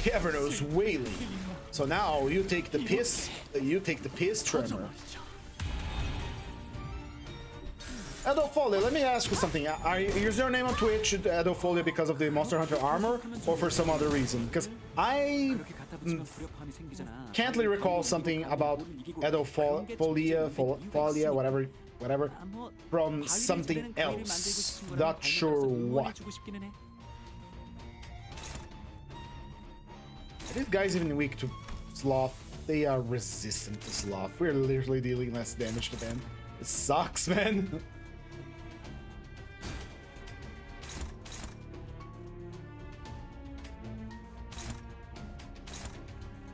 Cavernos wailing. So now you take the piss. You take the piss, Tremor. Adofolia, let me ask you something. Is your name on Twitch Adofolia because of the Monster Hunter armor, or for some other reason? Because I can't really recall something about Adofolia, whatever, from something else. Not sure what. Are these guys even weak to sloth? They are resistant to sloth. We're literally dealing less damage to them. It sucks, man.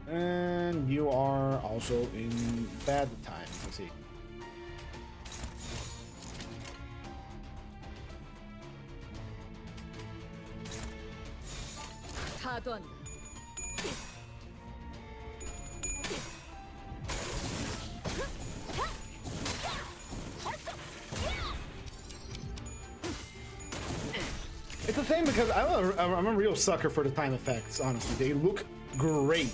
And you are also in bad time. Let's see. the thing because I'm a real sucker for the time effects, honestly. They look great.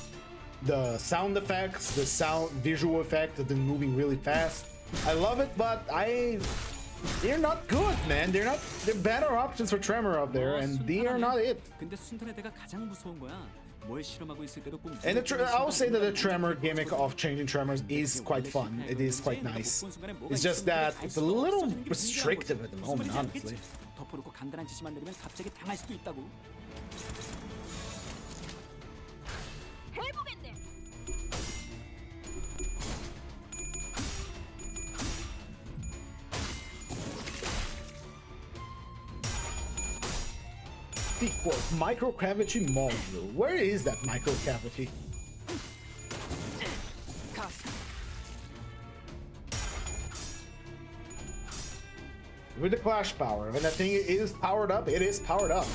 The sound effects, the visual effect of them moving really fast. I love it, but they're not good, man. They're better options for Tremor out there, and they are not it. 근데 순탄의 대가 가장 무서운 거야. 뭘 실험하고 있을 때도 꼭 And I will say that the Tremor gimmick of changing Tremors is quite fun. It is quite nice. It's just that it's a little restrictive at the moment, honestly. 덮어놓고 간단한 지시만 내리면 갑자기 당할 수도 있다고. 해보겠네. T-Corp microgravity module. Where is that microgravity? With the clash power, when that thing is powered up, it is powered up.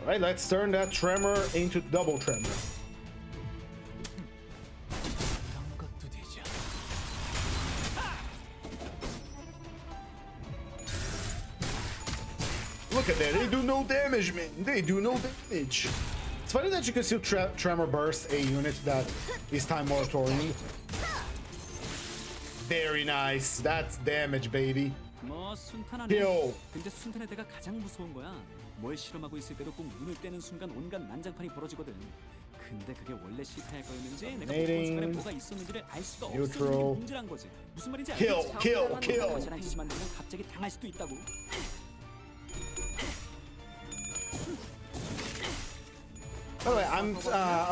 All right, let's turn that Tremor into double Tremor. Look at that, they do no damage, man. They do no damage. It's funny that you can still Tremor Burst a unit that is time moratorium. Very nice. That's damage, baby. 뭐 순탄하네. Kill. 근데 순탄의 대가 가장 무서운 거야. 뭘 실험하고 있을 때도 꼭 눈을 떼는 순간 온갖 난장판이 벌어지거든. 근데 그게 원래 실패할 거였는지 내가 못 본 순간에 뭐가 있었는지를 알 수가 없었는 게 문제란 거지. 무슨 말인지 알겠지? Kill. 가시란 지시만 들면 갑자기 당할 수도 있다고. By the way, I'm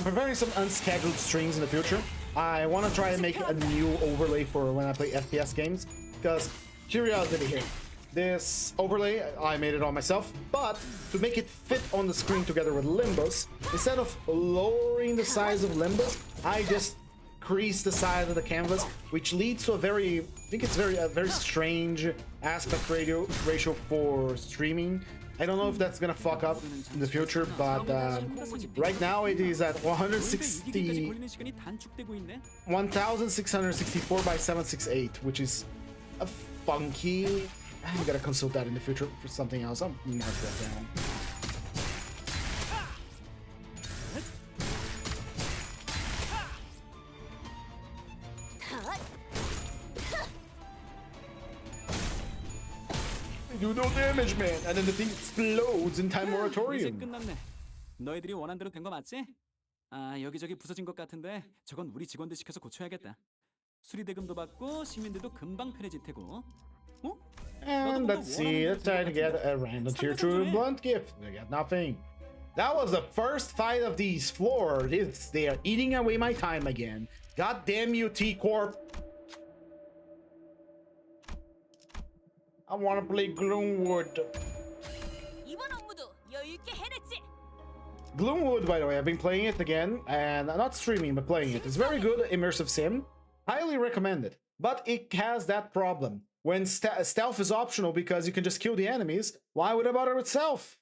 preparing some unscheduled streams in the future. I want to try and make a new overlay for when I play FPS games, because curiosity here. This overlay, I made it all myself, but to make it fit on the screen together with Limbus, instead of lowering the size of Limbus, I just crease the size of the canvas, which leads to a very strange aspect ratio for streaming. I don't know if that's gonna fuck up in the future, but right now it is at 1664 by 768, which is a funky. I gotta consult that in the future for something else. I'll mark that down. Do no damage, man, and then the thing explodes in time 이제 moratorium. 끝났네. 너희들이 원한 대로 된 거 맞지? 아 여기저기 부서진 것 같은데 저건 우리 직원들 시켜서 고쳐야겠다. 수리 대금도 받고 시민들도 금방 편해질 테고. 어? And let's see, let's try to get a random tier 2 blunt gift. They got nothing. That was the first fight of these floors. They are eating away my time again. God damn you, T-Corp. I want to play Gloomwood. 이번 업무도 여유 있게 해냈지. Gloomwood, by the way, I've been playing it again, and not streaming, but playing it. It's very good immersive sim. Highly recommend it. But it has that problem. When stealth is optional because you can just kill the enemies, why would it bother with stealth?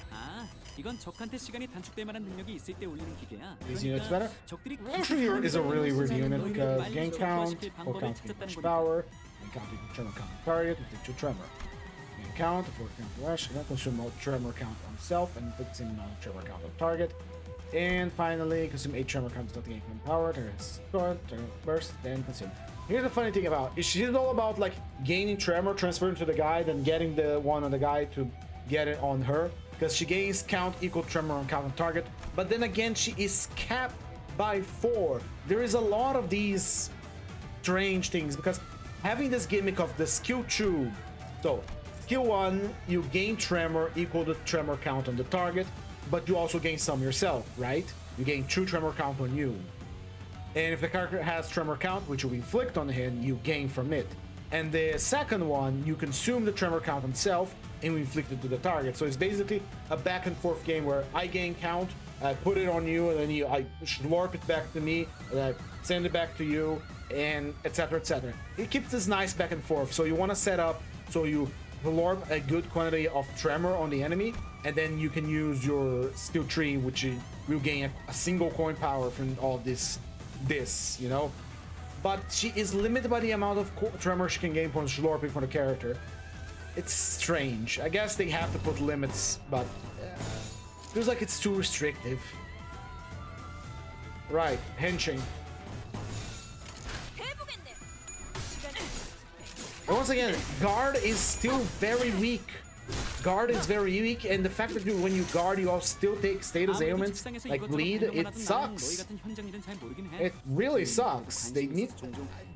아, 이건 적한테 시간이 단축될 만한 능력이 있을 때 올리는 기계야. These units better? 적들이 Actually, is a really weird unit because gain count, or count push power, and count tremor count on target, inflict 2 tremor. Gain count, 4 count rush, and then consume more tremor count on self, and inflict same amount of tremor count on target. And finally, consume 8 tremor counts not gain from power, turn burst, then consume. Here's the funny thing about it. She's all about like gaining tremor, transferring to the guy, then getting the one on the guy to get it on her. Because she gains count equal tremor on count on target. But then again, she is capped by 4. There is a lot of these strange things because having this gimmick of the skill tube. So skill 1, you gain tremor equal to tremor count on the target, but you also gain some yourself, right? You gain 2 tremor count on you. And if the character has tremor count, which you inflict on him, you gain from it. And the second one, you consume the tremor count on self and you inflict it to the target. So it's basically a back and forth game where I gain count, I put it on you, and then I warp it back to me, and I send it back to you, and etc. etc. It keeps this nice back and forth. So you want to set up so you absorb a good quantity of tremor on the enemy, and then you can use your skill tree, which will gain a single coin power from all this, you know. But she is limited by the amount of tremor she can gain from slurping for the character. It's strange. I guess they have to put limits, but feels like it's too restrictive. Right, henching. And once again, guard is still very weak. Guard is very weak, and the fact that when you guard, you also still take status ailments like bleed. It sucks. It really sucks. They need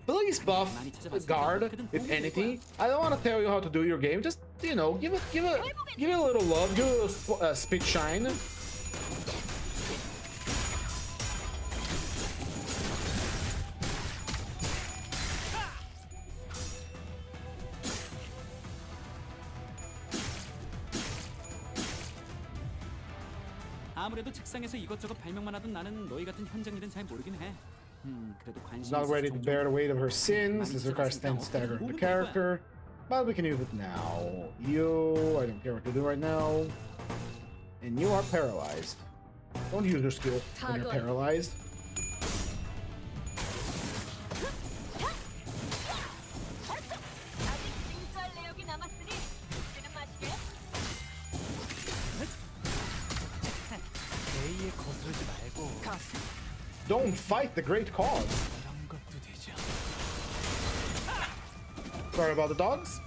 please buff guard if anything. I don't want to tell you how to do your game. Just, you know, give it a little love. Give it a spit shine. 아무래도 책상에서 이것저것 발명만 하던 나는 너희 같은 현장 일은 잘 모르긴 해. 그래도 관심이 Not ready to bear the weight of her sins. This requires 10 stagger the character, but we can use it now. I don't care what to do right now. And you are paralyzed. Don't use your skill when you're paralyzed. Don't fight the great cause. Sorry about the dogs.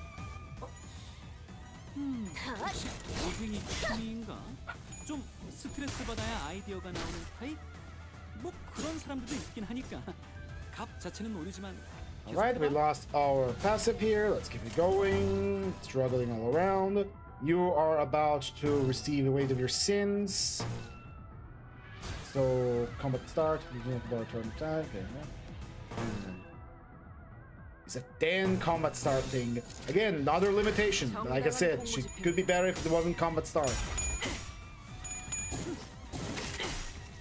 모빙이 취미인가? 좀 스트레스 받아야 아이디어가 나오는 타입? 뭐 그런 사람들도 있긴 하니까. 갑 자체는 오르지만. Alright, we lost our passive here. Let's keep it going. Struggling all around. You are about to receive the weight of your sins. So, combat start. You don't have about turn time. Okay, it's a 10 combat start thing. Again, another limitation. Like I said, she could be better if it wasn't combat start.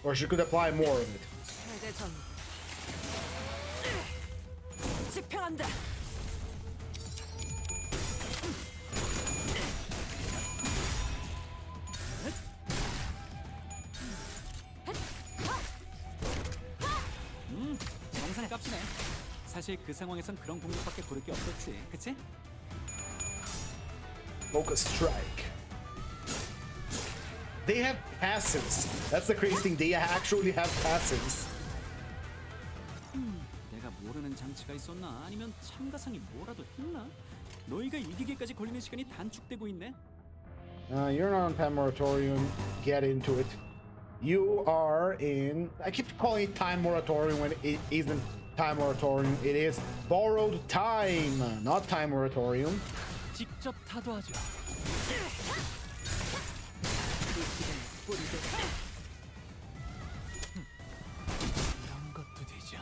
Or she could apply more of it. 정상값이네. 사실 그 상황에선 그런 공격밖에 고를 게 없었지, 그치? Focus strike. They have passives. That's the crazy thing. They actually have passives. 내가 모르는 장치가 있었나? 아니면 참가상이 뭐라도 했나? 너희가 이기기까지 걸리는 시간이 단축되고 있네. You're not on time moratorium. Get into it. You are in. I keep calling it time moratorium when it isn't time moratorium. It is borrowed time, not time moratorium. 직접 타도하죠. 이런 것도 되죠.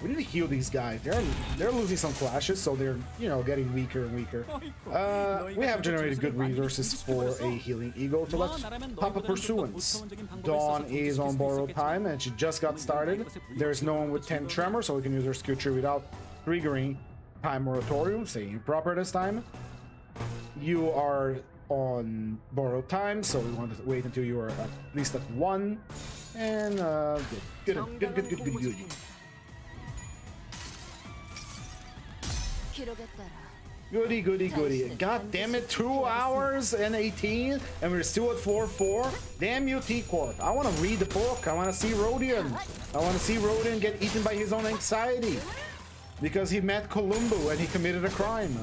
We need to heal these guys. They're losing some flashes, so they're, you know, getting weaker and weaker. We have generated good resources for a healing eagle, so let's pop a pursuance. Dawn is on borrowed time, and she just got started. There's no one with 10 tremor, so we can use her skill tree without triggering time moratorium. Saying proper this time. You are on borrowed time, so we want to wait until you are at least at 1. And good. Goody. God damn it, 2 hours and 18, and we're still at 4-4. Damn you, T-Corp. I want to read the book. I want to see Rodion. I want to see Rodion get eaten by his own anxiety because he met Columbo and he committed a crime.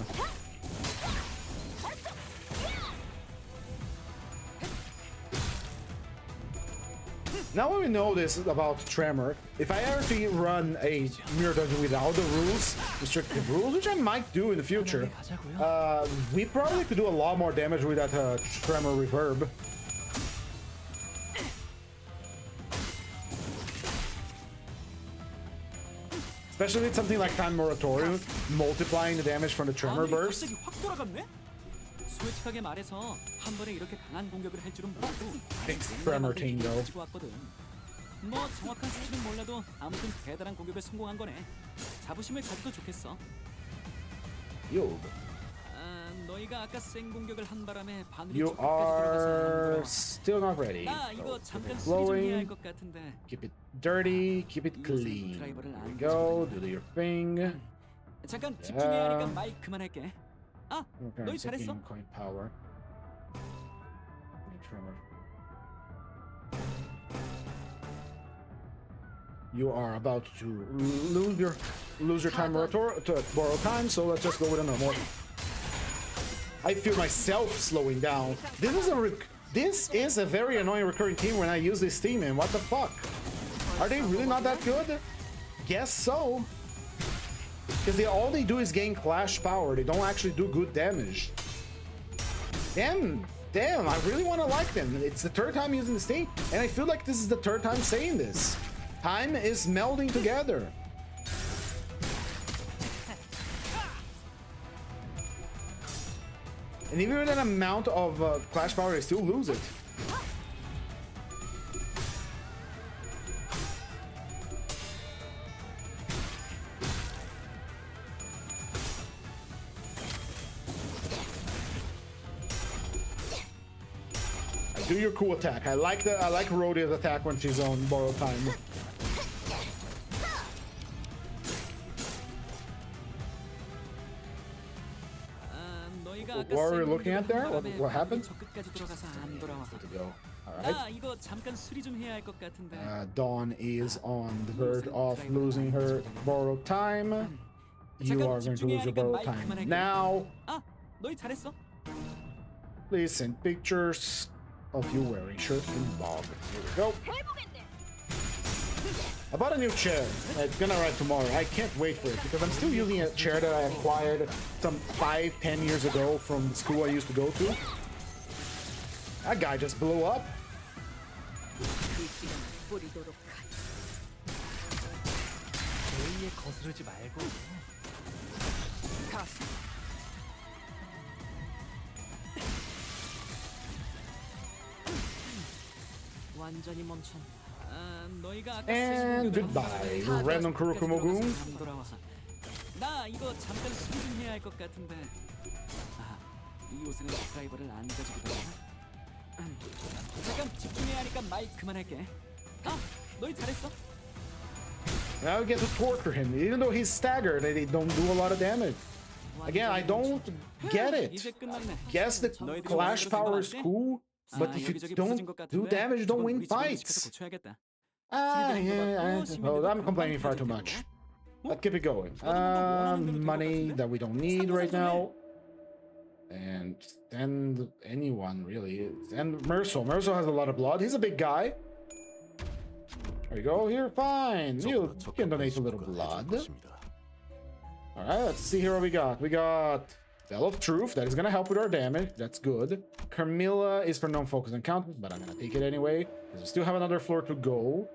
Now when we know this about Tremor, if I ever to run a mirror dungeon without the rules, restrictive rules, which I might do in the future, we probably could do a lot more damage with that Tremor reverb. Especially with something like Time Moratorium, multiplying the damage from the Tremor burst. 솔직하게 말해서 한 번에 이렇게 강한 공격을 할 줄은 모르고 Tremor Tango. 가지고 왔거든. 뭐 정확한 수치는 몰라도 아무튼 대단한 공격을 성공한 거네. 자부심을 가져도 좋겠어. Yield. 아, 너희가 아까 생 공격을 한 바람에 바늘이 You 저 끝까지 들어가서 안 are 돌아와. still not ready. 나 So 이거 keep 잠깐 it 수리 좀 해야 할 flowing. 것 같은데. Keep it dirty. Keep it clean. There you go. Do your thing. 잠깐 집중해야 하니까 말 그만할게. 아, Okay, 너희 taking 잘했어. coin power. Tremor. You are about to lose your time to borrow time, so let's just go with a normal. I feel myself slowing down. This is a very annoying recurring theme when I use this theme, and what the fuck? Are they really not that good? Guess so. Because all they do is gain clash power. They don't actually do good damage. Damn, I really want to like them. It's the third time using this thing, and I feel like this is the third time saying this. Time is melding together. And even with an amount of clash power, they still lose it. Do your cool attack. I like Rhodia's attack when she's on borrowed time. What are we looking at there? What happened? Good To go. All right. right. Dawn is on the verge of losing her borrowed time. You are going to lose your borrowed time now. 아, 너희 잘했어. Please send pictures of you wearing shirt and bog. Here we go. I bought a new chair. It's gonna arrive tomorrow. I can't wait for it because I'm still using a chair that I acquired some 5-10 years ago from the school I used to go to. That guy just blew up. 완전히 멈췄네. And goodbye, random Kurokumogun. 나 이거 잠깐 수리 좀 해야 할 것 같은데. 아, 이 옷에는 드라이버를 안 가지고 다녀. 잠깐 집중해야 하니까 말 그만할게. 아, 너희 잘했어. Now we get to torture him, even though he's staggered. They don't do a lot of damage. Again, I don't get it. Guess the clash power is cool, but if you don't do damage, you don't win fights. Yeah, well, I'm complaining far too much. Let's keep it going. Money that we don't need right now. And send anyone, really. Send Merso. Merso has a lot of blood. He's a big guy. There you go. You're fine. You can donate a little blood. Alright, let's see here what we got. We got Bell of Truth. That is going to help with our damage. That's good. Carmilla is for non-focus encounters, but I'm going to take it anyway. Because we still have another floor to go.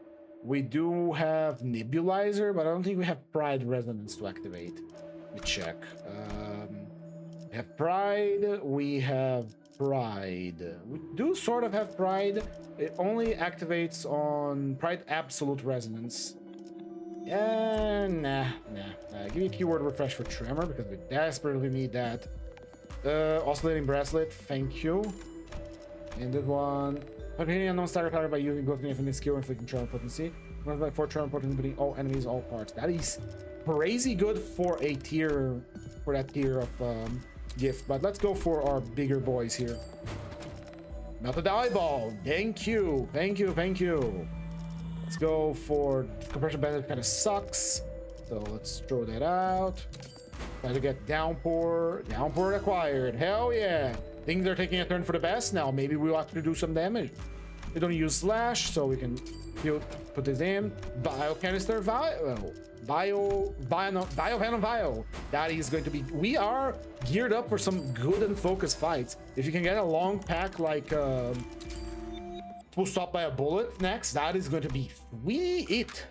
We do have Nebulizer, but I don't think we have Pride Resonance to activate. Let me check. We have Pride. We have Pride. We do sort of have Pride. It only activates on Pride Absolute Resonance. Nah. Give me a keyword refresh for Tremor because we desperately need that. Oscillating Bracelet, thank you. And that one. Completely unknown stagger power by using both infinite skill and inflicting tremor potency. Runs by 4 tremor potency, all enemies, all parts. That is crazy good for a tier, for that tier of gift. But let's go for our bigger boys here. Melted eyeball. Thank you. Let's go for compression bandit. Kind of sucks. So let's throw that out. Try to get downpour. Downpour acquired. Hell yeah. Things are taking a turn for the best now. Maybe we'll have to do some damage. We don't use slash, so we can put this in. Biocanister Bio. That is going to be. We are geared up for some good and focused fights. If you can get a long pack like full stop by a bullet next, that is going to be sweet.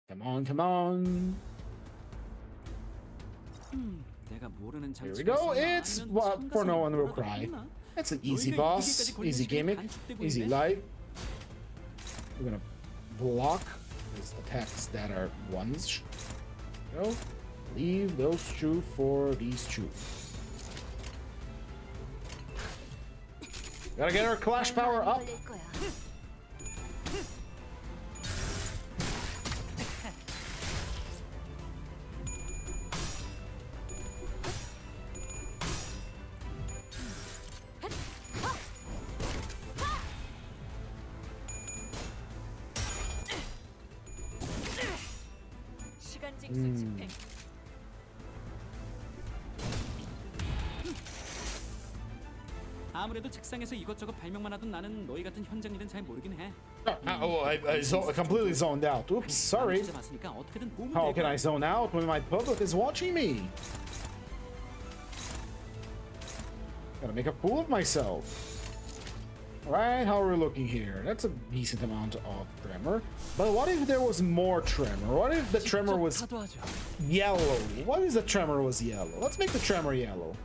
Come on. Here we go. It's for no one will cry. That's an easy 너희가 boss, 이기기까지 걸린 easy 시간이 gimmick, 단축되고 easy 있네. life. We're gonna block his attacks that are ones. You know, leave those two for these two. Gotta get our clash power up. 걸릴 거야. 시간 징수 집행. 아무래도 책상에서 이것저것 발명만 하던 나는 너희 같은 현장 일은 잘 모르긴 해. I completely zoned out. Oops, sorry. 진짜 봤으니까 어떻게든 도움을 How 될 can 거야. I zone out when my public is watching me? Gotta make a fool of myself. Alright, how are we looking here? That's a decent amount of tremor. But what if there was more tremor? What if the tremor was 파도하자. yellow? What if the tremor was yellow? Let's make the tremor yellow.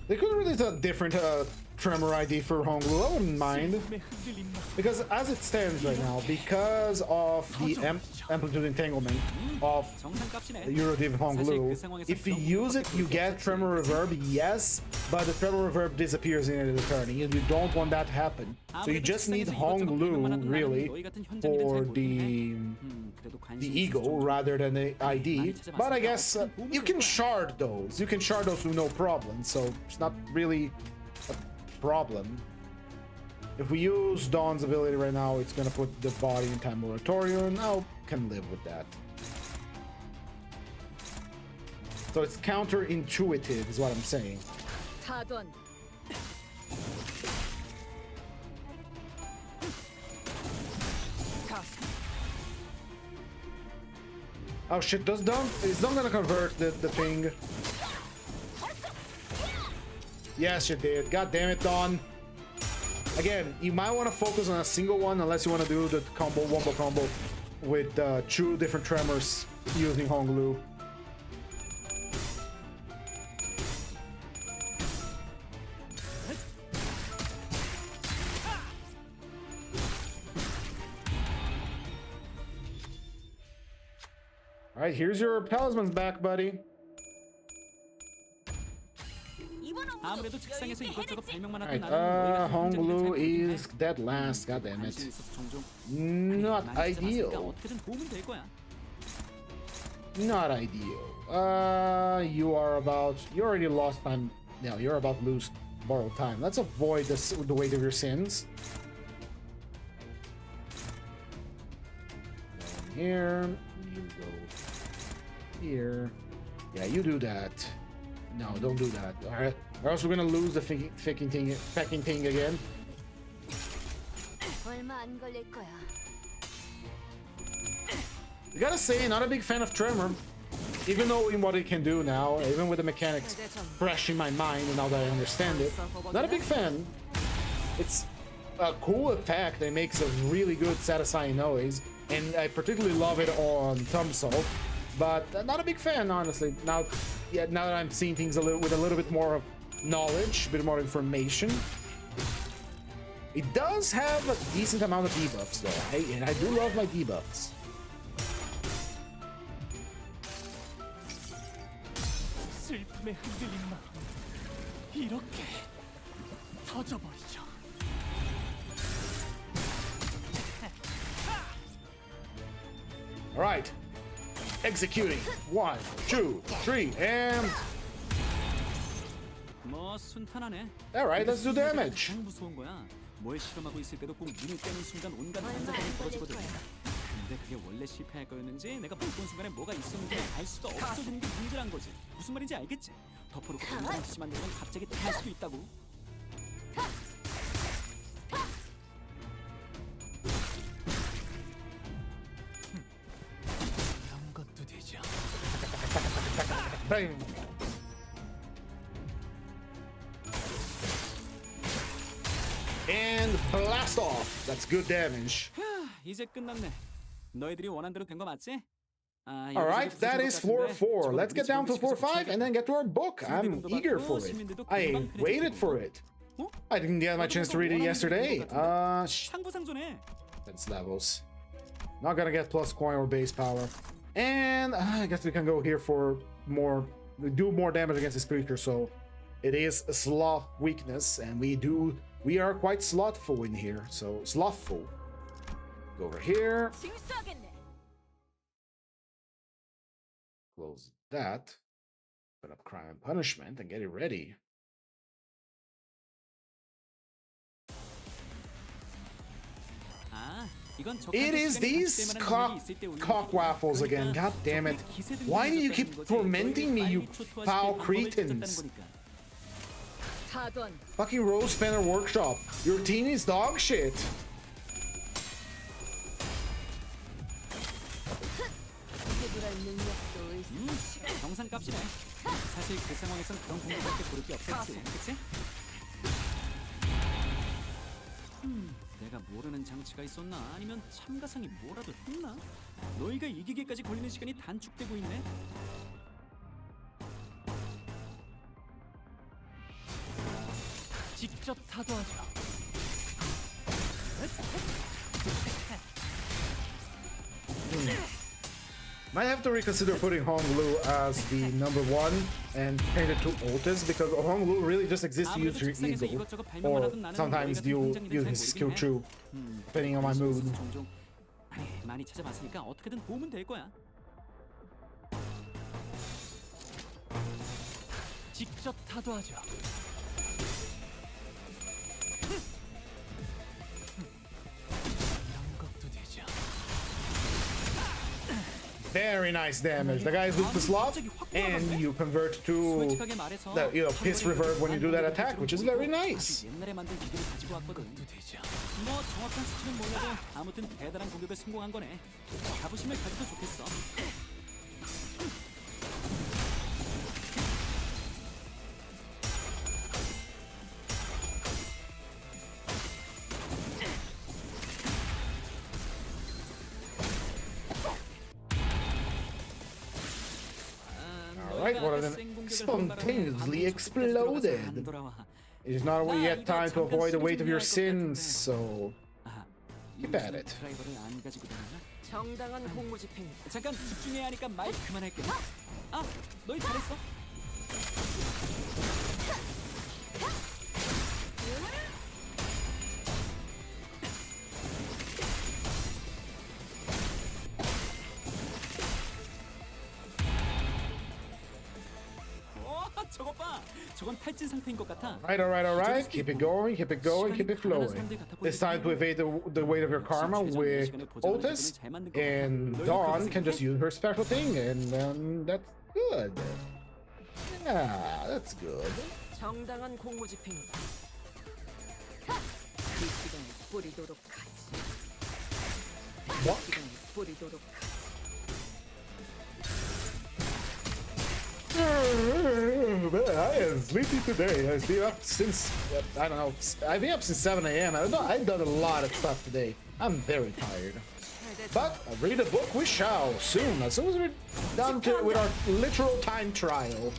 They could release a different tremor ID for Honglu. I wouldn't mind. 내 흔들림 마. Because as it stands right now, because of the amplitude entanglement of 정상값이네. Eurodiv Honglu, if you use it, you get tremor reverb, yes, but the tremor reverb disappears in a turn. You don't want that to happen. So you just need Honglu, really, for the ego rather than the ID. But I guess you can shard those. You can shard those with no problem, so it's not really a problem. If we use Dawn's ability right now, it's gonna put the body in time moratorium. I can live with that. So it's counterintuitive, is what I'm saying. 타던. Oh shit, is Dawn gonna convert the thing? Yes, you did. God damn it, Dawn. Again, you might want to focus on a single one unless you want to do the wombo combo with two different tremors using Honglu. Alright, here's your talisman's back, buddy. 이번 업무도 아무래도 책상에서 여유 있게 이것저것 해냈지. 발명만 하던 Alright, 나는 너희 같은 Honglu 현장일은 잘 모르긴 해. is dead last. God damn 관심이 it. 있어서 종종 Not 많이 찾아봤으니까 ideal. 어떻게든 도움은 될 거야. Not ideal. You already lost time. No, you're about to lose borrowed time. Let's avoid the weight of your sins. Go here. You go here. Yeah, you do that. No, don't do that. Alright. Or else we're gonna lose the fecking thing again. 얼마 안 걸릴 거야. I gotta say, not a big fan of Tremor. Even knowing what it can do now, even with the mechanics fresh in my mind and now that I understand it. Not a big fan. It's a cool effect that makes a really good satisfying noise, and I particularly love it on Thumbsalt, but not a big fan, honestly. Now that I'm seeing things with a little bit more of knowledge, a bit more information. It does have a decent amount of debuffs though, and I do love my debuffs. 슬픔에 흔들린 마음 이렇게 터져버리죠. All right, executing. 1, 2, 3, and 뭐 순탄하네. all right, let's do damage. 가장 무서운 거야. 뭘 실험하고 있을 때도 꼭 눈을 떼는 순간 온갖 반사성이 벌어지거든. 근데 그게 원래 실패할 거였는지 내가 못 본 순간에 뭐가 있었는지 알 수가 없어지는 게 문제란 거지. 무슨 말인지 알겠지? 덮어놓고 동그란 짓 만들면 갑자기 할 수도 있다고. 이런 것도 되죠. Bang. and blast off. That's good damage. 이제 끝났네. 너희들이 원한 대로 된 거 맞지? All right, that is floor 4. Let's get down to floor 5 and then get to our book. I'm eager for it. I waited for it. I didn't get my chance to read it yesterday. 상부상조네. Defense levels. Not gonna get plus coin or base power. And I guess we can go here for more, do more damage against this creature. So it is a sloth weakness, and we are quite slothful in here. So slothful. Go over here. 징수하겠네. Close that. Put up crime and punishment and get it ready. It is these cock waffles again. God damn it. Why do you keep tormenting me, you foul cretins? Fucking Rose Spanner Workshop. Your team is dog shit. 정상값이네. 사실 그 상황에선 그런 공격밖에 고를 게 없었지, 그치? 내가 모르는 장치가 있었나? 아니면 참가상이 뭐라도 했나? 너희가 이기기까지 걸리는 시간이 단축되고 있네. 직접 타도하자. Might have to reconsider putting Honglu as the #1 and change it to Otis, because Honglu really just exists to use your ego, or sometimes you use his skill too, depending on my mood. 많이 찾아봤으니까 어떻게든 도움은 될 거야. 직접 타도하죠. Very nice damage. The guy is weak to sloth, and you convert to the piss reverb when you do that attack, which is very nice. 옛날에 만든 기계를 가지고 왔거든. 뭐 정확한 수치는 몰라도 아무튼 대단한 공격을 성공한 거네. 자부심을 가져도 좋겠어. Right, one of them spontaneously exploded. It is not yet time to avoid the weight of your sins, so keep at it. 정당한 공무 집행. 잠깐 집중해야 하니까 말 그만할게. 너희 잘했어. 저거 봐. 저건 탈진 상태인 것 같아. Alright. Keep it going, keep it going, keep it flowing. It's time to evade the weight of your karma with Otis, and Dawn can just use her special thing, and then that's good. Yeah, that's good. 정당한 공무 집행. 그 시간에 뿌리도록 하지. What? 시간에 뿌리도록 하지. Man, I am sleepy today. I've been up since, I don't know, I've been up since 7 a.m. I've done a lot of stuff today. I'm very tired. But read a book we shall soon, as soon as we're done with our literal time trial.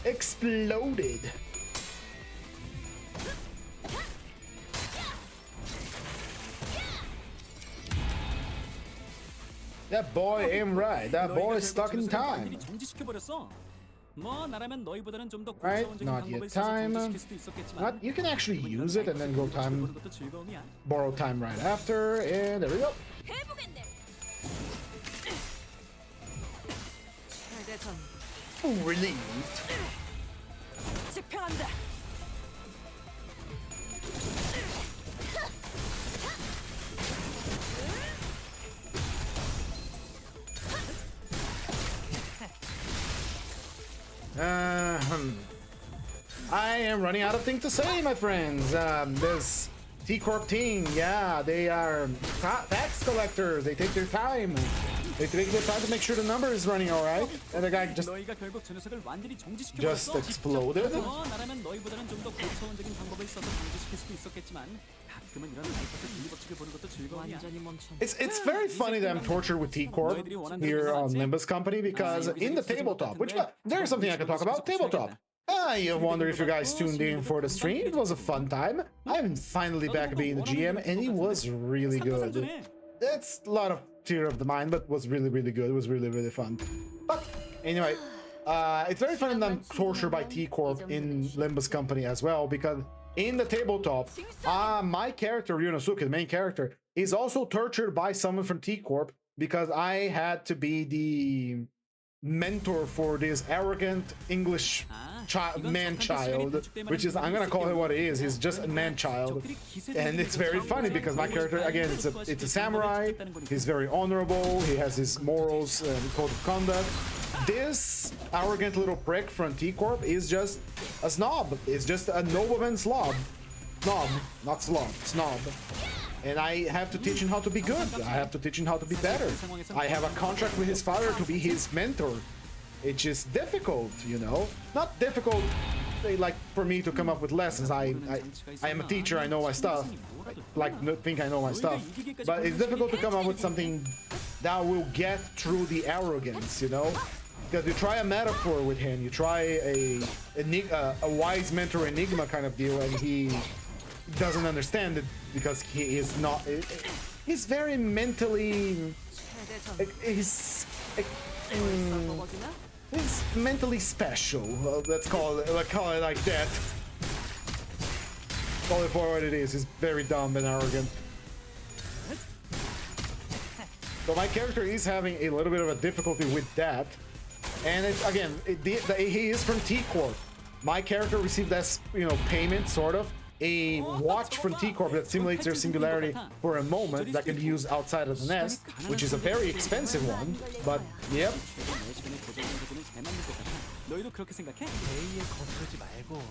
Exploded. That boy ain't right. That boy is stuck in time. Right, not yet time. Not, you can actually use it and then go time, borrow time right after, and there we go. Relieved. 집행한다. I am running out of things to say, my friends. This T-Corp team, yeah, they are tax collectors. They take their time. They take their time to make sure the number is running all right. And the guy just 너희가 결국 저 녀석을 완전히 정지시켜버렸어. exploded. 나라면 너희보다는 좀 더 고차원적인 방법을 써서 정지시킬 수도 있었겠지만 가끔은 이런 라이프에서 빌리버치를 보는 것도 즐거움이야. It's very funny that I'm tortured with T-Corp here on Limbus Company because in the tabletop, which there's something I can talk about, tabletop. I wonder if you guys tuned in for the stream. It was a fun time. I'm finally back being the GM, and it was really good. It's a lot of tear of the mind, but was really, really good. It was really, really fun. But anyway, it's very fun that I'm tortured by T-Corp in Limbus Company as well, because in the tabletop, my character, Ryunosuke, the main character, is also tortured by someone from T-Corp because I had to be the mentor for this arrogant English man-child, which is, I'm gonna call it what it is. He's just a man-child, and it's very funny because my character, again, it's a samurai. He's very honorable. He has his morals and code of conduct. This arrogant little prick from T-Corp is just a snob. It's just a nobleman slob. Snob, not slob, snob. And I have to teach him how to be good. I have to teach him how to be better. I have a contract with his father to be his mentor. It's just difficult, you know? Not difficult, like, for me to come up with lessons. I am a teacher, I know my stuff. Think I know my stuff. But it's difficult to come up with something that will get through the arrogance, you know? Because you try a metaphor with him, you try a wise mentor enigma kind of deal, and he doesn't understand it because he is not. He's very mentally. He's mentally special. Let's call it like that. Call it for what it is. He's very dumb and arrogant. So my character is having a little bit of a difficulty with that, and it's again, he is from T-Corp. My character received as payment, sort of, a watch from T-Corp that simulates their singularity for a moment that can be used outside of the nest, which is a very expensive one, but yep. 너희도 그렇게 생각해? A에 거스르지 말고.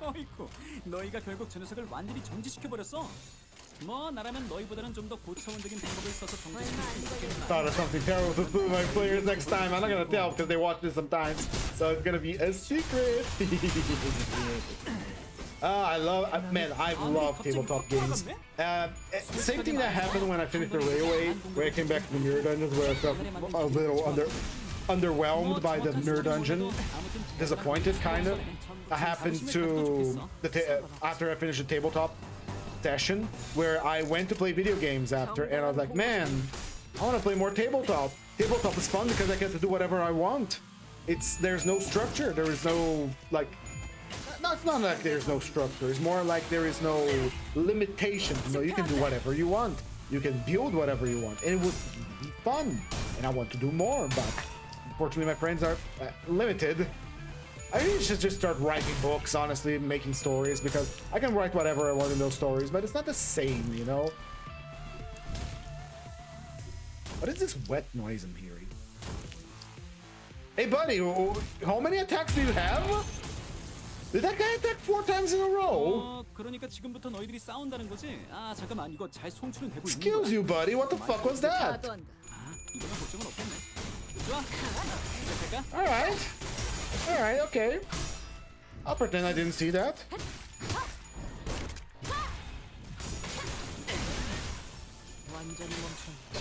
어이쿠, 너희가 결국 저 녀석을 완전히 정지시켜버렸어. 뭐 나라면 너희보다는 좀 더 고차원적인 방법을 써서 정지시킬 수 있겠다. Thought of something terrible to do my players next time. I'm not gonna tell because they watch this sometimes, so it's gonna be a secret. I love tabletop games. Same thing that happened when I finished the Railway, where I came back to the Mirror Dungeons, where I felt a little underwhelmed by the Mirror Dungeon, disappointed kind of. I happened to after I finished the tabletop session, where I went to play video games after, and I was like, man, I want to play more tabletop. Tabletop is fun because I get to do whatever I want. There's no structure. There is no like. No, it's not like there's no structure. It's more like there is no limitations. You can do whatever you want. You can build whatever you want, and it would be fun. And I want to do more, but unfortunately, my friends are limited. I really should just start writing books, honestly, making stories, because I can write whatever I want in those stories, but it's not the same, you know? What is this wet noise I'm hearing? Hey, buddy, how many attacks do you have? Did that guy attack 4 times in a row? 그러니까 지금부터 너희들이 싸운다는 거지? 아, 잠깐만, 이거 잘 송출은 되고 있는 거야? Excuse you, buddy, what the fuck was that? 이거는 걱정은 없겠네. 좋아, 시작할까? Alright, okay. I'll pretend I didn't see that. 완전히 멈췄네.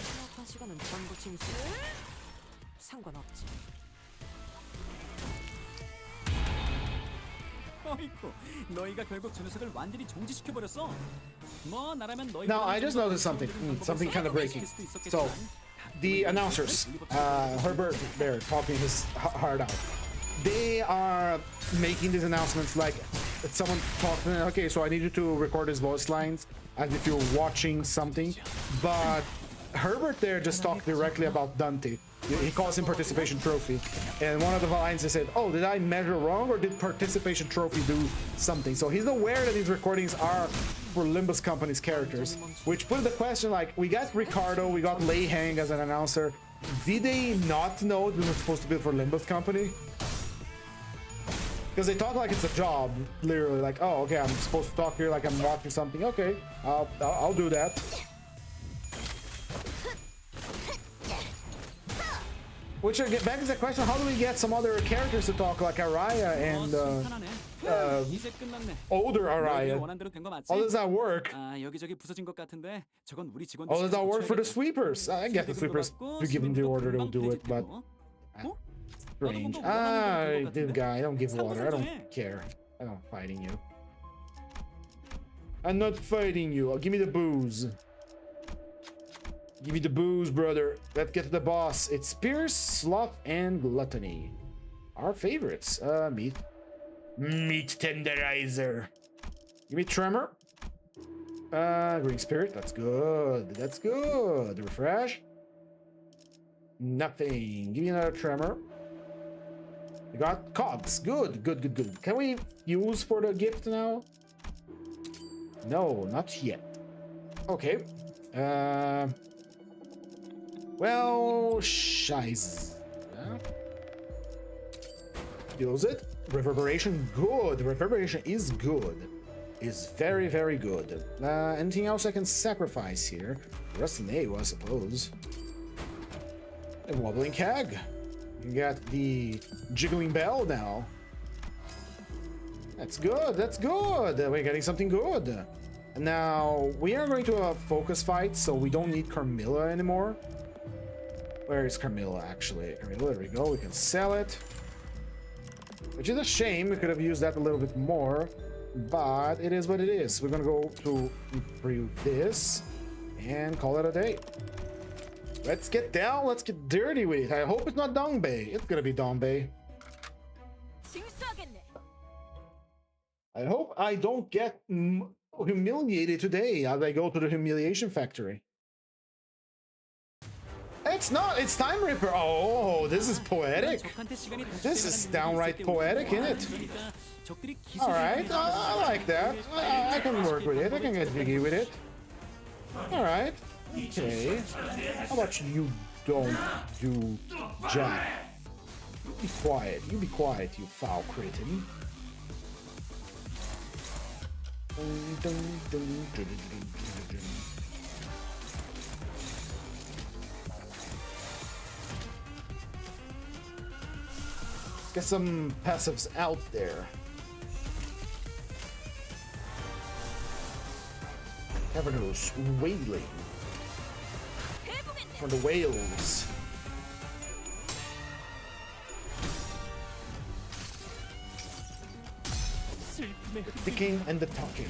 생각한 시간은 전부 징수. 상관없지. 어이쿠, 너희가 결국 저 녀석을 완전히 정지시켜버렸어. 뭐 나라면 너희. Now I just noticed something kind of breaking. So the announcers, Herbert, they're talking his heart out. They are making these announcements like someone talking. Okay, so I need you to record his voice lines as if you're watching something, but Herbert there just talked directly about Dante. He calls him participation trophy, and one of the lines he said, "Oh, did I measure wrong, or did participation trophy do something?" So he's aware that these recordings are for Limbus Company's characters, which put the question like, we got Ricardo, we got Lei Hang as an announcer. Did they not know this was supposed to be for Limbus Company? Because they talk like it's a job, literally, like, oh, okay, I'm supposed to talk here like I'm watching something. Okay, I'll do that. Which again begs the question: how do we get some other characters to talk like Araya and 이제 끝났네. older Araya? 원한 대로 된 거 맞지? How does that work? 아, 여기저기 부서진 것 같은데 저건 우리 직원들. How does that work for the sweepers? I get the sweepers. You give them the order, they'll do it, but strange. This guy, I don't give water. I don't care. I'm not fighting you. I'm not fighting you. Give me the booze. Give me the booze, brother. Let's get to the boss. It's Pierce, Sloth, and Gluttony. Our favorites. Meat tenderizer. Give me Tremor. Green Spirit. That's good. That's good. Refresh. Nothing. Give me another Tremor. We got Cogs. Good, good, good, good. Can we use for the gift now? No, not yet. Okay. Well, scheiße. Use it. Reverberation, good. Reverberation is good. Is very, very good. Anything else I can sacrifice here? Rusty-nail, I suppose. A wobbling keg. You got the jiggling bell now. That's good. That's good. We're getting something good. And now we are going to a focus fight, so we don't need Carmilla anymore. Where is Carmilla, actually? Carmilla, there we go. We can sell it. Which is a shame. We could have used that a little bit more. But it is what it is. We're going to go to improve this and call it a day. Let's get down. Let's get dirty with it. I hope it's not Dongbei. It's going to be Dongbei. I hope I don't get humiliated today as I go to the humiliation factory. It's not, it's Time Ripper. Oh, this is poetic. This is downright poetic, isn't it? Alright, I like that. I can work with it. I can get jiggy with it. Alright. Okay. How about you don't do jack? Be quiet. You be quiet, you foul cretin. Get some passives out there. Cavernous wailing for the whales. The ticking and the talking.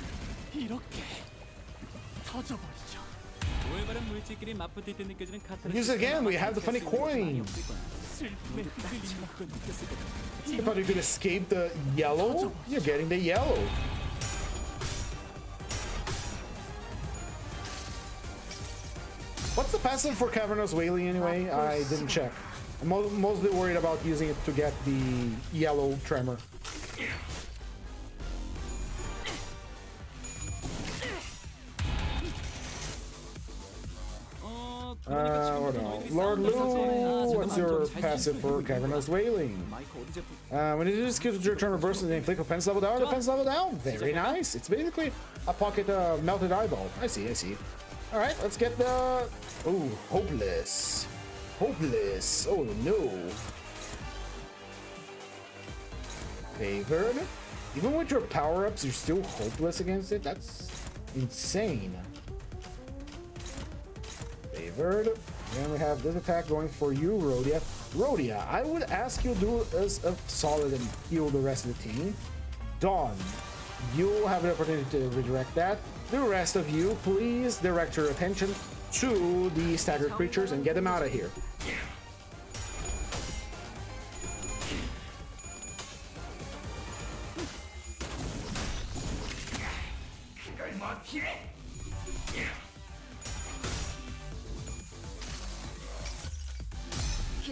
Use it again. We have the funny coin. You thought you could escape the yellow? You're getting the yellow. What's the passive for Cavernous Wailing anyway? I didn't check. I'm mostly worried about using it to get the yellow tremor. Lord Lou, what's your passive for Cavernous Wailing? When you do this skill to your tremor burst and then click offense level down, defense level down. Very nice. It's basically a pocket melted eyeball. I see, I see. Alright, let's get the... Ooh, hopeless. Hopeless. Oh no. Favored. Even with your power-ups, you're still hopeless against it? That's insane. Favored. Then we have this attack going for you, Rhodia. Rhodia, I would ask you to do us a solid and heal the rest of the team. Dawn, you'll have the opportunity to redirect that. The rest of you, please direct your attention to the staggered creatures and get them out of here.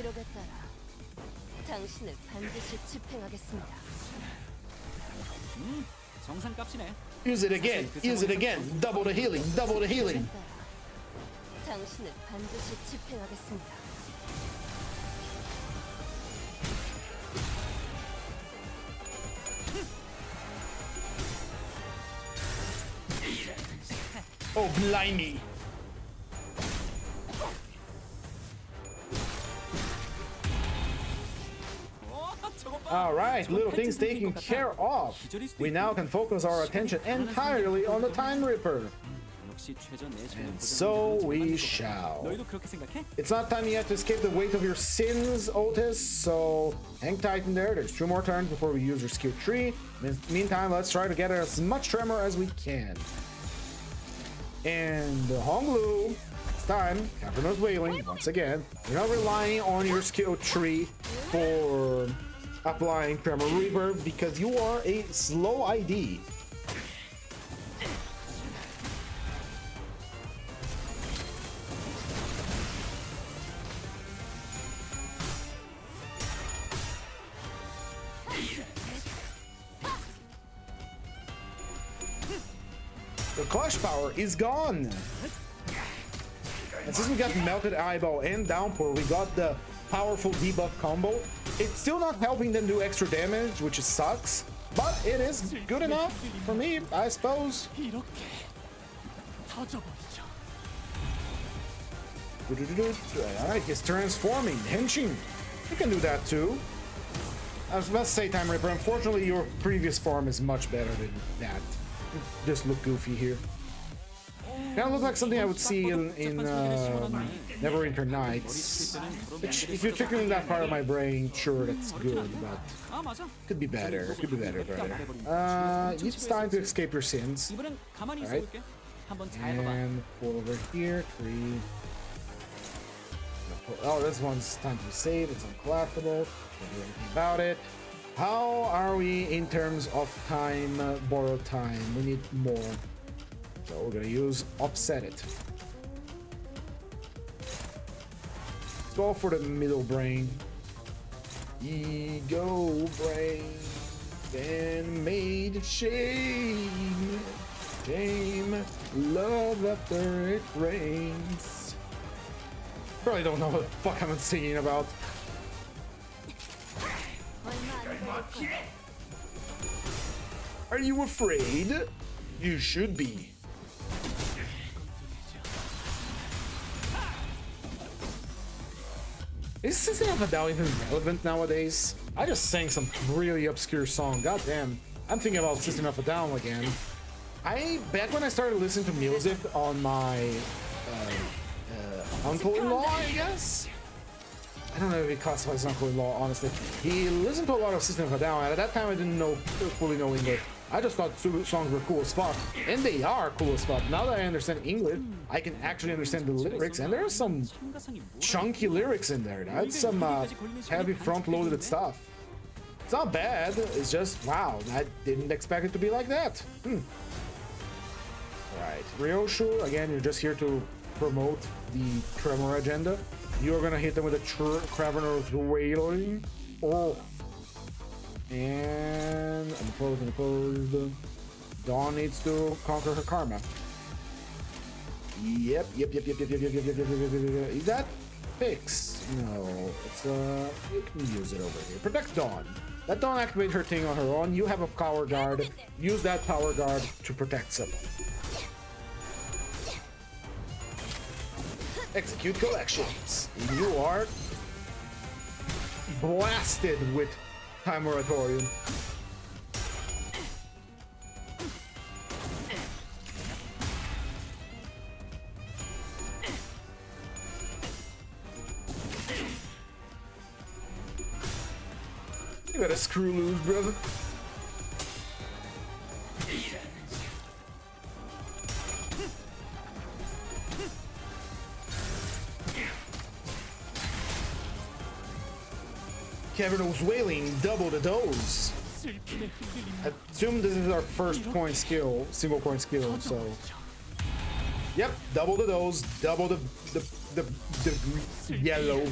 기록에 따라 당신을 반드시 집행하겠습니다. 정상값이네. Use it again. Use it again. Double the healing. Double the healing. 당신을 반드시 집행하겠습니다. Oh, blimey. All right, little things taken care of. We now can focus our attention entirely on the Time Ripper. And so we shall. 너희도 그렇게 생각해? It's not time yet to escape the weight of your sins, Otis, so hang tight in there. There's 2 more turns before we use your skill tree. Meantime, let's try to gather as much tremor as we can. And Honglu, it's time. Cavernor's Wailing, once again. You're not relying on your skill tree for applying Tremor Reverb because you are a slow ID. The Clash power is gone. And since we got Melted Eyeball and Downpour, we got the powerful debuff combo. It's still not helping them do extra damage, which sucks, but it is good enough for me, I suppose. Alright, he's transforming. Henshin, you can do that too. I was about to say, Time Ripper, unfortunately your previous form is much better than that. Just look goofy here. Kind of look like something I would see in Neverwinter Nights. Which, if you're triggering that part of my brain, sure, that's good, but could be better. Could be better, brother. It's time to escape your sins. Alright. And pull over here. 3. Oh, this one's time to save. It's uncollectible. Can't do anything about it. How are we in terms of time, borrowed time? We need more. So we're gonna use offset it. Let's go for the middle brain. Ego brain. Then made shame. Shame. Love after it rains. Probably don't know what the fuck I'm singing about. Are you afraid? You should be. Is System of a Down even relevant nowadays? I just sang some really obscure song. God damn. I'm thinking about System of a Down again. Back when I started listening to music on my uncle-in-law, I guess? I don't know if he classifies as uncle-in-law, honestly. He listened to a lot of System of a Down, and at that time I didn't fully know English. I just thought songs were cool as fuck, and they are cool as fuck. Now that I understand English, I can actually understand the lyrics, and there's some chunky lyrics in there. That's some heavy front-loaded stuff. It's not bad, it's just, wow, I didn't expect it to be like that. Alright, Ryoshu, again, you're just here to promote the Tremor agenda. You're gonna hit them with a Cavernor's Wailing. Oh. And unopposed. Dawn needs to conquer her karma. Yep. Is that fix? No, it's you can use it over here. Protect Dawn. Let Dawn activate her thing on her own. You have a power guard. Use that power guard to protect someone. Execute collections. You are blasted with Time Moratorium. You gotta screw loose, brother. Cavernor's Wailing, double the dose. I assume this is our first point skill, single point skill, so. Yep, double the dose, double the yellow.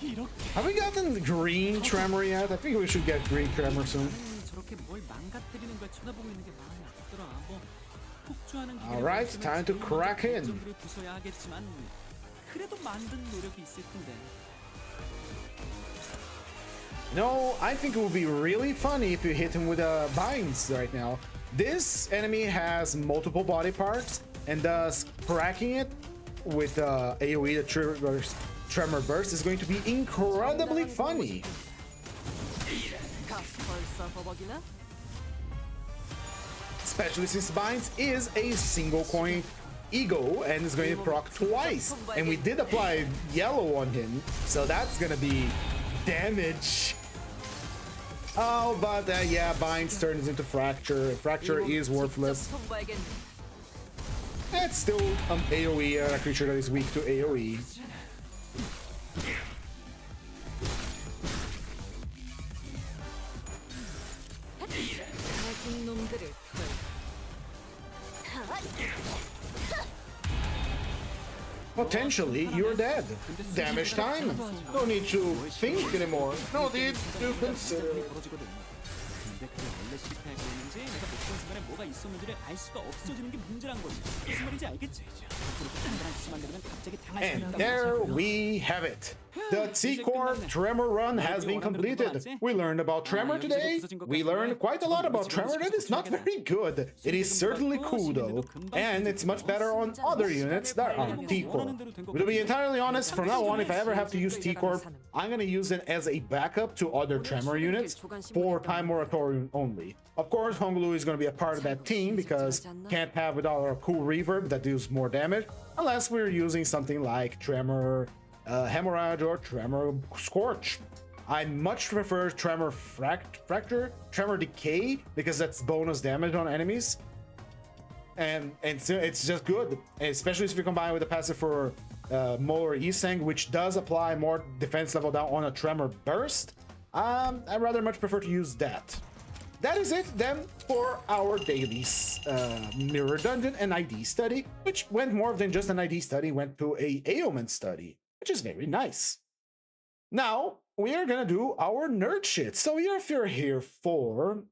이렇게 Have we gotten green tremor yet? I think we should get green tremor soon. 저렇게 뭘 망가뜨리는 걸 쳐다보고 있는 게 마음이 아프더라. 뭐 폭주하는 기계를 Alright, 만들면 time to 좋은 crack in. 점들을 부숴야 하겠지만 그래도 만든 노력이 있을 텐데. No, I think it would be really funny if you hit him with binds right now. This enemy has multiple body parts, and thus cracking it with AoE, the triggers Tremor Burst, is going to be incredibly funny. 가스 벌써 버벅이나? Especially since binds is a single coin ego and is going to proc twice. And we did apply yellow on him, so that's gonna be damage. Oh, but yeah, binds turns into fracture. Fracture is worthless. It's still an AoE, a creature that is weak to AoE. 가진 놈들을 털. Potentially, you're dead. Damage time. No need to think anymore. No need to consider. 벌어지거든. 근데 그게 원래 실패할 거였는지 내가 못 본 순간에 뭐가 있었는지를 알 수가 없어지는 게 문제란 거지. 무슨 말인지 알겠지? 그렇게 단단한 짓만 되면 갑자기 당할 수 And 있다고 there 생각하고요. we have it. The T-Corp Tremor run has been completed. We learned about Tremor today. We learned quite a lot about Tremor. That is not very good. It is certainly cool though. And it's much better on other units that are T-Corp. But to be entirely honest, from now on, if I ever have to use T-Corp, I'm gonna use it as a backup to other Tremor units for Time Moratorium only. Of course, Honglu is gonna be a part of that team because can't have without a cool reverb that deals more damage, unless we're using something like Tremor Hemorrhage or Tremor Scorch. I much prefer Tremor Fracture, Tremor Decay, because that's bonus damage on enemies. And so it's just good, especially if you combine with the passive for Molar Iseng, which does apply more defense level down on a Tremor Burst. I'd rather much prefer to use that. That is it then for our daily Mirror Dungeon and ID study, which went more than just an ID study, went to a ailment study, which is very nice. Now, we are gonna do our nerd shit. So if you're here for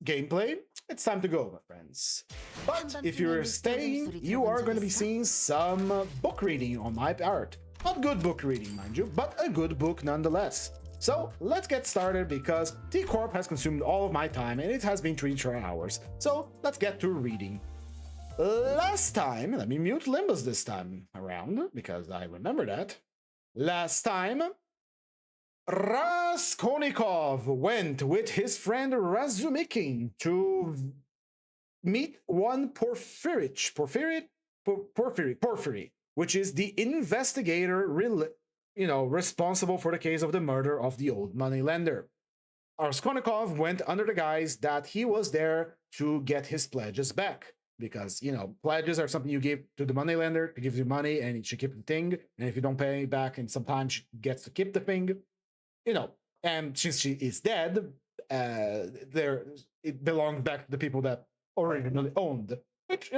gameplay, it's time to go, my friends. But if you're staying, you are going to be seeing some book reading on my part. Not good book reading, mind you, but a good book nonetheless. So let's get started because T-Corp has consumed all of my time and it has been 3 hours. So let's get to reading. Last time, let me mute Limbus this time around because I remember that. Last time, Raskolnikov went with his friend Razumikin to meet one Porphyry, which is the investigator, responsible for the case of the murder of the old moneylender. Raskolnikov went under the guise that he was there to get his pledges back. Because, pledges are something you give to the moneylender to give you money and it should keep the thing. And if you don't pay back, and sometimes she gets to keep the thing. And since she is dead, it belonged back to the people that originally owned, which,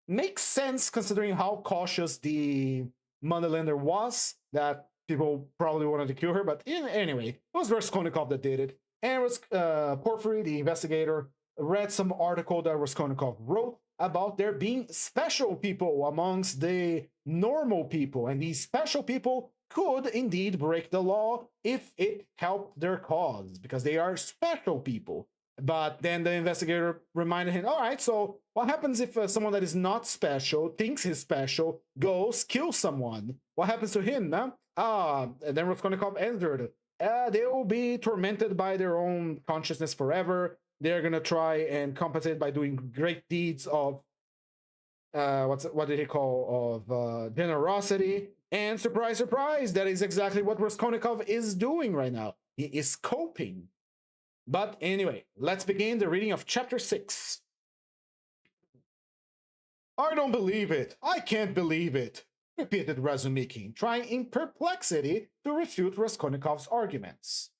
makes sense considering how cautious the moneylender was, that people probably wanted to kill her. But anyway, it was Raskolnikov that did it. And it was Porphyry, the investigator, read some article that Raskolnikov wrote about there being special people amongst the normal people, and these special people could indeed break the law if it helped their cause, because they are special people. But then the investigator reminded him, all right, so what happens if someone that is not special, thinks he's special, goes, kills someone? What happens to him, huh? And then Raskolnikov answered, they will be tormented by their own consciousness forever. They're gonna try and compensate by doing great deeds of what did he call of generosity. And surprise, surprise, that is exactly what Raskolnikov is doing right now. He is coping. But anyway, let's begin the reading of chapter 6. I don't believe it. I can't believe it, repeated Razumikin, trying in perplexity to refute Raskolnikov's arguments.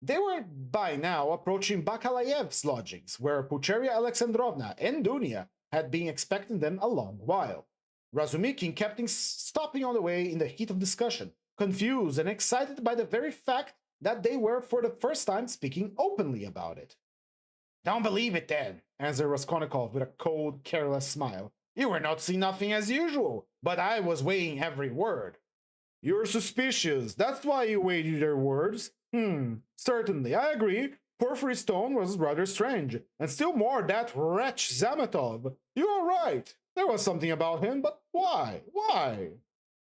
They were by now approaching Bakalayev's lodgings, where Pucheria Alexandrovna and Dunya had been expecting them a long while. Razumikin kept stopping on the way in the heat of discussion, confused and excited by the very fact that they were for the first time speaking openly about it. "Don't believe it then," answered Raskolnikov with a cold, careless smile. "You were noticing nothing as usual, but I was weighing every word." "You're suspicious, that's why you weighed their words." Certainly, I agree. Porphyry's tone was rather strange, and still more that wretch Zametov. You are right, there was something about him, but why? Why?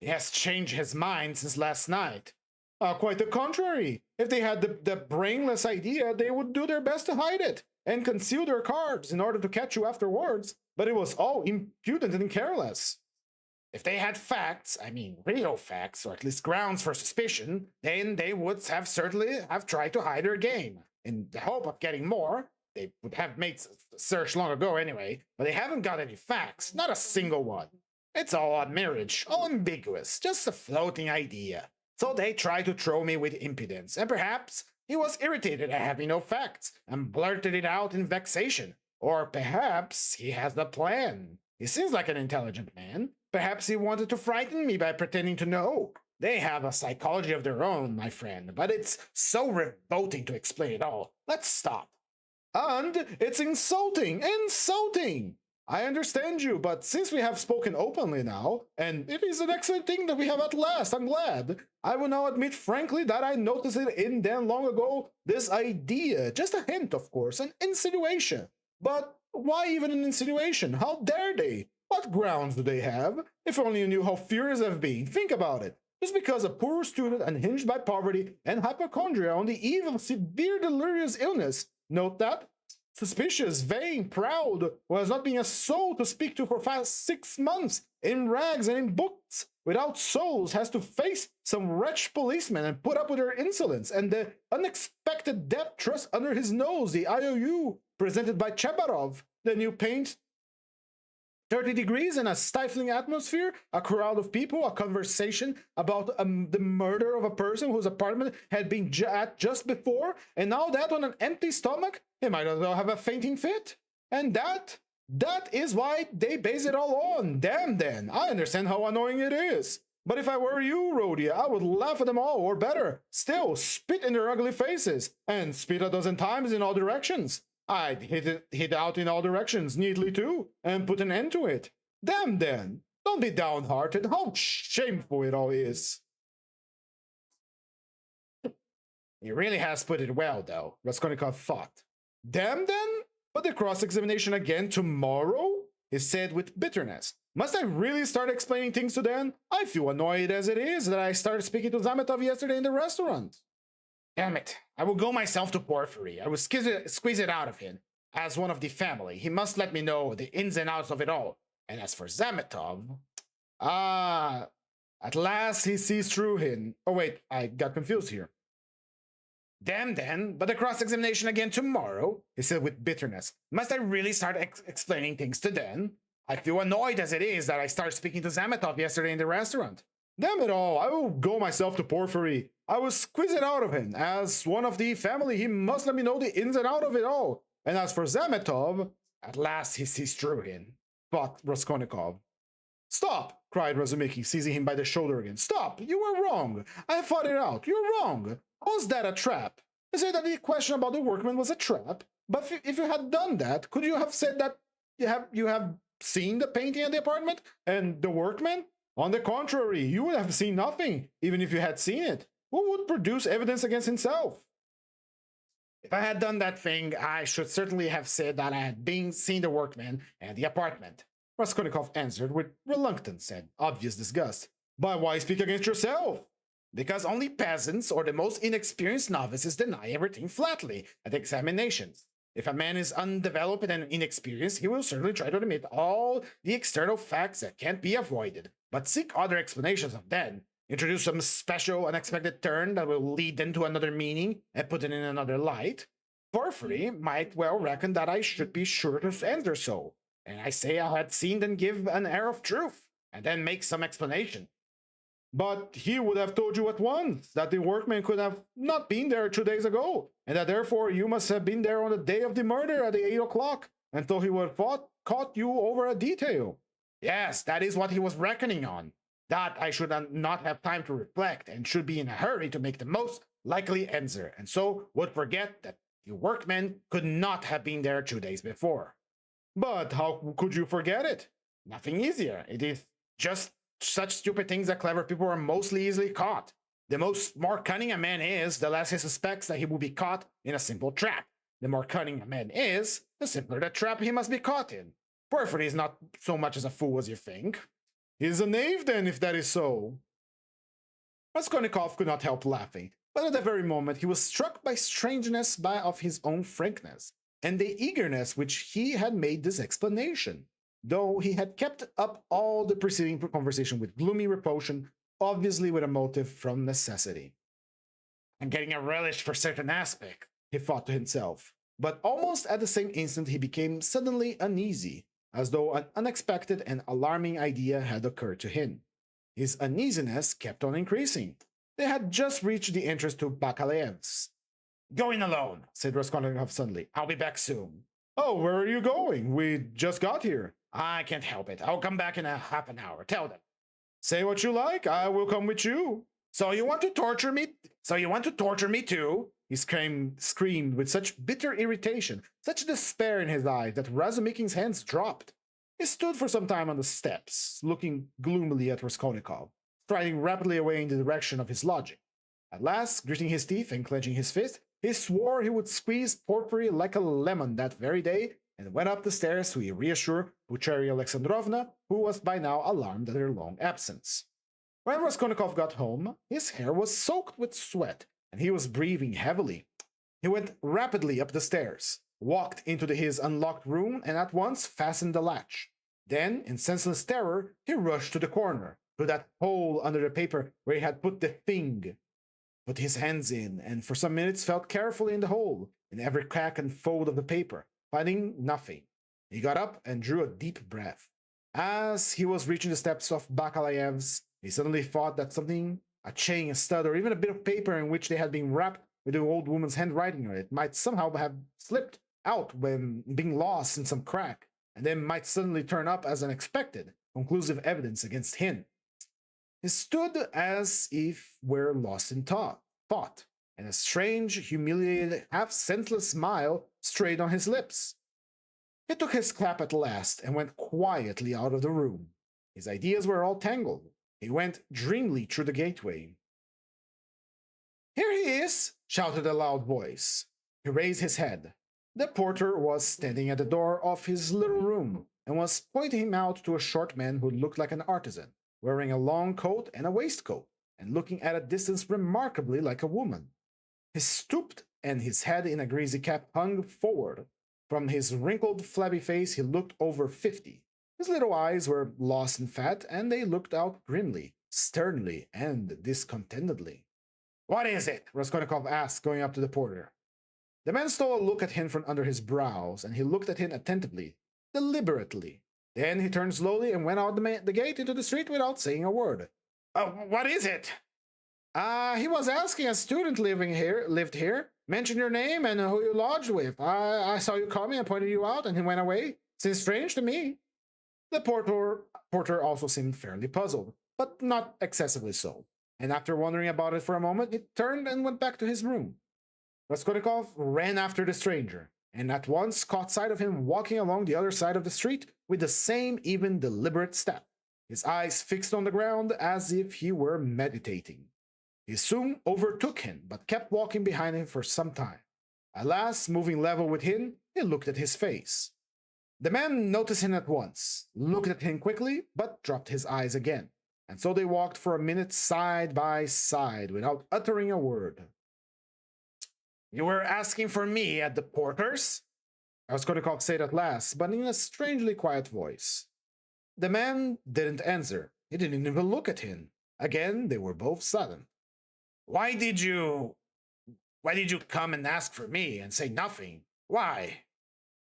He has changed his mind since last night. Quite the contrary. If they had the brainless idea, they would do their best to hide it and conceal their cards in order to catch you afterwards, but it was all impudent and careless. If they had facts, I mean real facts, or at least grounds for suspicion, then they would have certainly have tried to hide their game. In the hope of getting more, they would have made a search long ago anyway, but they haven't got any facts, not a single one. It's all on marriage, all ambiguous, just a floating idea. So they tried to throw me with impudence, and perhaps he was irritated at having no facts, and blurted it out in vexation. Or perhaps he has a plan. He seems like an intelligent man. Perhaps he wanted to frighten me by pretending to know. They have a psychology of their own, my friend, but it's so revolting to explain it all. Let's stop. And it's insulting, insulting! I understand you, but since we have spoken openly now, and it is an excellent thing that we have at last, I'm glad, I will now admit frankly that I noticed it in them long ago, this idea, just a hint, of course, an insinuation. But why even an insinuation? How dare they? What grounds do they have? If only you knew how furious I've been. Think about it. Just because a poor student unhinged by poverty and hypochondria on the eve of severe delirious illness, note that, suspicious, vain, proud, who has not been a soul to speak to for past 6 months, in rags and in books, without souls, has to face some wretched policeman and put up with their insolence, and the unexpected debt thrust under his nose, the IOU presented by Chebarov, the new paint, 30 degrees in a stifling atmosphere, a crowd of people, a conversation about the murder of a person whose apartment had been at just before, and now that on an empty stomach, he might as well have a fainting fit. And that is why they base it all on. Damn then, I understand how annoying it is. But if I were you, Rhodia, I would laugh at them all, or better, still, spit in their ugly faces, and spit a dozen times in all directions. I'd hit out in all directions neatly too, and put an end to it. Damn then, don't be downhearted, how shameful it all is. He really has put it well, though, Raskolnikov thought. Damn then? But the cross-examination again tomorrow? He said with bitterness. Must I really start explaining things to Dan? I feel annoyed as it is that I started speaking to Zametov yesterday in the restaurant. Damn it, I will go myself to Porphyry. I will squeeze it out of him. As one of the family, he must let me know the ins and outs of it all. And as for Zametov... at last he sees through him. Oh wait, I got confused here. Damn then, but the cross-examination again tomorrow, he said with bitterness. Must I really start explaining things to Dan? I feel annoyed as it is that I started speaking to Zametov yesterday in the restaurant. Damn it all, I will go myself to Porphyry. I will squeeze it out of him. As one of the family, he must let me know the ins and outs of it all. And as for Zametov, at last he sees through him, thought Raskolnikov. Stop, cried Razumiki, seizing him by the shoulder again. Stop, you were wrong. I thought it out. You're wrong. Was that a trap? You say that the question about the workman was a trap? But if you had done that, could you have said that you have seen the painting at the apartment and the workman? On the contrary, you would have seen nothing, even if you had seen it. Who would produce evidence against himself? If I had done that thing, I should certainly have said that I had seen the workman and the apartment. Raskolnikov answered with reluctance and obvious disgust. But why speak against yourself? Because only peasants or the most inexperienced novices deny everything flatly at examinations. If a man is undeveloped and inexperienced, he will certainly try to admit all the external facts that can't be avoided, but seek other explanations of them. Introduce some special, unexpected turn that will lead them to another meaning and put it in another light. Porphyry might well reckon that I should be sure to answer so, and I say I had seen them give an air of truth, and then make some explanation. But he would have told you at once that the workman could have not been there 2 days ago, and that therefore you must have been there on the day of the murder at 8 o'clock, and so he would have caught you over a detail. Yes, that is what he was reckoning on. that I should not have time to reflect and should be in a hurry to make the most likely answer, and so would forget that the workmen could not have been there 2 days before. But how could you forget it? Nothing easier. It is just such stupid things that clever people are mostly easily caught. The more cunning a man is, the less he suspects that he will be caught in a simple trap. The more cunning a man is, the simpler the trap he must be caught in. Porphyry is not so much as a fool as you think. He is a knave, then, if that is so. Raskolnikov could not help laughing, but at the very moment he was struck by strangeness of his own frankness, and the eagerness which he had made this explanation, though he had kept up all the preceding conversation with gloomy repulsion, obviously with a motive from necessity. I'm getting a relish for certain aspect, he thought to himself, but almost at the same instant he became suddenly uneasy, as though an unexpected and alarming idea had occurred to him. His uneasiness kept on increasing. They had just reached the entrance to Bakalaev's. "Go in alone," said Raskolnikov suddenly. "I'll be back soon." "Oh, where are you going? We just got here." "I can't help it. I'll come back in a half an hour. Tell them." "Say what you like. I will come with you." So you want to torture me? So you want to torture me too?" He screamed with such bitter irritation, such despair in his eyes, that Razumikhin's hands dropped. He stood for some time on the steps, looking gloomily at Raskolnikov, striding rapidly away in the direction of his lodging. At last, gritting his teeth and clenching his fist, he swore he would squeeze Porphyry like a lemon that very day, and went up the stairs to reassure Bucharia Alexandrovna, who was by now alarmed at their long absence. When Raskolnikov got home, his hair was soaked with sweat, and he was breathing heavily. He went rapidly up the stairs, walked into his unlocked room, and at once fastened the latch. Then, in senseless terror, he rushed to the corner, to that hole under the paper where he had put the thing. Put his hands in, and for some minutes felt carefully in the hole, in every crack and fold of the paper, finding nothing. He got up and drew a deep breath. As he was reaching the steps of Bakalaev's, he suddenly thought that something, a chain, a stud, or even a bit of paper in which they had been wrapped with the old woman's handwriting on it, might somehow have slipped out when being lost in some crack, and then might suddenly turn up as unexpected, conclusive evidence against him. He stood as if were lost in thought, and a strange, humiliated, half-senseless smile strayed on his lips. He took his cap at last and went quietly out of the room. His ideas were all tangled. He went dreamily through the gateway. "Here he is!" shouted a loud voice. He raised his head. The porter was standing at the door of his little room, and was pointing him out to a short man who looked like an artisan, wearing a long coat and a waistcoat, and looking at a distance remarkably like a woman. He stooped, and his head in a greasy cap hung forward. From his wrinkled, flabby face he looked over 50. His little eyes were lost in fat, and they looked out grimly, sternly, and discontentedly. "What is it?" Raskolnikov asked, going up to the porter. The man stole a look at him from under his brows, and he looked at him attentively, deliberately. Then he turned slowly and went out the gate into the street without saying a word. "What is it?" He was asking a student lived here. Mentioned your name and who you lodged with. I saw you coming and pointed you out, and he went away. Seems strange to me." The porter also seemed fairly puzzled, but not excessively so, and after wondering about it for a moment, he turned and went back to his room. Raskolnikov ran after the stranger, and at once caught sight of him walking along the other side of the street with the same even, deliberate step, his eyes fixed on the ground as if he were meditating. He soon overtook him, but kept walking behind him for some time. At last, moving level with him, he looked at his face. The man noticed him at once, looked at him quickly, but dropped his eyes again, and so they walked for a minute side by side without uttering a word. "You were asking for me at the porter's?" Raskolnikov said at last, but in a strangely quiet voice. The man didn't answer. He didn't even look at him. Again, they were both silent. Why did you come and ask for me and say nothing? Why?"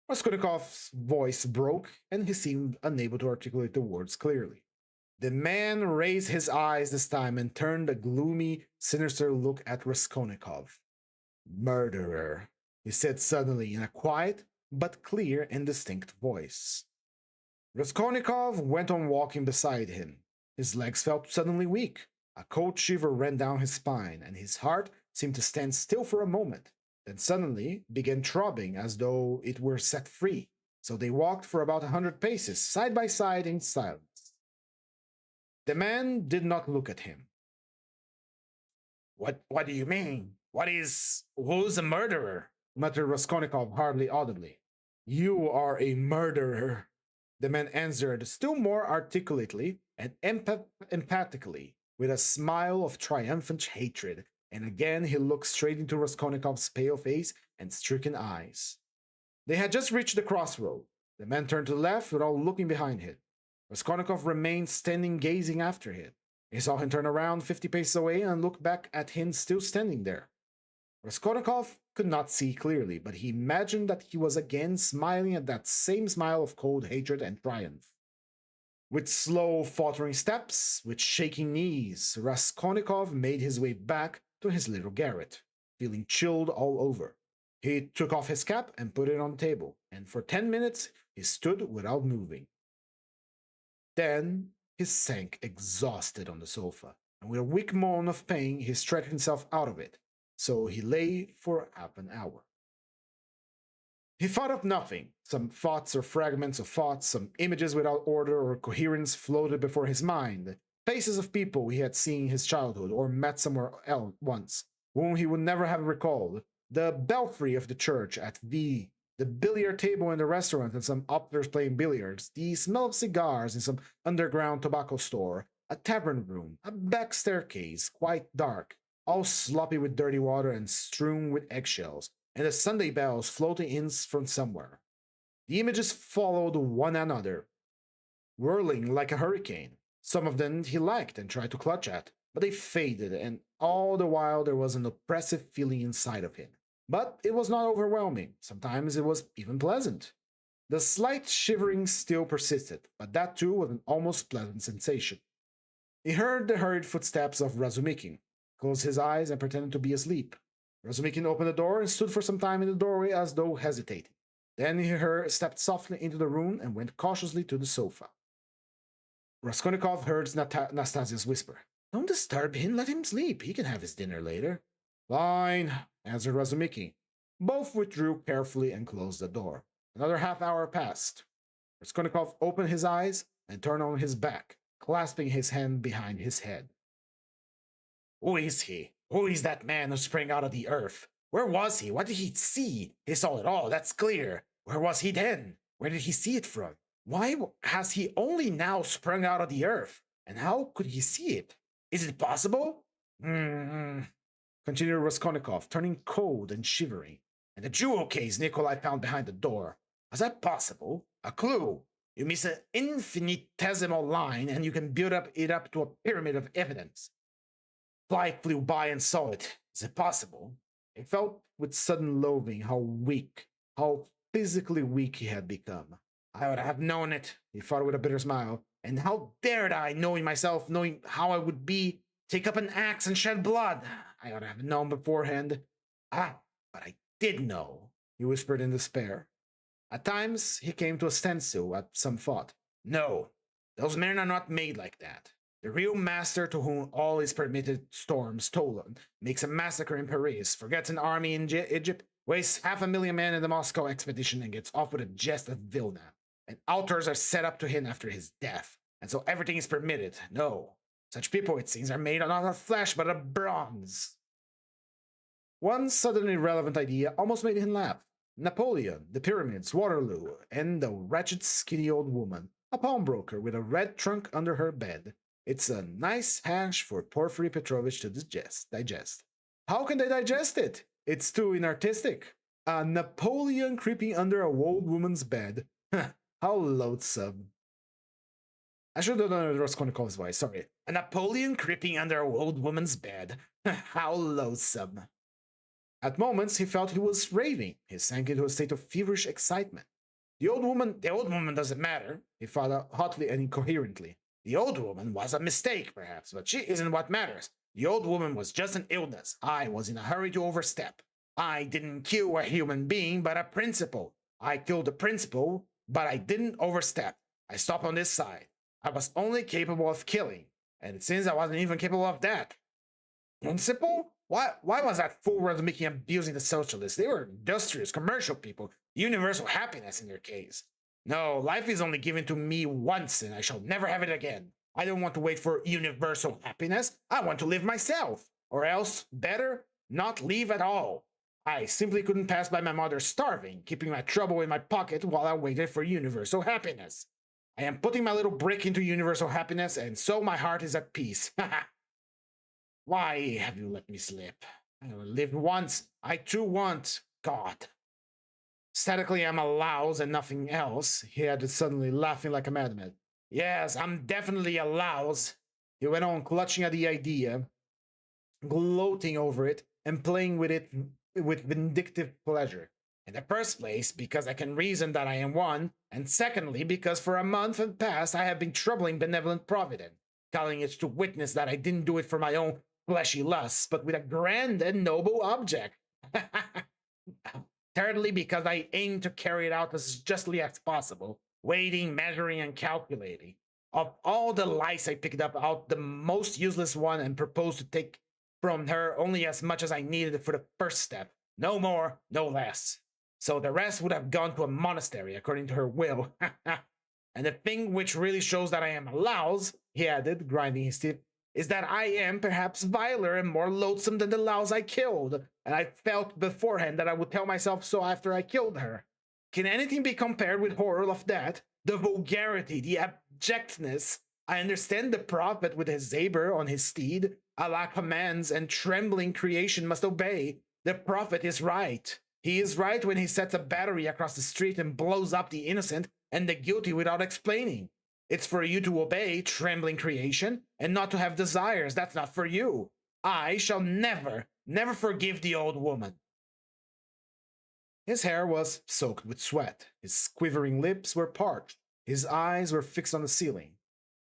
Raskolnikov's voice broke, and he seemed unable to articulate the words clearly. The man raised his eyes this time and turned a gloomy, sinister look at Raskolnikov. "Murderer," he said suddenly in a quiet but clear and distinct voice. Raskolnikov went on walking beside him. His legs felt suddenly weak. A cold shiver ran down his spine, and his heart seemed to stand still for a moment, then suddenly began throbbing as though it were set free. So they walked for about 100 paces, side by side in silence. The man did not look at him. What do you mean? Who's a murderer? Muttered Raskolnikov hardly audibly. You are a murderer, the man answered still more articulately and emphatically, with a smile of triumphant hatred, and again he looked straight into Raskolnikov's pale face and stricken eyes. They had just reached the crossroad. The man turned to the left without looking behind him. Raskolnikov remained standing gazing after him. He saw him turn around 50 paces away and look back at him still standing there. Raskolnikov could not see clearly, but he imagined that he was again smiling at that same smile of cold hatred and triumph. With slow, faltering steps, with shaking knees, Raskolnikov made his way back to his little garret, feeling chilled all over. He took off his cap and put it on the table, and for 10 minutes he stood without moving. Then he sank exhausted on the sofa, and with a weak moan of pain he stretched himself out of it. So he lay for half an hour. He thought of nothing. Some thoughts or fragments of thoughts, some images without order or coherence floated before his mind. Faces of people he had seen in his childhood or met somewhere else once, whom he would never have recalled. The belfry of the church at V, the billiard table in the restaurant and some opters playing billiards, the smell of cigars in some underground tobacco store, a tavern room, a back staircase, quite dark, all sloppy with dirty water and strewn with eggshells, and the Sunday bells floating in from somewhere. The images followed one another, whirling like a hurricane. Some of them he liked and tried to clutch at, but they faded, and all the while there was an oppressive feeling inside of him. But it was not overwhelming. Sometimes it was even pleasant. The slight shivering still persisted, but that too was an almost pleasant sensation. He heard the hurried footsteps of Razumikin, closed his eyes and pretended to be asleep. Razumikin opened the door and stood for some time in the doorway as though hesitating. Then he stepped softly into the room and went cautiously to the sofa. Raskolnikov heard Nastasia's whisper. Don't disturb him, let him sleep. He can have his dinner later. Fine, answered Razumikin. Both withdrew carefully and closed the door. Another half hour passed. Raskolnikov opened his eyes and turned on his back, clasping his hand behind his head. Who is he? Who is that man who sprang out of the earth? Where was he? What did he see? He saw it all, that's clear. Where was he then? Where did he see it from? Why has he only now sprung out of the earth? And how could he see it? Is it possible? Continued Raskolnikov, turning cold and shivering. And the jewel case Nikolai found behind the door. Was that possible? A clue. You miss an infinitesimal line and you can build it up to a pyramid of evidence. Fly flew by and saw it. Is it possible? He felt with sudden loathing how weak, how physically weak he had become. I would have known it, he thought with a bitter smile. And how dared I, knowing myself, knowing how I would be, take up an axe and shed blood? I ought to have known beforehand. But I did know, he whispered in despair. At times, he came to a standstill at some thought. No, those men are not made like that. The real master to whom all is permitted storms stolen, makes a massacre in Paris, forgets an army in Egypt, wastes 500,000 men in the Moscow expedition, and gets off with a jest at Vilna. And altars are set up to him after his death, and so everything is permitted. No, such people, it seems, are made not of flesh, but of bronze. One suddenly relevant idea almost made him laugh. Napoleon, the pyramids, Waterloo, and the wretched skinny old woman, a pawnbroker with a red trunk under her bed. It's a nice hash for Porfiry Petrovich to digest. How can they digest it? It's too inartistic. A Napoleon creeping under a old woman's bed. How loathsome. I should have done Raskolnikov's voice, sorry. A Napoleon creeping under a old woman's bed. How loathsome. At moments he felt he was raving. He sank into a state of feverish excitement. The old woman doesn't matter, he thought hotly and incoherently. The old woman was a mistake, perhaps, but she isn't what matters. The old woman was just an illness. I was in a hurry to overstep. I didn't kill a human being, but a principle. I killed a principle, but I didn't overstep. I stopped on this side. I was only capable of killing, and it seems I wasn't even capable of that. Principle? Why was that fool making abusing the socialists? They were industrious, commercial people. Universal happiness in their case. No, life is only given to me once, and I shall never have it again. I don't want to wait for universal happiness. I want to live myself. Or else, better, not live at all. I simply couldn't pass by my mother starving, keeping my trouble in my pocket while I waited for universal happiness. I am putting my little brick into universal happiness, and so my heart is at peace. Why have you let me slip? I only lived once. I too want God. Statically, I'm a louse and nothing else, he added suddenly, laughing like a madman. Yes, I'm definitely a louse, he went on, clutching at the idea, gloating over it, and playing with it with vindictive pleasure. In the first place, because I can reason that I am one, and secondly, because for a month past I have been troubling benevolent Providence, calling it to witness that I didn't do it for my own fleshy lusts, but with a grand and noble object. Thirdly, because I aim to carry it out as justly as possible, waiting, measuring, and calculating. Of all the lies I picked up out the most useless one and proposed to take from her only as much as I needed for the first step. No more, no less. So the rest would have gone to a monastery according to her will. And the thing which really shows that I am a louse, he added, grinding his teeth, is that I am perhaps viler and more loathsome than the louse I killed, and I felt beforehand that I would tell myself so after I killed her. Can anything be compared with horror of that? The vulgarity, the abjectness. I understand the prophet with his saber on his steed. Allah commands, and trembling creation must obey. The prophet is right. He is right when he sets a battery across the street and blows up the innocent and the guilty without explaining. It's for you to obey, trembling creation, and not to have desires. That's not for you. I shall never, never forgive the old woman. His hair was soaked with sweat. His quivering lips were parched. His eyes were fixed on the ceiling.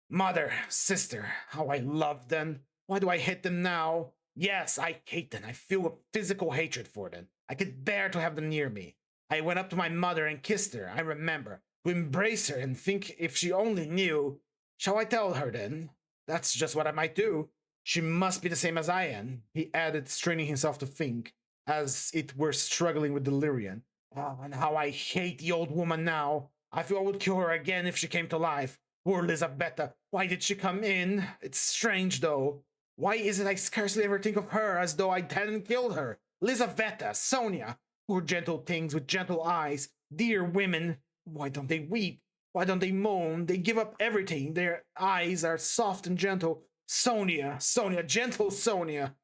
Mother, sister, how I loved them. Why do I hate them now? Yes, I hate them. I feel a physical hatred for them. I could bear to have them near me. I went up to my mother and kissed her, I remember, to embrace her and think if she only knew. Shall I tell her then? That's just what I might do. She must be the same as I am, he added, straining himself to think, as it were struggling with delirium. Oh, and how I hate the old woman now. I feel I would kill her again if she came to life. Poor Lizaveta, why did she come in? It's strange, though. Why is it I scarcely ever think of her as though I hadn't killed her? Lizaveta, Sonia, poor gentle things with gentle eyes, dear women. Why don't they weep? Why don't they moan? They give up everything. Their eyes are soft and gentle. Sonia, Sonia, gentle Sonia.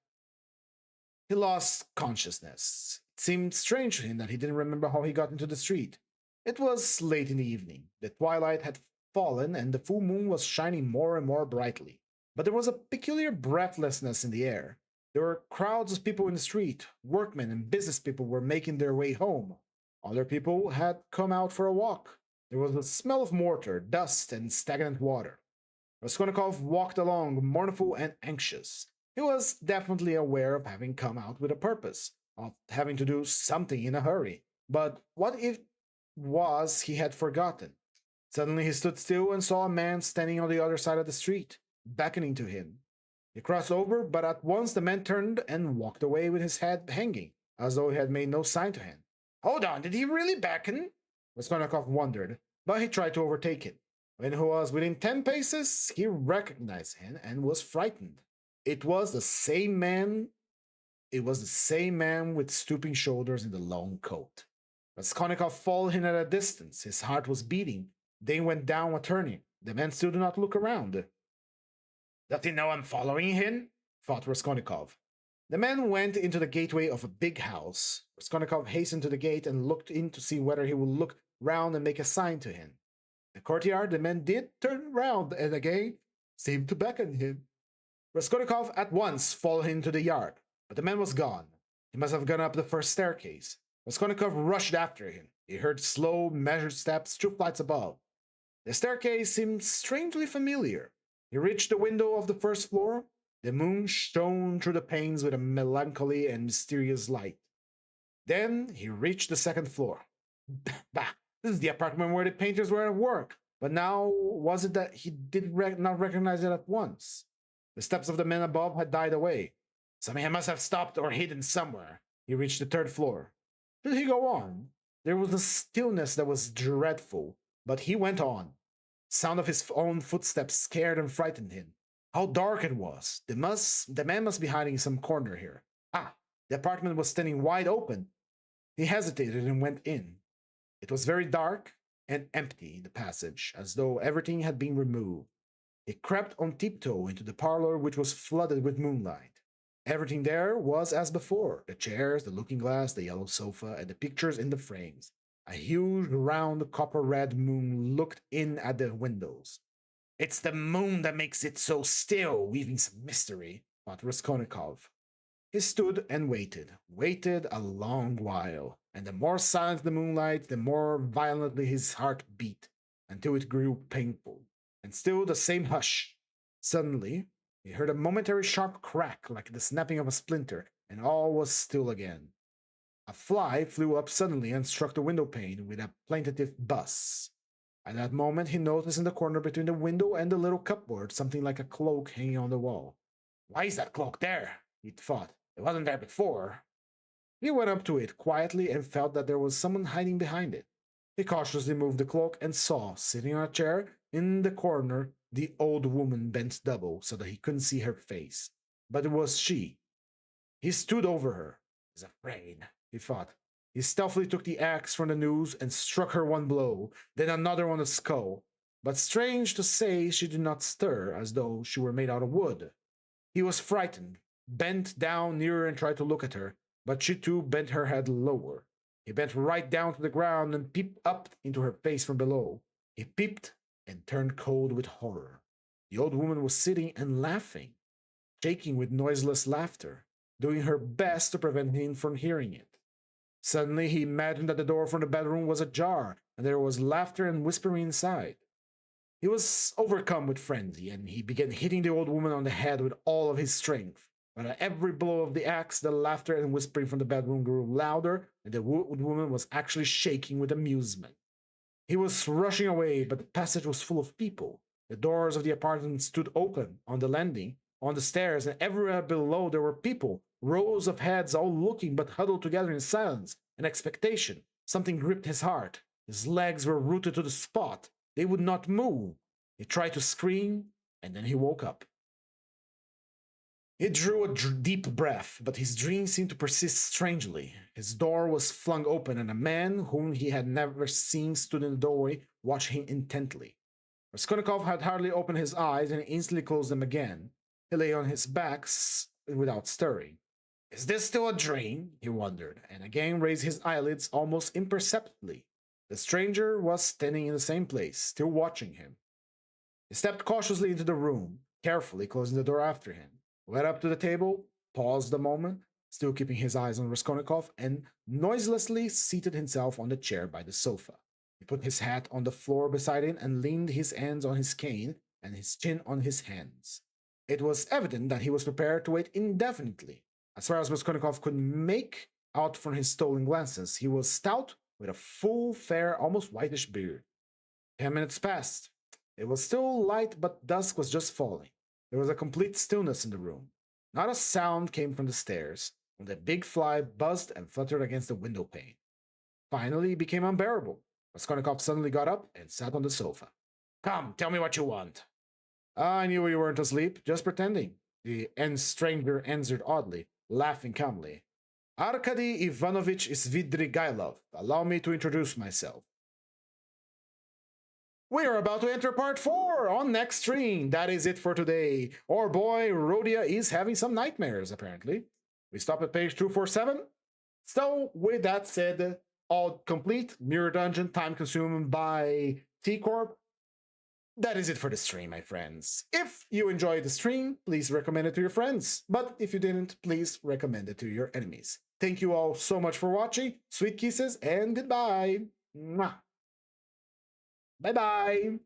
He lost consciousness. It seemed strange to him that he didn't remember how he got into the street. It was late in the evening. The twilight had fallen and the full moon was shining more and more brightly. But there was a peculiar breathlessness in the air. There were crowds of people in the street. Workmen and business people were making their way home. Other people had come out for a walk. There was a smell of mortar, dust, and stagnant water. Raskolnikov walked along, mournful and anxious. He was definitely aware of having come out with a purpose, of having to do something in a hurry. But what if was he had forgotten? Suddenly he stood still and saw a man standing on the other side of the street, beckoning to him. He crossed over, but at once the man turned and walked away with his head hanging, as though he had made no sign to him. Hold on, did he really beckon? Raskolnikov wondered, but he tried to overtake him. When he was within 10 paces, he recognized him and was frightened. It was the same man with stooping shoulders and the long coat. Raskolnikov followed him at a distance. His heart was beating. Then went down a turning. The man still did not look around. Does he know I'm following him? Thought Raskolnikov. The man went into the gateway of a big house. Raskolnikov hastened to the gate and looked in to see whether he would look round and make a sign to him. In the courtyard, the man did turn round and again seemed to beckon him. Raskolnikov at once followed him to the yard, but the man was gone. He must have gone up the first staircase. Raskolnikov rushed after him. He heard slow, measured steps 2 flights above. The staircase seemed strangely familiar. He reached the window of the first floor. The moon shone through the panes with a melancholy and mysterious light. Then he reached the second floor. Bah, this is the apartment where the painters were at work. But now was it that he did not recognize it at once? The steps of the men above had died away. Something must have stopped or hidden somewhere. He reached the third floor. Should he go on? There was a stillness that was dreadful, but he went on. Sound of his own footsteps scared and frightened him. How dark it was! The man must be hiding in some corner here. Ah, the apartment was standing wide open. He hesitated and went in. It was very dark and empty in the passage, as though everything had been removed. He crept on tiptoe into the parlor, which was flooded with moonlight. Everything there was as before: the chairs, the looking-glass, the yellow sofa, and the pictures in the frames. A huge, round, copper-red moon looked in at the windows. It's the moon that makes it so still, weaving some mystery, thought Raskolnikov. He stood and waited a long while, and the more silent the moonlight, the more violently his heart beat, until it grew painful. And still the same hush. Suddenly, he heard a momentary sharp crack like the snapping of a splinter, and all was still again. A fly flew up suddenly and struck the window pane with a plaintive buzz. At that moment he noticed in the corner between the window and the little cupboard something like a cloak hanging on the wall. Why is that cloak there? He thought. It wasn't there before. He went up to it quietly and felt that there was someone hiding behind it. He cautiously moved the cloak and saw, sitting on a chair in the corner, the old woman bent double so that he couldn't see her face. But it was she. He stood over her. He's afraid, he thought. He stealthily took the axe from the noose and struck her one blow, then another on the skull. But strange to say, she did not stir, as though she were made out of wood. He was frightened, bent down nearer and tried to look at her, but she too bent her head lower. He bent right down to the ground and peeped up into her face from below. He peeped and turned cold with horror. The old woman was sitting and laughing, shaking with noiseless laughter, doing her best to prevent him from hearing it. Suddenly he imagined that the door from the bedroom was ajar, and there was laughter and whispering inside. He was overcome with frenzy, and he began hitting the old woman on the head with all of his strength. But at every blow of the axe, the laughter and whispering from the bedroom grew louder, and the old woman was actually shaking with amusement. He was rushing away, but the passage was full of people. The doors of the apartment stood open, on the landing, on the stairs, and everywhere below there were people, rows of heads all looking but huddled together in silence and expectation. Something gripped his heart. His legs were rooted to the spot. They would not move. He tried to scream, and then he woke up. He drew a deep breath, but his dream seemed to persist strangely. His door was flung open, and a man whom he had never seen stood in the doorway, watching him intently. Raskolnikov had hardly opened his eyes, and he instantly closed them again. He lay on his back without stirring. Is this still a dream? He wondered, and again raised his eyelids almost imperceptibly. The stranger was standing in the same place, still watching him. He stepped cautiously into the room, carefully closing the door after him. Went up to the table, paused a moment, still keeping his eyes on Raskolnikov, and noiselessly seated himself on the chair by the sofa. He put his hat on the floor beside him and leaned his hands on his cane and his chin on his hands. It was evident that he was prepared to wait indefinitely. As far as Raskolnikov could make out from his stolen glances, he was stout, with a full, fair, almost whitish beard. 10 minutes passed. It was still light, but dusk was just falling. There was a complete stillness in the room. Not a sound came from the stairs, when the big fly buzzed and fluttered against the window pane. Finally, it became unbearable. Raskolnikov suddenly got up and sat on the sofa. Come, tell me what you want. I knew you weren't asleep, just pretending, the stranger answered oddly, laughing calmly. Arkady Ivanovich Svidrigailov. Allow me to introduce myself. We are about to enter part 4 on next stream. That is it for today. Our boy Rodia is having some nightmares, apparently. We stop at page 247. So, with that said, all complete, mirror dungeon, time consumed by T-Corp. That is it for the stream, my friends. If you enjoyed the stream, please recommend it to your friends. But if you didn't, please recommend it to your enemies. Thank you all so much for watching. Sweet kisses and goodbye. Mwah. Bye-bye.